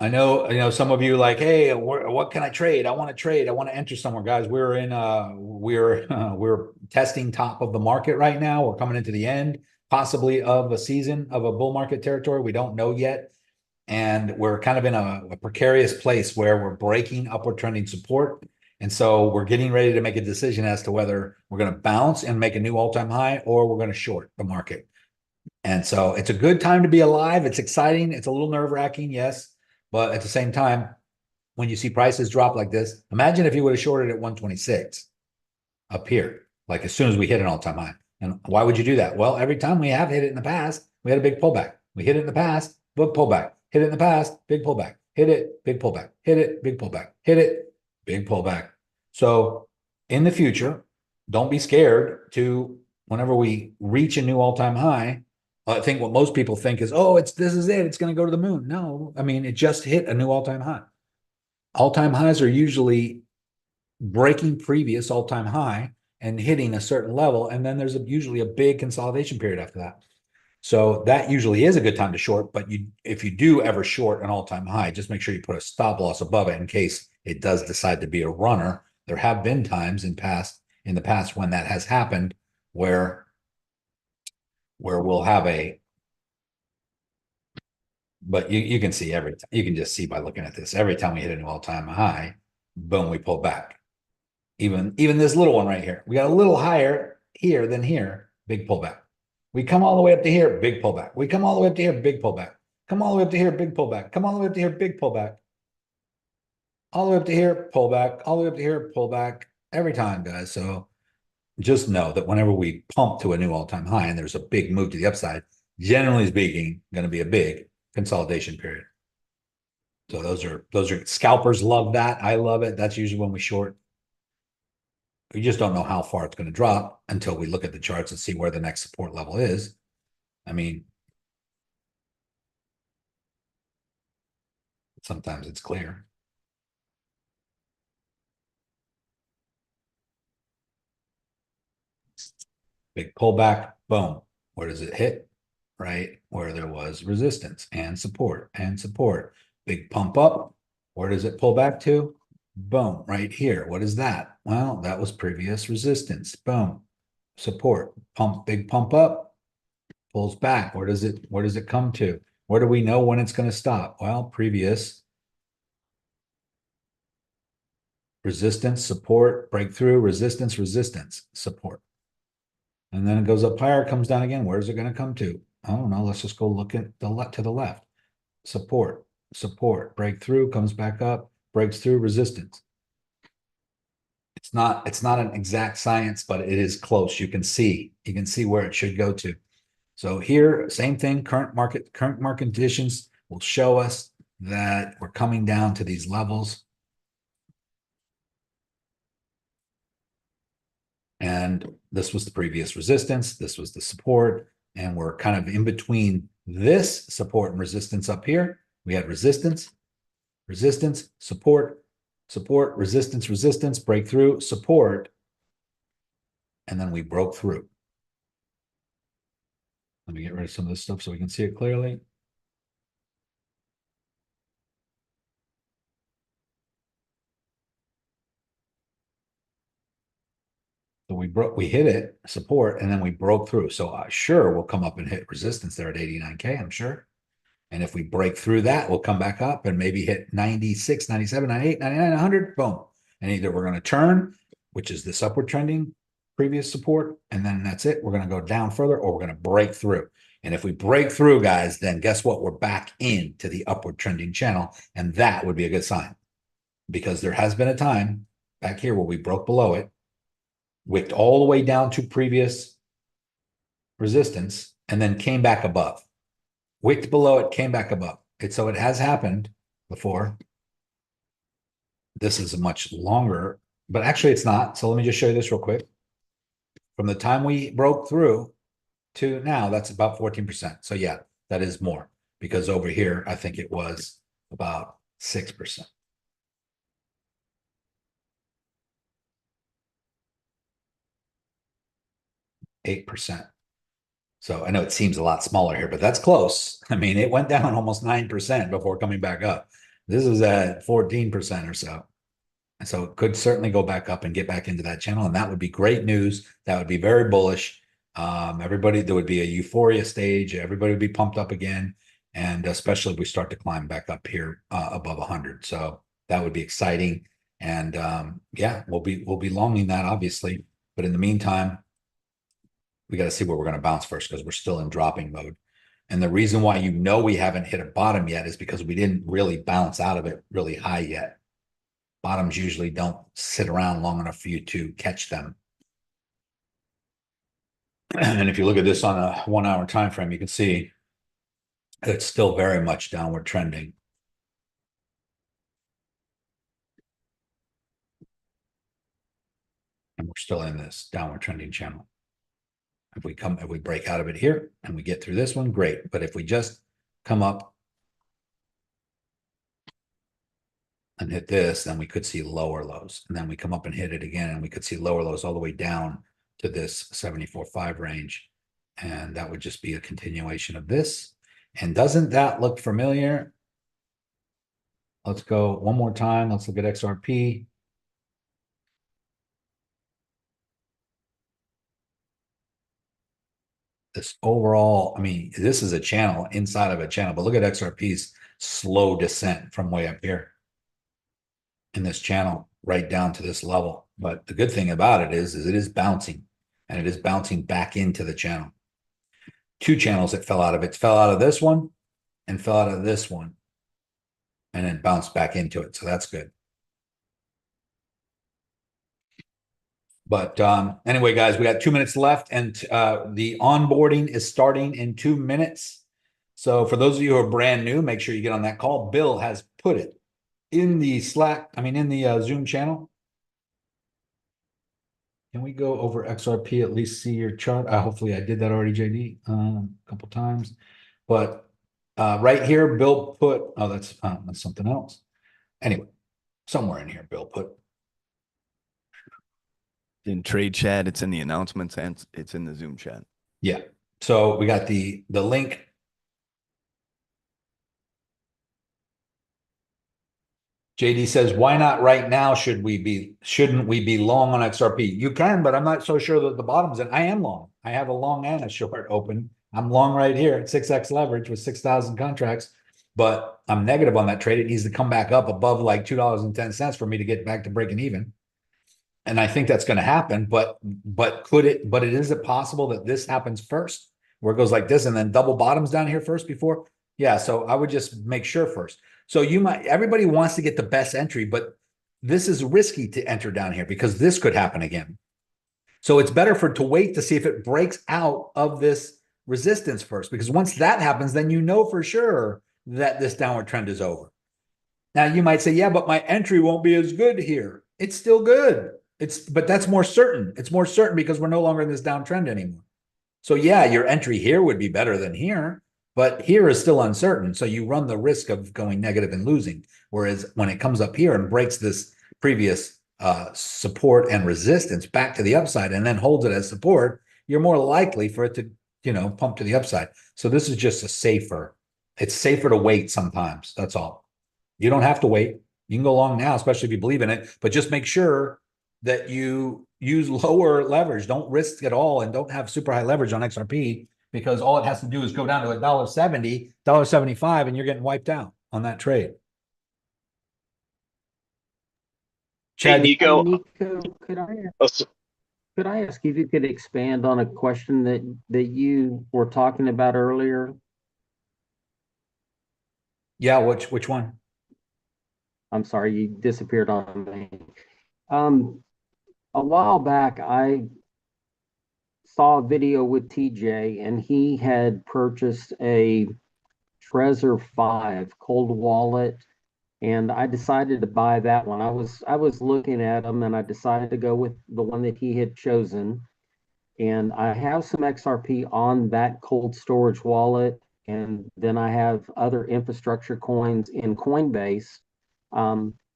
[SPEAKER 1] I know some of you like, hey, what can I trade? I want to trade. I want to enter somewhere, guys. We're testing top of the market right now. We're coming into the end, possibly of a season of a bull market territory. We don't know yet. And we're kind of in a precarious place where we're breaking upward trending support. And so we're getting ready to make a decision as to whether we're going to bounce and make a new all-time high, or we're going to short the market. And so it's a good time to be alive. It's exciting. It's a little nerve-wracking, yes. But at the same time, when you see prices drop like this, imagine if you would have shorted at 126 up here, like as soon as we hit an all-time high. And why would you do that? Well, every time we have hit it in the past, we had a big pullback. We hit it in the past, big pullback. Hit it in the past, big pullback. Hit it, big pullback. Hit it, big pullback. Hit it, big pullback. So in the future, don't be scared to, whenever we reach a new all-time high, I think what most people think is, oh, this is it. It's going to go to the moon. No, I mean, it just hit a new all-time high. All-time highs are usually breaking previous all-time high and hitting a certain level. And then there's usually a big consolidation period after that. So that usually is a good time to short, but if you do ever short an all-time high, just make sure you put a stop loss above it in case it does decide to be a runner. There have been times in the past when that has happened where we'll have but you can see you can just see by looking at this, every time we hit an all-time high, boom, we pull back. Even this little one right here, we got a little higher here than here, big pullback. We come all the way up to here, big pullback. We come all the way up to here, big pullback. Come all the way up to here, big pullback. Come all the way up to here, big pullback. All the way up to here, pullback. All the way up to here, pullback. every time, guys. So just know that whenever we pump to a new all-time high and there's a big move to the upside, generally speaking, going to be a big consolidation period. So those are scalpers love that. I love it. That's usually when we short. We just don't know how far it's going to drop until we look at the charts and see where the next support level is. I mean, sometimes it's clear. Big pullback, boom. Where does it hit? Right where there was resistance and support and support. Big pump up. Where does it pull back to? Boom, right here. What is that? Well, that was previous resistance. Boom. Support. Pump, big pump up. Pulls back. Where does it come to? Where do we know when it's going to stop? Well, previous resistance, support, breakthrough, resistance, resistance, support. And then it goes up higher, comes down again. Where's it going to come to? I don't know. Let's just go look at the left to the left. Support, support, breakthrough, comes back up, breaks through, resistance. It's not an exact science, but it is close. You can see where it should go to. So here, same thing, current market conditions will show us that we're coming down to these levels. And this was the previous resistance. This was the support. And we're kind of in between this support and resistance up here. We had resistance, resistance, support, support, resistance, resistance, breakthrough, support. And then we broke through. Let me get rid of some of this stuff so we can see it clearly. So we hit it, support, and then we broke through. So sure, we'll come up and hit resistance there at 89K, I'm sure. And if we break through that, we'll come back up and maybe hit 96, 97, 98, 99, 100, boom. And either we're going to turn, which is this upward trending previous support, and then that's it. We're going to go down further, or we're going to break through. And if we break through, guys, then guess what? We're back into the upward trending channel, and that would be a good sign. Because there has been a time back here where we broke below it, wicked all the way down to previous resistance, and then came back above. Wicked below it, came back above. So it has happened before. This is a much longer, but actually it's not. So let me just show you this real quick. From the time we broke through to now, that's about 14%. So yeah, that is more, because over here, I think it was about 6%. 8%. So I know it seems a lot smaller here, but that's close. I mean, it went down almost 9% before coming back up. This is at 14% or so. And so it could certainly go back up and get back into that channel. And that would be great news. That would be very bullish. Everybody, there would be a euphoria stage. Everybody would be pumped up again. And especially if we start to climb back up here above 100. So that would be exciting. And yeah, we'll be longing that, obviously. But in the meantime, we got to see where we're going to bounce first, because we're still in dropping mode. And the reason why we haven't hit a bottom yet is because we didn't really bounce out of it really high yet. Bottoms usually don't sit around long enough for you to catch them. And if you look at this on a 1 hour time frame, you can see it's still very much downward trending. And we're still in this downward trending channel. If we break out of it here and we get through this one, great. But if we just come up and hit this, then we could see lower lows. And then we come up and hit it again, and we could see lower lows all the way down to this 74.5 range. And that would just be a continuation of this. And doesn't that look familiar? Let's go one more time. Let's look at XRP. This overall, I mean, this is a channel inside of a channel, but look at XRP's slow descent from way up here in this channel right down to this level. But the good thing about it is it is bouncing, and it is bouncing back into the channel. Two channels it fell out of. It fell out of this one and fell out of this one, and then bounced back into it. So that's good. But anyway, guys, we got 2 minutes left, and the onboarding is starting in 2 minutes. So for those of you who are brand new, make sure you get on that call. Bill has put it in the Slack, in the Zoom channel. Can we go over XRP, at least see your chart? Hopefully I did that already, JD, a couple times. But right here, Bill put, oh, that's something else. Anyway, somewhere in here, Bill put.
[SPEAKER 8] In trade chat, it's in the announcements, and it's in the Zoom chat.
[SPEAKER 1] Yeah. So we got the link. JD says, why not right now? Shouldn't we be long on XRP? You can, but I'm not so sure that the bottom's in. I am long. I have a long and a short open. I'm long right here at 6x leverage with 6,000 contracts, but I'm negative on that trade. It needs to come back up above like $2.10 for me to get back to breaking even. And I think that's going to happen, but is it possible that this happens first, where it goes like this and then double bottoms down here first before? Yeah. So I would just make sure first. So everybody wants to get the best entry, but this is risky to enter down here because this could happen again. So it's better to wait to see if it breaks out of this resistance first, because once that happens, then you know for sure that this downward trend is over. Now you might say, yeah, but my entry won't be as good here. It's still good. But that's more certain. It's more certain because we're no longer in this downtrend anymore. So yeah, your entry here would be better than here, but here is still uncertain. So you run the risk of going negative and losing. Whereas when it comes up here and breaks this previous support and resistance back to the upside and then holds it as support, you're more likely for it to, pump to the upside. So this is just it's safer to wait sometimes. That's all. You don't have to wait. You can go long now, especially if you believe in it, but just make sure that you use lower leverage. Don't risk at all and don't have super high leverage on XRP, because all it has to do is go down to $1.70, $1.75, and you're getting wiped out on that trade.
[SPEAKER 12] Hey, Nico.
[SPEAKER 13] Nico, could I ask if you could expand on a question that you were talking about earlier?
[SPEAKER 1] Yeah, which one?
[SPEAKER 13] I'm sorry, you disappeared on me. A while back, I saw a video with TJ, and he had purchased a Trezor 5 cold wallet, and I decided to buy that one. I was looking at them, and I decided to go with the one that he had chosen. And I have some XRP on that cold storage wallet, and then I have other infrastructure coins in Coinbase.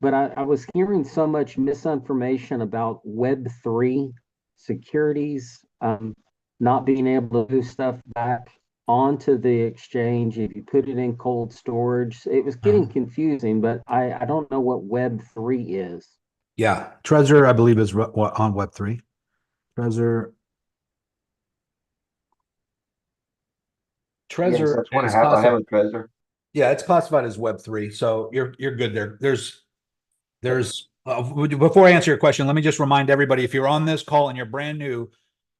[SPEAKER 13] But I was hearing so much misinformation about Web3 securities, not being able to do stuff back onto the exchange if you put it in cold storage. It was getting confusing, but I don't know what Web3 is.
[SPEAKER 1] Yeah, Trezor, I believe, is on Web3. Trezor.
[SPEAKER 9] Yes, that's what I have. I have a Trezor.
[SPEAKER 1] Yeah, it's classified as Web3, so you're good there. Before I answer your question, let me just remind everybody, if you're on this call and you're brand new,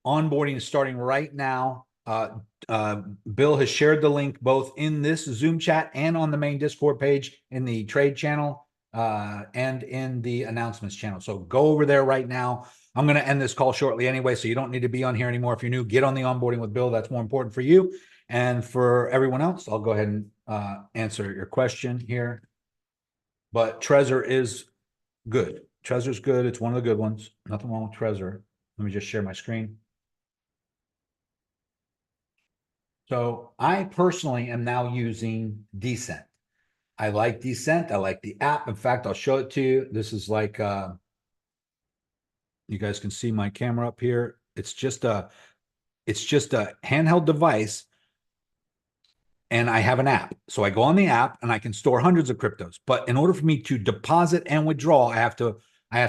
[SPEAKER 1] onboarding is starting right now. Bill has shared the link both in this Zoom chat and on the main Discord page in the trade channel and in the announcements channel. So go over there right now. I'm going to end this call shortly anyway, so you don't need to be on here anymore. If you're new, get on the onboarding with Bill. That's more important for you. And for everyone else, I'll go ahead and answer your question here. But Trezor is good. Trezor's good. It's one of the good ones. Nothing wrong with Trezor. Let me just share my screen. So I personally am now using Descent. I like Descent. I like the app. In fact, I'll show it to you. This is like, you guys can see my camera up here. It's just a handheld device. And I have an app. So I go on the app and I can store hundreds of cryptos. But in order for me to deposit and withdraw, I have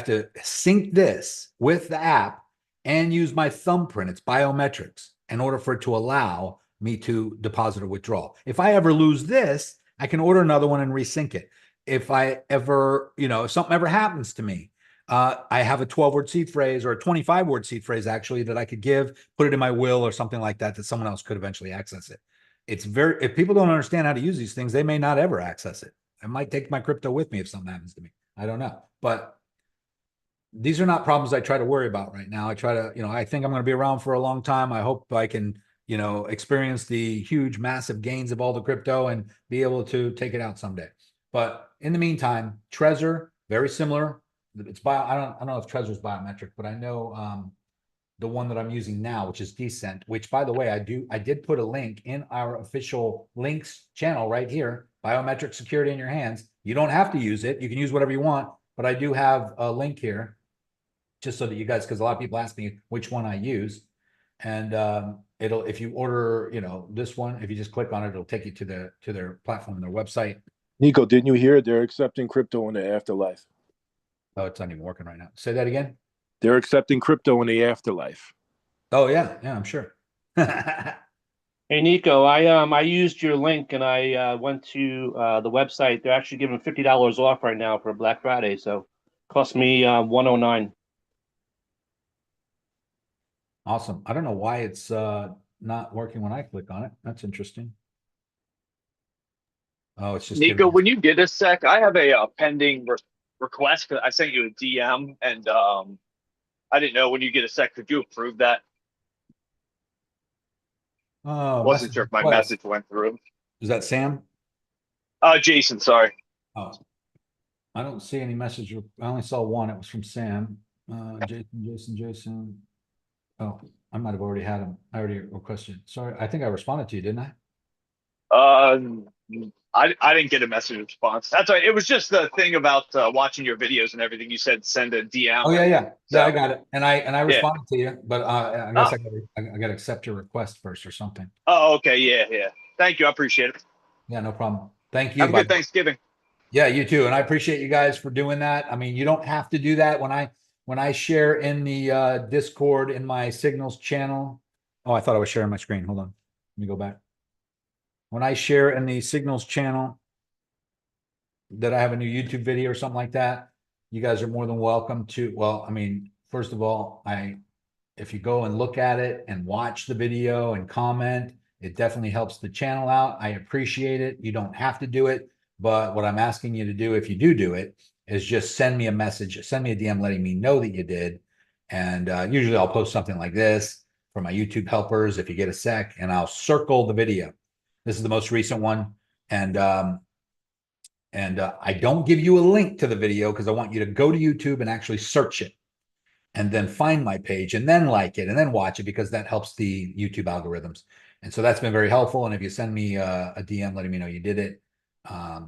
[SPEAKER 1] to sync this with the app and use my thumbprint. It's biometrics in order for it to allow me to deposit or withdraw. If I ever lose this, I can order another one and resync it. If I ever, if something ever happens to me, I have a 12-word seed phrase or a 25-word seed phrase actually that I could give, put it in my will or something like that someone else could eventually access it. If people don't understand how to use these things, they may not ever access it. I might take my crypto with me if something happens to me. I don't know. But these are not problems I try to worry about right now. I try to, I think I'm going to be around for a long time. I hope I can, experience the huge, massive gains of all the crypto and be able to take it out someday. But in the meantime, Trezor, very similar. It's I don't know if Trezor's biometric, but I know the one that I'm using now, which is Decent, which, by the way, I did put a link in our official links channel right here, biometric security in your hands. You don't have to use it. You can use whatever you want, but I do have a link here just so that you guys, because a lot of people ask me which one I use. And if you order, this one, if you just click on it, it'll take you to their platform, their website.
[SPEAKER 7] Nico, didn't you hear they're accepting crypto in the afterlife?
[SPEAKER 1] Oh, it's not even working right now. Say that again.
[SPEAKER 7] They're accepting crypto in the afterlife.
[SPEAKER 1] Oh yeah, I'm sure.
[SPEAKER 12] Hey Nico, I used your link and I went to the website. They're actually giving $50 off right now for Black Friday, so it cost me $109.
[SPEAKER 1] Awesome. I don't know why it's not working when I click on it. That's interesting. Oh, it's just
[SPEAKER 12] Nico, when you get a sec, I have a pending request. I sent you a DM, and I didn't know when you get a sec, could you approve that? Wasn't sure if my message went through.
[SPEAKER 1] Is that Sam?
[SPEAKER 12] Jason, sorry.
[SPEAKER 1] Oh, I don't see any message. I only saw one. It was from Sam. Jason. Oh, I might have already had him. I already requested. Sorry, I think I responded to you, didn't I?
[SPEAKER 12] I didn't get a message response. That's right. It was just the thing about watching your videos and everything. You said send a DM.
[SPEAKER 1] Oh yeah. I got it, and I responded to you, but I guess I got to accept your request first or something.
[SPEAKER 12] Oh, okay. Yeah. Thank you. I appreciate it.
[SPEAKER 1] Yeah, no problem. Thank you.
[SPEAKER 12] Have a good Thanksgiving.
[SPEAKER 1] Yeah, you too. And I appreciate you guys for doing that. I mean, you don't have to do that. When I share in the Discord in my Signals channel. Oh, I thought I was sharing my screen. Hold on. Let me go back. When I share in the Signals channel that I have a new YouTube video or something like that, you guys are more than welcome to. Well, I mean, first of all, if you go and look at it and watch the video and comment, it definitely helps the channel out. I appreciate it. You don't have to do it, but what I'm asking you to do, if you do it, is just send me a message, send me a DM letting me know that you did. And usually I'll post something like this for my YouTube helpers if you get a sec, and I'll circle the video. This is the most recent one. And I don't give you a link to the video because I want you to go to YouTube and actually search it and then find my page and then like it and then watch it, because that helps the YouTube algorithms. And so that's been very helpful. And if you send me a DM letting me know you did it,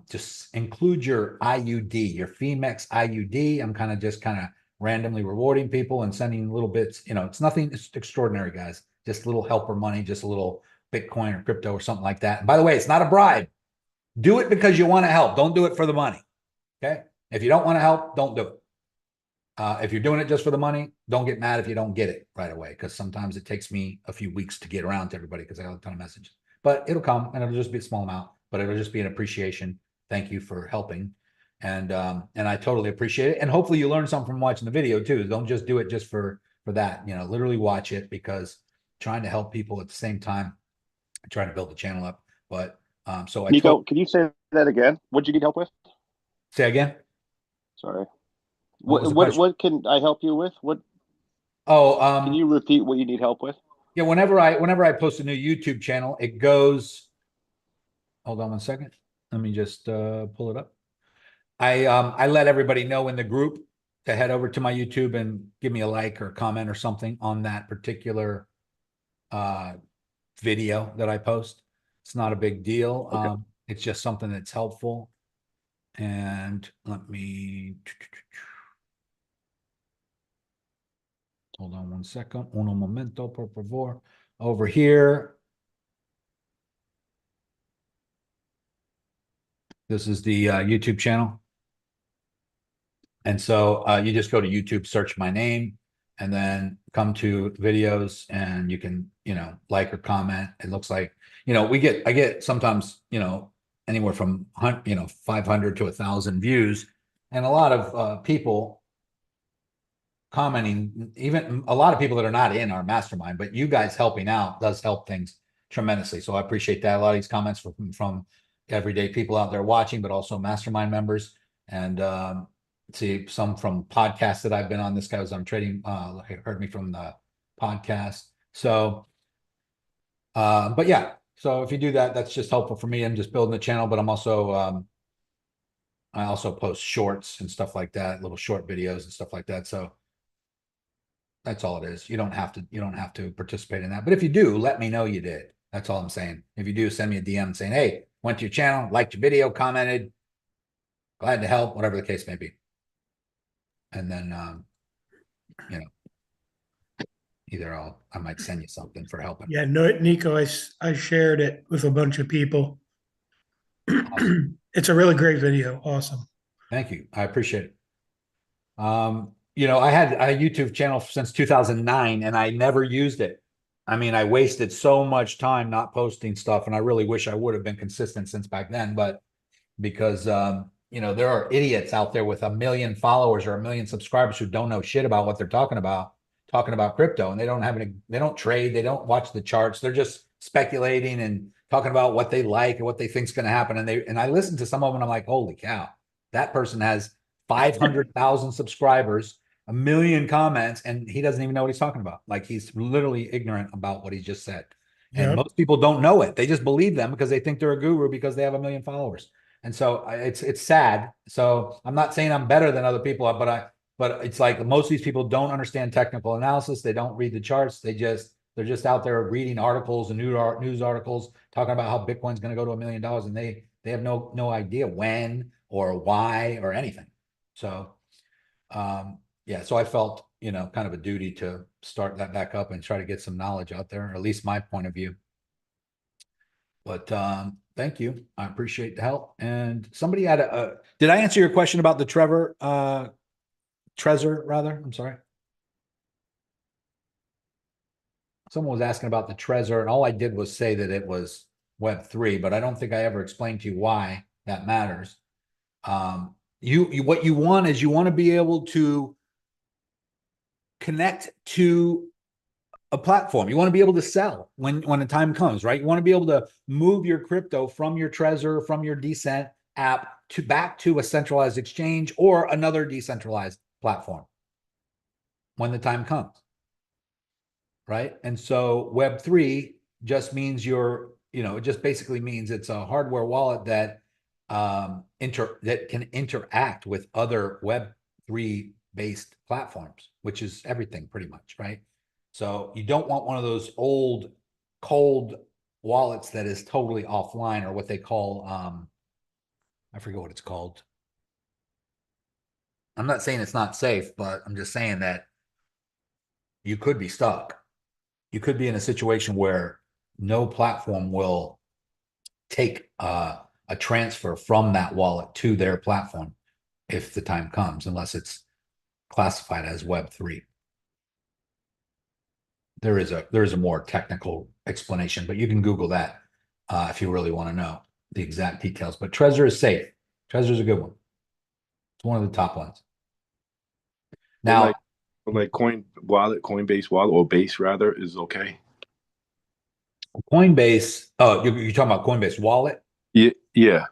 [SPEAKER 1] just include your IUD, your Phemex IUD. I'm kind of randomly rewarding people and sending little bits. It's nothing extraordinary, guys. Just little helper money, just a little Bitcoin or crypto or something like that. And by the way, it's not a bribe. Do it because you want to help. Don't do it for the money. Okay. If you don't want to help, don't do it. If you're doing it just for the money, don't get mad if you don't get it right away, because sometimes it takes me a few weeks to get around to everybody because I got a ton of messages. But it'll come, and it'll just be a small amount, but it'll just be an appreciation. Thank you for helping. And I totally appreciate it. And hopefully you learn something from watching the video too. Don't just do it just for that. Literally watch it, because trying to help people at the same time, trying to build the channel up. But so
[SPEAKER 14] Nico, can you say that again? What do you need help with?
[SPEAKER 1] Say again.
[SPEAKER 14] Sorry. What can I help you with? Can you repeat what you need help with?
[SPEAKER 1] Yeah, whenever I post a new YouTube channel, it goes. Hold on one second. Let me just pull it up. I let everybody know in the group to head over to my YouTube and give me a like or comment or something on that particular video that I post. It's not a big deal. Okay. It's just something that's helpful. And let me hold on one second. Uno momento, por favor. Over here. This is the YouTube channel. And so you just go to YouTube, search my name, and then come to videos, and you can, like or comment. It looks like, I get sometimes, anywhere from 500 to 1,000 views, and a lot of people commenting, even a lot of people that are not in our mastermind, but you guys helping out does help things tremendously. So I appreciate that. A lot of these comments from everyday people out there watching, but also mastermind members. And see some from podcasts that I've been on. This guy was on trading, heard me from the podcast. So, but yeah, so if you do that, that's just helpful for me. I'm just building the channel, but I'm also, I also post shorts and stuff like that, little short videos and stuff like that. So that's all it is. You don't have to participate in that. But if you do, let me know you did. That's all I'm saying. If you do, send me a DM saying, hey, went to your channel, liked your video, commented, glad to help, whatever the case may be. And then, you know, either I might send you something for helping.
[SPEAKER 15] Yeah, no, Nico, I shared it with a bunch of people.
[SPEAKER 1] Awesome.
[SPEAKER 15] It's a really great video. Awesome.
[SPEAKER 1] Thank you. I appreciate it. You know, I had a YouTube channel since 2009 and I never used it. I mean, I wasted so much time not posting stuff, and I really wish I would have been consistent since back then, but because, you know, there are idiots out there with 1 million followers or 1 million subscribers who don't know shit about what they're talking about crypto, and they don't trade, they don't watch the charts. They're just speculating and talking about what they like and what they think is going to happen. And I listen to some of them and I'm like, holy cow, that person has 500,000 subscribers, 1 million comments, and he doesn't even know what he's talking about. Like, he's literally ignorant about what he just said. And
[SPEAKER 15] Yep.
[SPEAKER 1] most people don't know it. They just believe them because they think they're a guru because they have 1 million followers. And so it's sad. So I'm not saying I'm better than other people, but it's like most of these people don't understand technical analysis. They don't read the charts. They're just out there reading articles and news articles talking about how Bitcoin's going to go to $1 million, and they have no idea when or why or anything. So, yeah, so I felt, you know, kind of a duty to start that back up and try to get some knowledge out there, or at least my point of view. But thank you. I appreciate the help. And somebody had did I answer your question about the Trezor rather? I'm sorry. Someone was asking about the Trezor, and all I did was say that it was Web3, but I don't think I ever explained to you why that matters. What you want is you want to be able to connect to a platform. You want to be able to sell when the time comes, right? You want to be able to move your crypto from your Trezor, from your Decent app back to a centralized exchange or another decentralized platform when the time comes, right? And so Web3 just means it just basically means it's a hardware wallet that that can interact with other Web3 based platforms, which is everything pretty much, right? So you don't want one of those old cold wallets that is totally offline, or what they call, I forget what it's called. I'm not saying it's not safe, but I'm just saying that you could be stuck. You could be in a situation where no platform will take a transfer from that wallet to their platform if the time comes, unless it's classified as Web3. There is a more technical explanation, but you can Google that if you really want to know the exact details. But Trezor is safe. Trezor is a good one. It's one of the top ones. Now,
[SPEAKER 7] like Coinbase wallet, or Base rather, is okay.
[SPEAKER 1] Coinbase. Oh, you're talking about Coinbase wallet?
[SPEAKER 7] Yeah.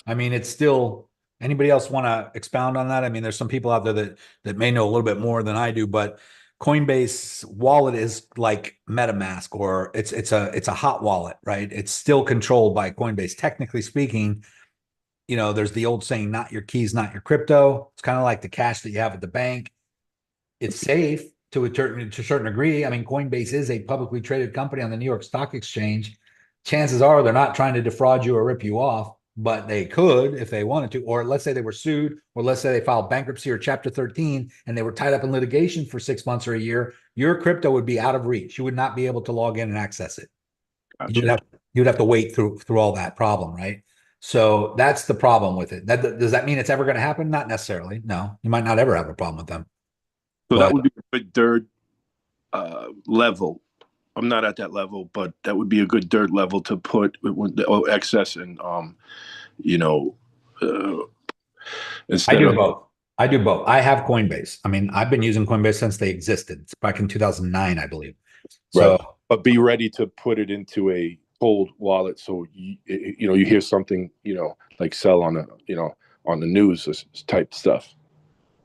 [SPEAKER 1] I mean, it's still. Anybody else want to expound on that? I mean, there's some people out there that may know a little bit more than I do, but Coinbase wallet is like MetaMask, or it's a hot wallet, right? It's still controlled by Coinbase. Technically speaking, you know, there's the old saying, not your keys, not your crypto. It's kind of like the cash that you have at the bank. It's safe to a certain degree. I mean, Coinbase is a publicly traded company on the New York Stock Exchange. Chances are they're not trying to defraud you or rip you off, but they could if they wanted to. Or let's say they were sued, or let's say they filed bankruptcy or Chapter 13 and they were tied up in litigation for 6 months or a year. Your crypto would be out of reach. You would not be able to log in and access it.
[SPEAKER 7] Gotcha.
[SPEAKER 1] You'd have to wait through all that problem, right? So that's the problem with it. Does that mean it's ever going to happen? Not necessarily. No, you might not ever have a problem with them.
[SPEAKER 7] So that would be a good third level. I'm not at that level, but that would be a good third level to put excess and instead
[SPEAKER 1] I do
[SPEAKER 7] of
[SPEAKER 1] both. I do both. I have Coinbase. I mean, I've been using Coinbase since they existed. It's back in 2009, I believe. So,
[SPEAKER 7] right. But be ready to put it into a cold wallet. So you hear something, like sell on the news type stuff.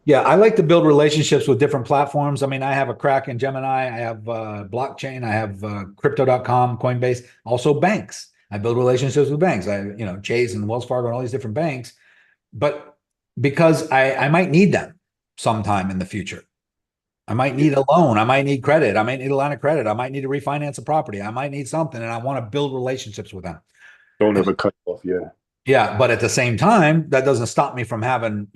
[SPEAKER 1] Yeah, I like to build relationships with different platforms. I mean, I have a crack in Gemini, I have blockchain, I have crypto.com, Coinbase, also banks. I build relationships with banks. Chase and Wells Fargo and all these different banks, but because I might need them sometime in the future. I might need a loan. I might need credit. I might need a line of credit. I might need to refinance a property. I might need something, and I want to build relationships with them.
[SPEAKER 7] Don't ever cut off. Yeah.
[SPEAKER 1] Yeah, but at the same time, that doesn't stop me from having,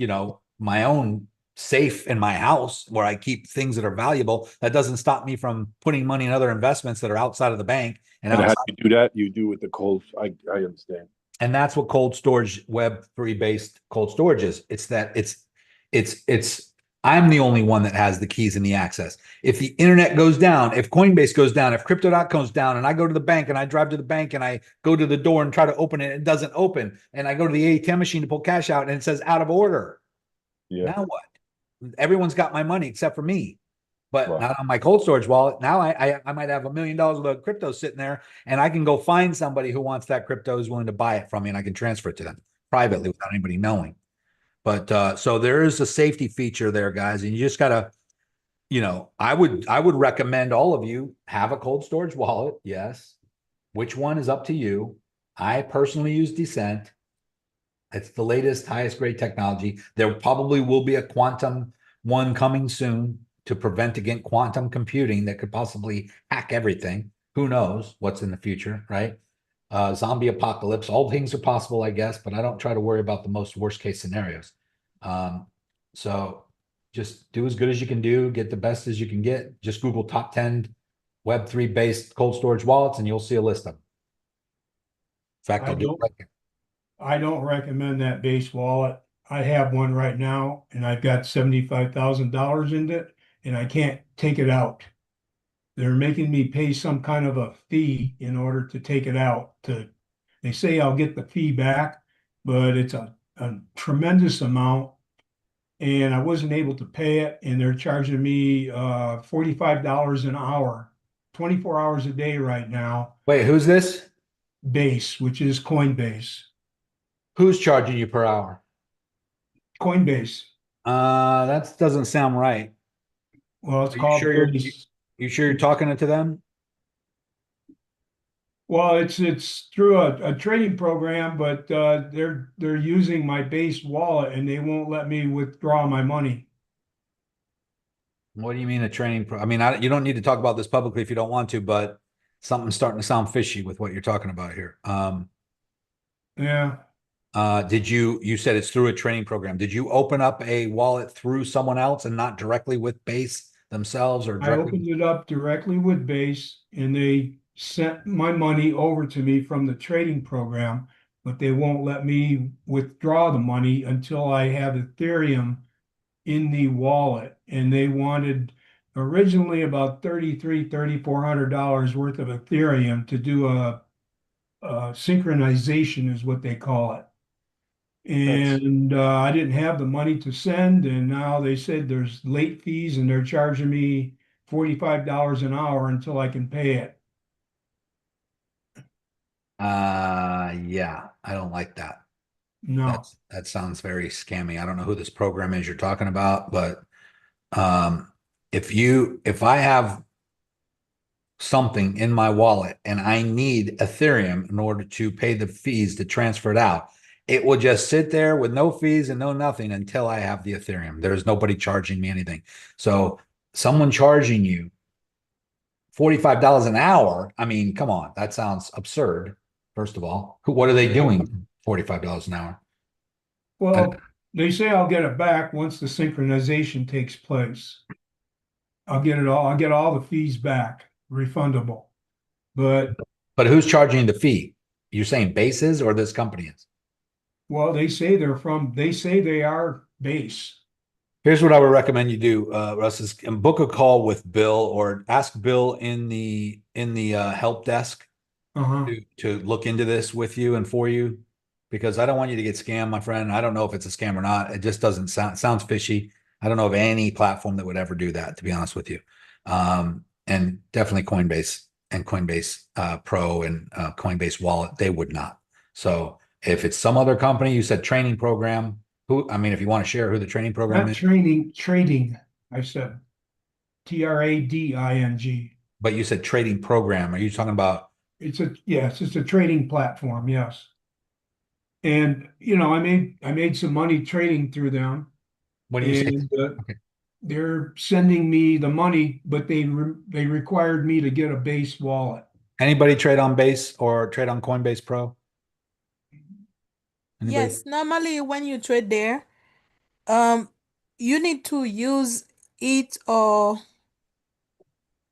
[SPEAKER 1] my own safe in my house where I keep things that are valuable. That doesn't stop me from putting money in other investments that are outside of the bank.
[SPEAKER 7] And how do you do that? You do with the cold. I understand.
[SPEAKER 1] And that's what cold storage, Web3 based cold storage is. It's I'm the only one that has the keys and the access. If the internet goes down, if Coinbase goes down, if crypto.com goes down, and I go to the bank and I drive to the bank and I go to the door and try to open it, it doesn't open. And I go to the ATM machine to pull cash out and it says out of order. Yeah. Now what? Everyone's got my money except for me. But not on my cold storage wallet. Now I might have $1 million worth of crypto sitting there, and I can go find somebody who wants that crypto, is willing to buy it from me, and I can transfer it to them privately without anybody knowing. But so there is a safety feature there, guys, and you just gotta, I would recommend all of you have a cold storage wallet. Yes, which one is up to you. I personally use Descent. It's the latest, highest grade technology. There probably will be a quantum one coming soon to prevent against quantum computing that could possibly hack everything. Who knows what's in the future, right? Zombie apocalypse, all things are possible, I guess, but I don't try to worry about the most worst case scenarios. So just do as good as you can do, get the best as you can get. Just Google top 10 Web3 based cold storage wallets and you'll see a list of them. In fact,
[SPEAKER 15] I don't recommend that base wallet. I have one right now and I've got $75,000 in it and I can't take it out. They're making me pay some kind of a fee in order to take it out. They say I'll get the fee back, but it's a tremendous amount. And I wasn't able to pay it, and they're charging me $45 an hour, 24 hours a day right now.
[SPEAKER 1] Wait, who's this?
[SPEAKER 15] Base, which is Coinbase.
[SPEAKER 1] Who's charging you per hour?
[SPEAKER 15] Coinbase.
[SPEAKER 1] That doesn't sound right.
[SPEAKER 15] Well, it's called.
[SPEAKER 1] You sure you're talking to them?
[SPEAKER 15] Well, it's through a trading program, but they're using my base wallet and they won't let me withdraw my money.
[SPEAKER 1] What do you mean a trading I mean, you don't need to talk about this publicly if you don't want to, but something's starting to sound fishy with what you're talking about here.
[SPEAKER 15] Yeah.
[SPEAKER 1] You said it's through a training program. Did you open up a wallet through someone else and not directly with Base themselves, or directly?
[SPEAKER 15] I opened it up directly with Base and they sent my money over to me from the trading program, but they won't let me withdraw the money until I have Ethereum in the wallet. And they wanted originally about $3,400 worth of Ethereum to do a synchronization is what they call it. And I didn't have the money to send, and now they said there's late fees and they're charging me $45 an hour until I can pay it.
[SPEAKER 1] Yeah, I don't like that.
[SPEAKER 15] No.
[SPEAKER 1] That sounds very scammy. I don't know who this program is you're talking about, but if I have something in my wallet and I need Ethereum in order to pay the fees to transfer it out, it will just sit there with no fees and no nothing until I have the Ethereum. There's nobody charging me anything. So someone charging you $45 an hour, I mean, come on, that sounds absurd. First of all, what are they doing? $45 an hour.
[SPEAKER 15] Well, they say I'll get it back once the synchronization takes place. I'll get it all. I'll get all the fees back, refundable. But
[SPEAKER 1] who's charging the fee? You're saying Bases or this company is?
[SPEAKER 15] Well, they say they are Base.
[SPEAKER 1] Here's what I would recommend you do, Russ, is book a call with Bill or ask Bill in the help desk to look into this with you and for you, because I don't want you to get scammed, my friend. I don't know if it's a scam or not. It just doesn't sounds fishy. I don't know of any platform that would ever do that, to be honest with you. And definitely Coinbase and Coinbase Pro and Coinbase Wallet, they would not. So if it's some other company, you said training program, Who, I mean, if you want to share who the training program
[SPEAKER 15] Not
[SPEAKER 1] is,
[SPEAKER 15] trading. I said TRADING.
[SPEAKER 1] but you said trading program. Are you talking about?
[SPEAKER 15] Yes, it's a trading platform. Yes. And I made some money trading through them,
[SPEAKER 1] What do you say?
[SPEAKER 15] and
[SPEAKER 1] Okay.
[SPEAKER 15] they're sending me the money, but they required me to get a base wallet.
[SPEAKER 1] Anybody trade on Base or trade on Coinbase Pro? Anybody?
[SPEAKER 16] Yes, normally when you trade there, you need to use it or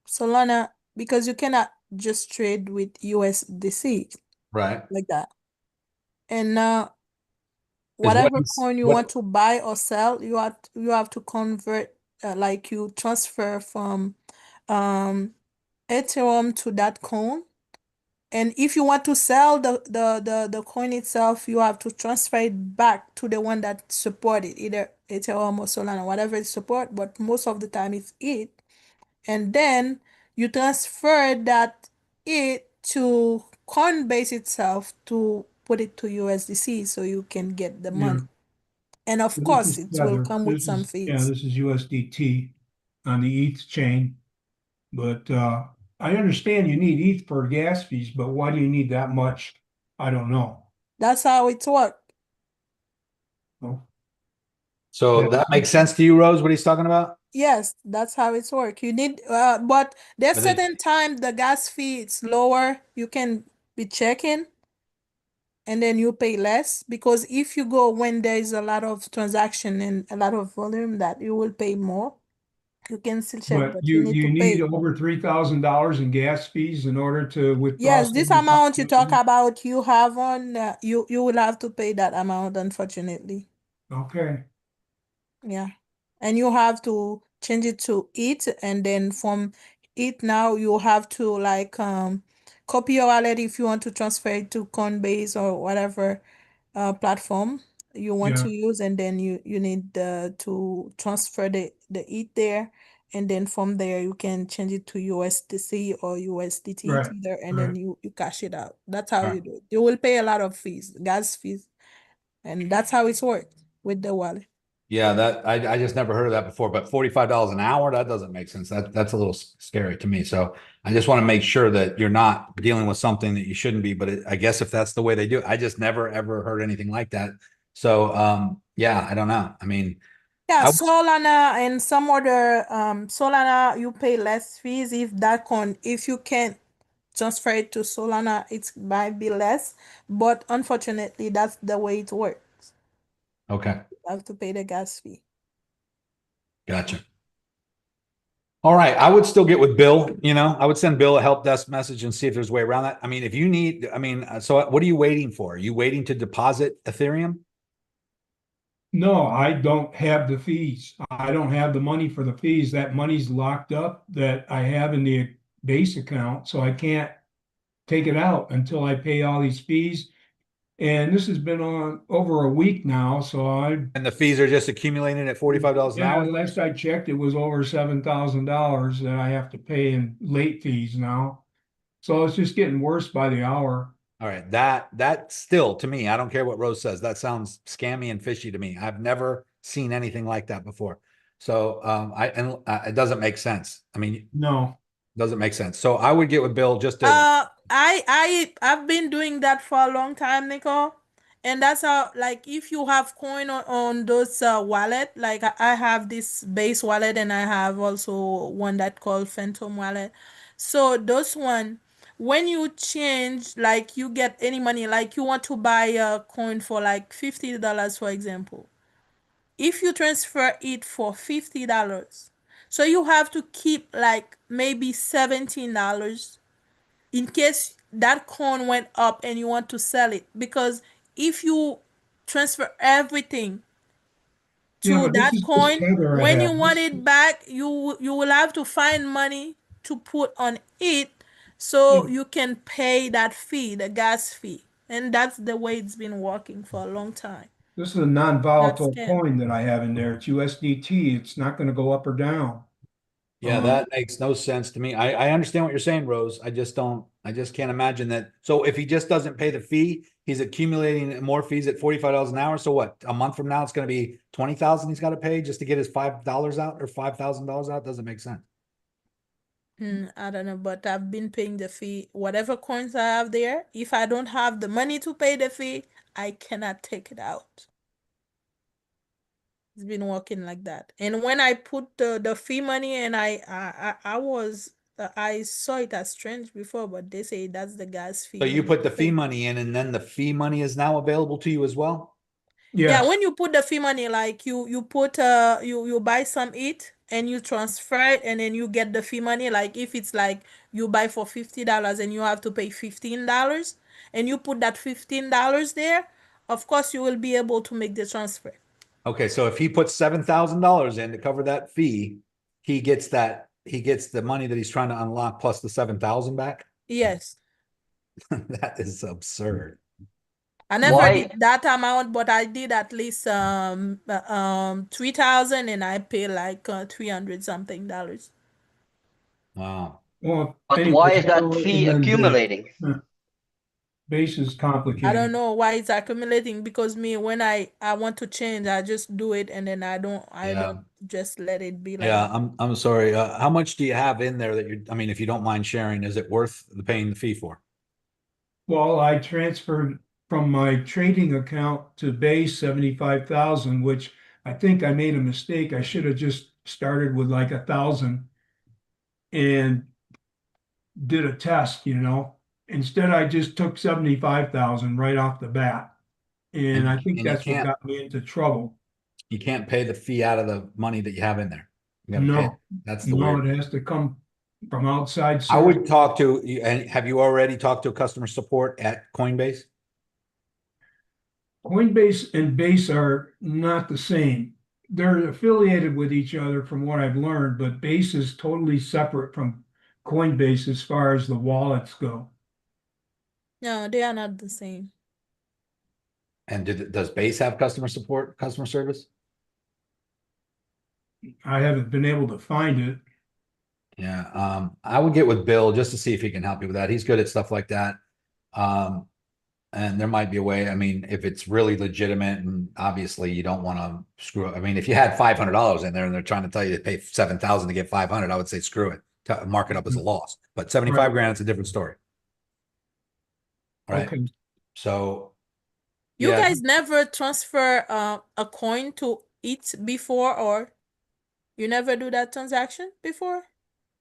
[SPEAKER 16] Solana because you cannot just trade with USDC
[SPEAKER 1] Right.
[SPEAKER 16] like that. And
[SPEAKER 1] Is
[SPEAKER 16] whatever coin you want to buy or sell, you have to convert, like you transfer from Ethereum to that coin. And if you want to sell the coin itself, you have to transfer it back to the one that support it, either Ethereum or Solana, whatever it support, but most of the time it's it. And then you transfer it to Coinbase itself to put it to USDC so you can get the money. And of course, it will come with some fees.
[SPEAKER 15] This is USDT on the ETH chain. But I understand you need ETH for gas fees, but why do you need that much? I don't know.
[SPEAKER 16] That's how it works.
[SPEAKER 15] Oh.
[SPEAKER 1] So that makes sense to you, Rose, what he's talking about?
[SPEAKER 16] Yes, that's how it's work. You need, but there's certain time the gas fee it's lower. You can be checking, and then you pay less because if you go when there is a lot of transaction and a lot of volume, that you will pay more. You can still check, but you need to
[SPEAKER 15] need
[SPEAKER 16] pay.
[SPEAKER 15] over $3,000 in gas fees in order to withdraw.
[SPEAKER 16] Yes, this amount you talk about, you have on, you will have to pay that amount, unfortunately.
[SPEAKER 15] Okay.
[SPEAKER 16] Yeah. And you have to change it to it, and then from it now you have to like copy your wallet if you want to transfer it to Coinbase or whatever platform you want to use, and then you need to transfer the it there, and then from there you can change it to USDC or USDT either, and then you cash it out. That's how you do it. You will pay a lot of fees, gas fees, and that's how it's worked with the wallet.
[SPEAKER 1] Yeah, that I just never heard of that before, but $45 an hour, that doesn't make sense. That's a little scary to me. So I just want to make sure that you're not dealing with something that you shouldn't be, but I guess if that's the way they do it, I just never ever heard anything like that. So yeah, I don't know. I mean,
[SPEAKER 16] yeah, Solana and some other Solana you pay less fees if that coin, if you can't transfer it to Solana, it might be less, but unfortunately that's the way it works.
[SPEAKER 1] Okay.
[SPEAKER 16] You have to pay the gas fee.
[SPEAKER 1] Gotcha. All right. I would still get with Bill, I would send Bill a help desk message and see if there's a way around that. I mean, if you need, so what are you waiting for? Are you waiting to deposit Ethereum?
[SPEAKER 15] No, I don't have the fees. I don't have the money for the fees. That money's locked up that I have in the base account, so I can't take it out until I pay all these fees. And this has been on over a week now,
[SPEAKER 1] and the fees are just accumulating at $45 an hour?
[SPEAKER 15] Last I checked, it was over $7,000 that I have to pay in late fees now. So it's just getting worse by the hour.
[SPEAKER 1] All right. That still, to me, I don't care what Rose says. That sounds scammy and fishy to me. I've never seen anything like that before. So it doesn't make sense. I mean,
[SPEAKER 15] no,
[SPEAKER 1] doesn't make sense. So I would get with Bill just to.
[SPEAKER 16] I've been doing that for a long time, Nico. And that's how, like, if you have coin on those wallet, like I have this base wallet and I have also one that called Phantom wallet. So those one, when you change, like you get any money, like you want to buy a coin for like $50, for example. If you transfer it for $50, so you have to keep like maybe $17 in case that coin went up and you want to sell it, because if you transfer everything to that coin, when you want it back, you will have to find money to put on it so you can pay that fee, the gas fee. And that's the way it's been working for a long time.
[SPEAKER 15] This is a non-volatile coin that I have in there. It's USDT. It's not going to go up or down.
[SPEAKER 1] Yeah, that makes no sense to me. I understand what you're saying, Rose. I just can't imagine that. So if he just doesn't pay the fee, he's accumulating more fees at $45 an hour. So what? A month from now, it's going to be 20,000 he's got to pay just to get his $5 out or $5,000 out. Doesn't make sense.
[SPEAKER 16] I don't know, but I've been paying the fee. Whatever coins I have there, if I don't have the money to pay the fee, I cannot take it out. It's been working like that. And when I put the fee money, and I saw it as strange before, but they say that's the gas fee.
[SPEAKER 1] So you put the fee money in, and then the fee money is now available to you as well?
[SPEAKER 16] Yeah, when you put the fee money, like you put you buy some it and you transfer it, and then you get the fee money. Like if it's like you buy for $50 and you have to pay $15, and you put that $15 there, of course you will be able to make the transfer.
[SPEAKER 1] Okay, so if he puts $7,000 in to cover that fee, he gets the money that he's trying to unlock plus the 7,000 back?
[SPEAKER 16] Yes.
[SPEAKER 1] That is absurd.
[SPEAKER 16] I never did that amount, but I did at least 3,000, and I pay like 300 something dollars.
[SPEAKER 1] Wow.
[SPEAKER 15] Well,
[SPEAKER 3] But
[SPEAKER 15] anyway,
[SPEAKER 3] why is that
[SPEAKER 15] so-
[SPEAKER 3] fee
[SPEAKER 15] and then
[SPEAKER 3] accumulating?
[SPEAKER 15] Base is complicated.
[SPEAKER 16] I don't know why it's accumulating, because when I want to change, I just do it, and then I don't just let it be like
[SPEAKER 1] Yeah,
[SPEAKER 16] that.
[SPEAKER 1] I'm sorry. How much do you have in there that I mean, if you don't mind sharing, is it worth paying the fee for?
[SPEAKER 15] Well, I transferred from my trading account to base 75,000, which I think I made a mistake. I should have just started with like 1,000 and did a test, Instead, I just took 75,000 right off the bat. And I think that's what got me into trouble.
[SPEAKER 1] You can't pay the fee out of the money that you have in there. You gotta pay
[SPEAKER 15] No,
[SPEAKER 1] it. That's the weird.
[SPEAKER 15] it has to come from outside
[SPEAKER 1] I
[SPEAKER 15] source.
[SPEAKER 1] would talk to, and have you already talked to customer support at Coinbase?
[SPEAKER 15] Coinbase and Base are not the same. They're affiliated with each other from what I've learned, but Base is totally separate from Coinbase as far as the wallets go.
[SPEAKER 16] No, they are not the same.
[SPEAKER 1] And does Base have customer support, customer service?
[SPEAKER 15] I haven't been able to find it.
[SPEAKER 1] Yeah, I would get with Bill just to see if he can help you with that. He's good at stuff like that. And there might be a way. I mean, if it's really legitimate, and obviously you don't want to screw up. I mean, if you had $500 in there and they're trying to tell you to pay 7,000 to get 500, I would say screw it. Mark it up as a loss. But 75 grand, it's a different story. Right.
[SPEAKER 15] Okay.
[SPEAKER 1] So
[SPEAKER 16] you guys never transfer a coin to it before, or you never do that transaction before?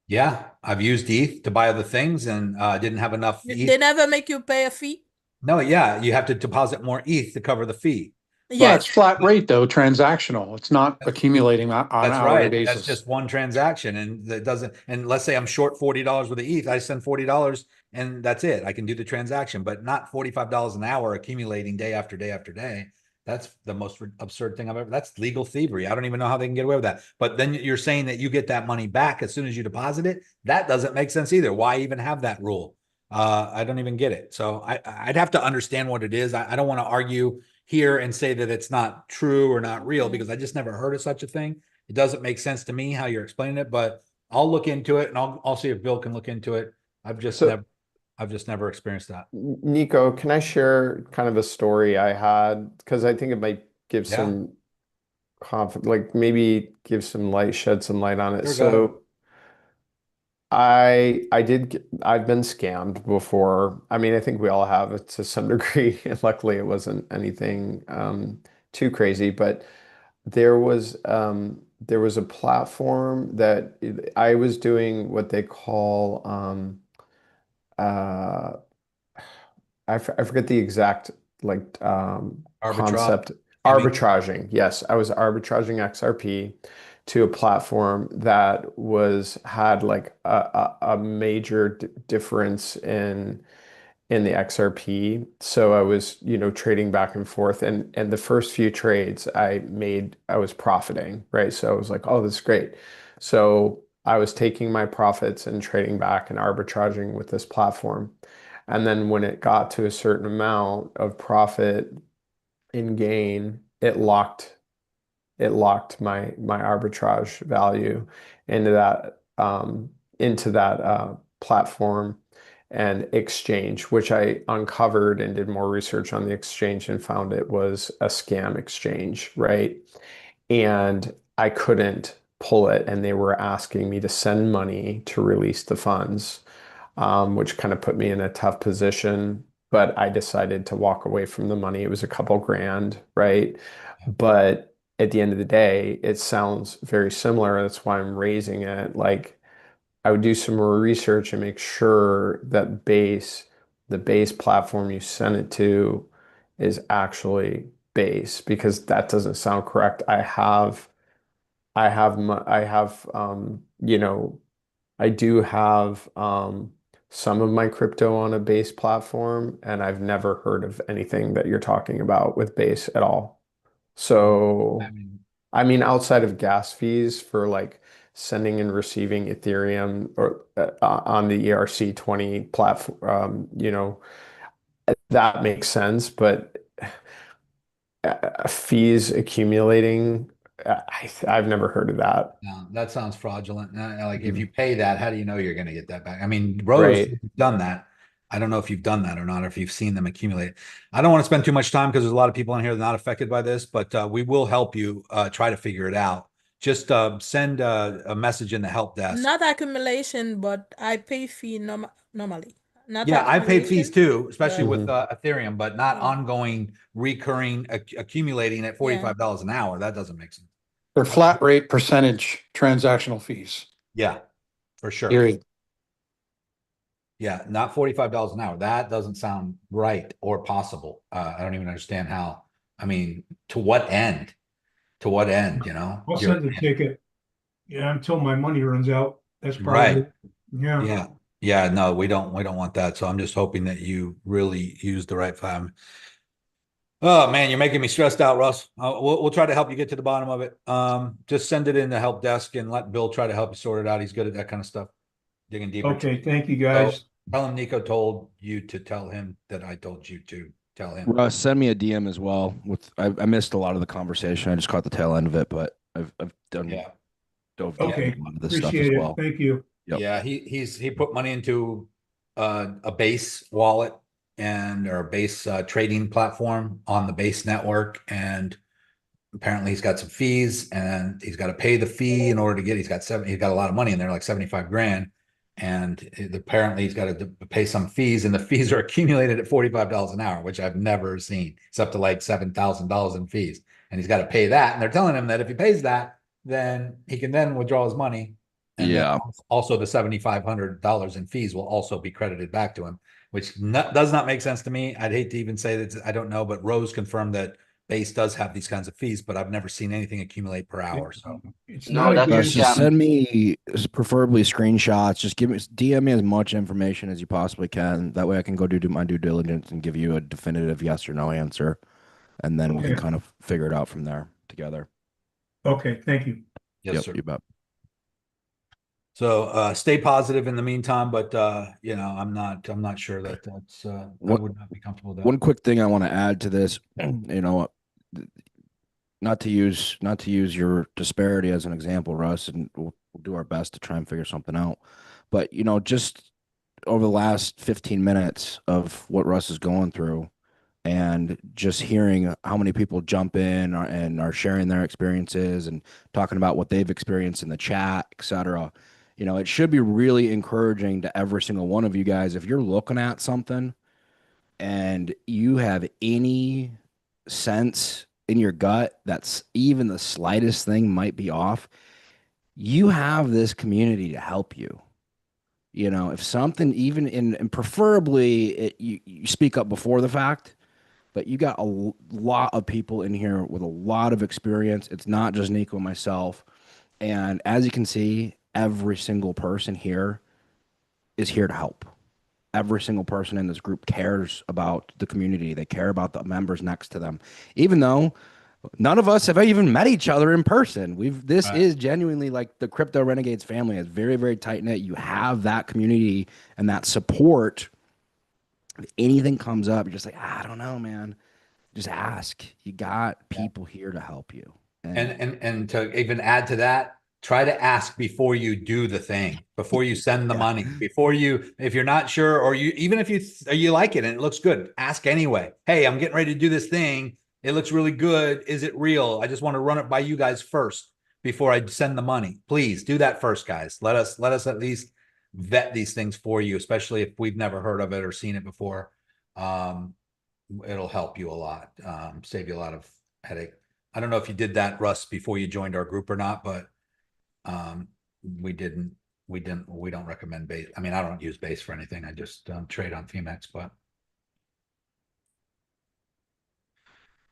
[SPEAKER 1] Yeah, I've used ETH to buy other things and didn't have enough ETH.
[SPEAKER 16] They never make you pay a fee?
[SPEAKER 1] No, yeah, you have to deposit more ETH to cover the fee.
[SPEAKER 17] Yeah, it's flat rate though, transactional. It's not accumulating on an hourly basis.
[SPEAKER 1] That's just one transaction, and that doesn't. And let's say I'm short $40 worth of ETH, I send $40, and that's it. I can do the transaction, but not $45 an hour accumulating day after day after day. That's the most absurd thing I've ever. That's legal thievery. I don't even know how they can get away with that. But then you're saying that you get that money back as soon as you deposit it. That doesn't make sense either. Why even have that rule? I don't even get it. So I'd have to understand what it is. I don't want to argue here and say that it's not true or not real, because I just never heard of such a thing. It doesn't make sense to me how you're explaining it, but I'll look into it, and I'll see if Bill can look into it. I've just never experienced that.
[SPEAKER 18] Nico, can I share kind of a story I had? Because I think it might give some confidence, like maybe give some light, shed some light on it. So I've been scammed before. I mean, I think we all have it to some degree. And luckily it wasn't anything too crazy, but there was a platform that I was doing what they call I forget the exact concept. Arbitraging. Yes, I was arbitraging XRP to a platform that had like a major difference in the XRP. So I was, trading back and forth, and the first few trades I was profiting, right? So I was like, oh, this is great. So I was taking my profits and trading back and arbitraging with this platform. And then when it got to a certain amount of profit in gain, it locked my arbitrage value into that platform. and exchange, which I uncovered and did more research on the exchange and found it was a scam exchange, right? And I couldn't pull it, and they were asking me to send money to release the funds, which kind of put me in a tough position. But I decided to walk away from the money. It was a couple grand, right? But at the end of the day, it sounds very similar. That's why I'm raising it. Like, I would do some more research and make sure that the base platform you send it to is actually base, because that doesn't sound correct. You know, I do have some of my crypto on a base platform, and I've never heard of anything that you're talking about with base at all. So, I mean, outside of gas fees for like sending and receiving Ethereum or on the ERC20 platform, you know, that makes sense, but fees accumulating, I've never heard of that.
[SPEAKER 1] No, that sounds fraudulent. Like if
[SPEAKER 18] Mhm.
[SPEAKER 1] you pay that, how do you know you're going to get that back? I mean, Rose
[SPEAKER 18] Right.
[SPEAKER 1] has done that. I don't know if you've done that or not, or if you've seen them accumulate. I don't want to spend too much time because there's a lot of people in here that are not affected by this, but we will help you try to figure it out. Just send a message in the help desk.
[SPEAKER 16] Not accumulation, but I pay fee normally. Not
[SPEAKER 1] Yeah, I paid fees
[SPEAKER 16] accumulation,
[SPEAKER 1] too, especially
[SPEAKER 16] but
[SPEAKER 1] with Ethereum, but not
[SPEAKER 16] Yeah.
[SPEAKER 1] ongoing, recurring, accumulating at $45 an hour. That doesn't make sense.
[SPEAKER 17] They're flat rate percentage transactional fees.
[SPEAKER 1] Yeah, for sure.
[SPEAKER 17] Period.
[SPEAKER 1] Yeah, not $45 an hour. That doesn't sound right or possible. I don't even understand how. I mean, to what end? To what end, you know?
[SPEAKER 15] I'll send the ticket. Yeah, until my money runs out. That's
[SPEAKER 1] Right.
[SPEAKER 15] probably, yeah.
[SPEAKER 1] Yeah. Yeah, no, we don't want that. So I'm just hoping that you really use the right time. Oh man, you're making me stressed out, Russ. We'll try to help you get to the bottom of it. Just send it in the help desk and let Bill try to help you sort it out. He's good at that kind of stuff. Digging deeper.
[SPEAKER 15] Okay, thank you guys.
[SPEAKER 1] So, tell him Nico told you to tell him that I told you to tell him.
[SPEAKER 2] Russ, send me a DM as well. I missed a lot of the conversation. I just caught the tail end of it, but I've done dove deep
[SPEAKER 15] Okay,
[SPEAKER 2] into a lot of this stuff
[SPEAKER 15] appreciate
[SPEAKER 2] as
[SPEAKER 15] it.
[SPEAKER 2] well.
[SPEAKER 15] Thank you.
[SPEAKER 2] Yep.
[SPEAKER 1] Yeah, he put money into a base wallet or a base trading platform on the base network, and apparently he's got some fees, and he's got to pay the fee in order to get. He's got a lot of money in there, like 75 grand, and apparently he's got to pay some fees, and the fees are accumulated at $45 an hour, which I've never seen. It's up to like $7,000 in fees, and he's got to pay that. And they're telling him that if he pays that, then he can then withdraw his money. And then also the $7,500 in fees will also be credited back to him, which does not make sense to me. I'd hate to even say that. I don't know, but Rose confirmed that Base does have these kinds of fees, but I've never seen anything accumulate per hour. So
[SPEAKER 15] it's
[SPEAKER 2] No, just send me preferably screenshots. Just DM me as much information as you possibly can. That way I can go do my due diligence and give you a definitive yes or no answer. And then we can kind of figure it out from there together.
[SPEAKER 15] Okay, thank you.
[SPEAKER 1] Yes, sir.
[SPEAKER 2] You bet.
[SPEAKER 1] So stay positive in the meantime, but you know, I'm not sure that that's I would not be comfortable with that.
[SPEAKER 2] One quick thing I want to add to this, you know, not to use your disparity as an example, Russ, and we'll do our best to try and figure something out. But you know, just over the last 15 minutes of what Russ is going through, and just hearing how many people jump in and are sharing their experiences and talking about what they've experienced in the chat, etc. You know, it should be really encouraging to every single one of you guys. If you're looking at something and you have any sense in your gut that's even the slightest thing might be off, you have this community to help you. You know, if something even and preferably you speak up before the fact, but you got a lot of people in here with a lot of experience. It's not just Nico and myself. And as you can see, every single person here is here to help. Every single person in this group cares about the community. They care about the members next to them, even though none of us have even met each other in person. This is genuinely like the Crypto Renegades family. It's very, very tight knit. You have that community and that support. If anything comes up, you're just like, I don't know, man. Just ask. You got people here to help you.
[SPEAKER 1] And to even add to that, try to ask before you do the thing, before you send the money, before you, if you're not sure, or you, even if you like it and it looks good, ask anyway. Hey, I'm getting ready to do this thing. It looks really good. Is it real? I just want to run it by you guys first before I send the money. Please do that first, guys. Let us at least vet these things for you, especially if we've never heard of it or seen it before. It'll help you a lot, save you a lot of headache. I don't know if you did that, Russ, before you joined our group or not, but we don't recommend base. I mean, I don't use base for anything. I just trade on Phemex, but.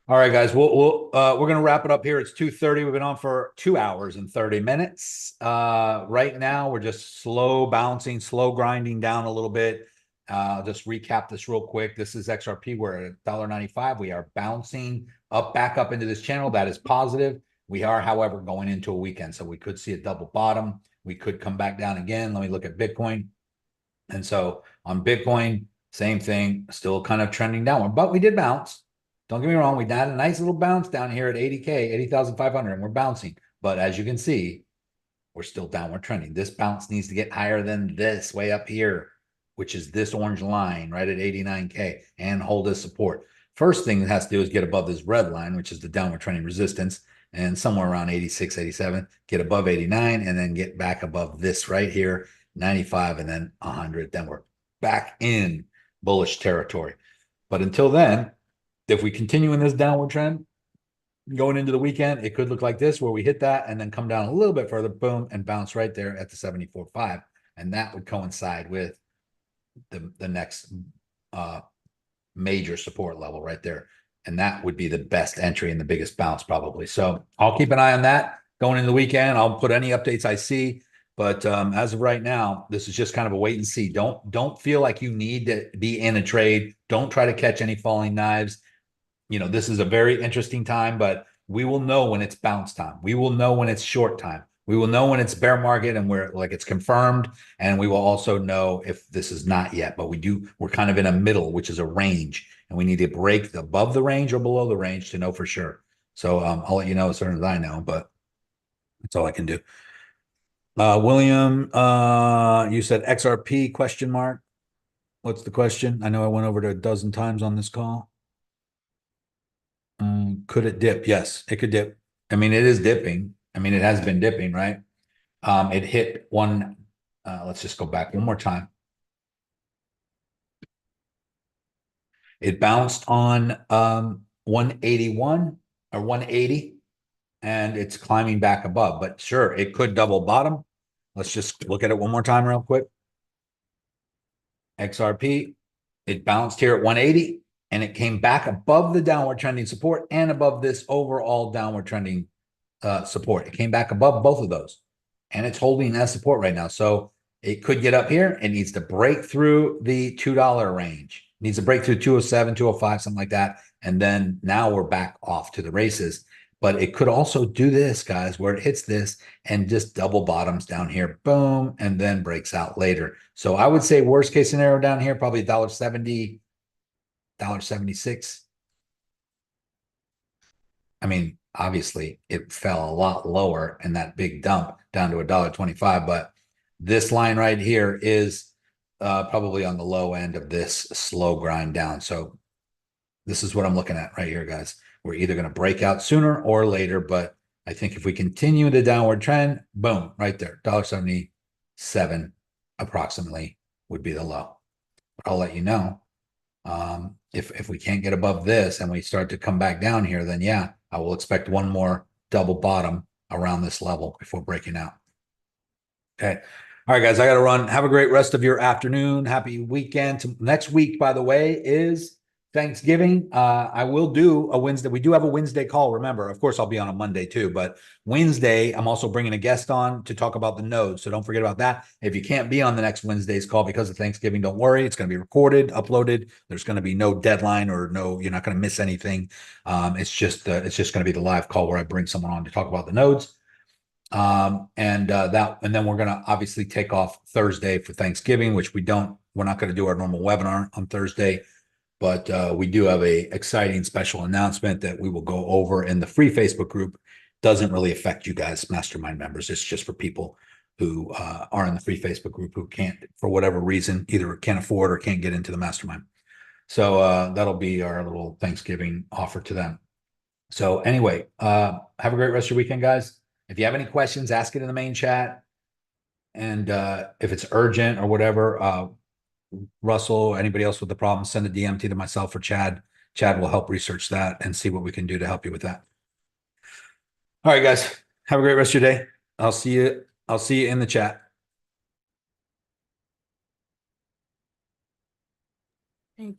[SPEAKER 1] All right, guys, we're going to wrap it up here. It's 2:30. We've been on for 2 hours and 30 minutes. Right now, we're just slow bouncing, slow grinding down a little bit. I'll just recap this real quick. This is XRP. We're at $1.95. We are bouncing back up into this channel. That is positive. We are, however, going into a weekend, so we could see a double bottom. We could come back down again. Let me look at Bitcoin. And so on Bitcoin, same thing, still kind of trending downward, but we did bounce. Don't get me wrong. We had a nice little bounce down here at 80K, 80,500, and we're bouncing. But as you can see, we're still downward trending. This bounce needs to get higher than this way up here, which is this orange line right at 89K, and hold this support. First thing it has to do is get above this red line, which is the downward trending resistance, and somewhere around 86, 87, get above 89, and then get back above this right here, 95, and then 100. Then we're back in bullish territory. But until then, if we continue in this downward trend going into the weekend, it could look like this, where we hit that and then come down a little bit further, boom, and bounce right there at the 74.5. And that would coincide with the next major support level right there. And that would be the best entry and the biggest bounce probably. So I'll keep an eye on that going into the weekend. I'll put any updates I see. But as of right now, this is just kind of a wait and see. Don't feel like you need to be in a trade. Don't try to catch any falling knives. You know, this is a very interesting time, but we will know when it's bounce time. We will know when it's short time. We will know when it's bear market and it's confirmed. And we will also know if this is not yet, but we're kind of in a middle, which is a range, and we need to break above the range or below the range to know for sure. So I'll let you know as soon as I know, but that's all I can do. William, you said XRP question mark. What's the question? I know I went over it a dozen times on this call. Could it dip? Yes, it could dip. I mean, it is dipping. I mean, it has been dipping, right? It hit one. Let's just go back one more time. It bounced on 181 or 180, and it's climbing back above. But sure, it could double bottom. Let's just look at it one more time real quick. XRP, it bounced here at 180. And it came back above the downward trending support and above this overall downward trending support. It came back above both of those. And it's holding that support right now. So it could get up here. It needs to break through the $2 range. It needs to break through 207, 205, something like that. And then now we're back off to the races. But it could also do this, guys, where it hits this and just double bottoms down here. Boom. And then breaks out later. So I would say worst case scenario down here, probably $1.70. $1.76. I mean, obviously it fell a lot lower in that big dump down to $1.25, but this line right here is probably on the low end of this slow grind down. So this is what I'm looking at right here, guys. We're either going to break out sooner or later, but I think if we continue the downward trend, boom, right there, $1.77 approximately would be the low. But I'll let you know. If we can't get above this and we start to come back down here, then yeah, I will expect one more double bottom around this level before breaking out. Okay. All right, guys, I got to run. Have a great rest of your afternoon. Happy weekend. Next week, by the way, is Thanksgiving. I will do a Wednesday. We do have a Wednesday call. Remember, of course, I'll be on a Monday too, but Wednesday, I'm also bringing a guest on to talk about the nodes. So don't forget about that. If you can't be on the next Wednesday's call because of Thanksgiving, don't worry. It's going to be recorded, uploaded. There's going to be no deadline or you're not going to miss anything. It's just going to be the live call where I bring someone on to talk about the nodes. And then we're going to obviously take off Thursday for Thanksgiving, which we're not going to do our normal webinar on Thursday. But we do have a exciting special announcement that we will go over in the free Facebook group doesn't really affect you guys, mastermind members. It's just for people who are in the free Facebook group who can't, for whatever reason, either can't afford or can't get into the mastermind. So that'll be our little Thanksgiving offer to them. So anyway, have a great rest of your weekend, guys. If you have any questions, ask it in the main chat. And if it's urgent or whatever, Russell, anybody else with the problem, send a DM to myself or Chad. Chad will help research that and see what we can do to help you with that. All right, guys, have a great rest of your day. I'll see you in the chat.
[SPEAKER 16] Thank you.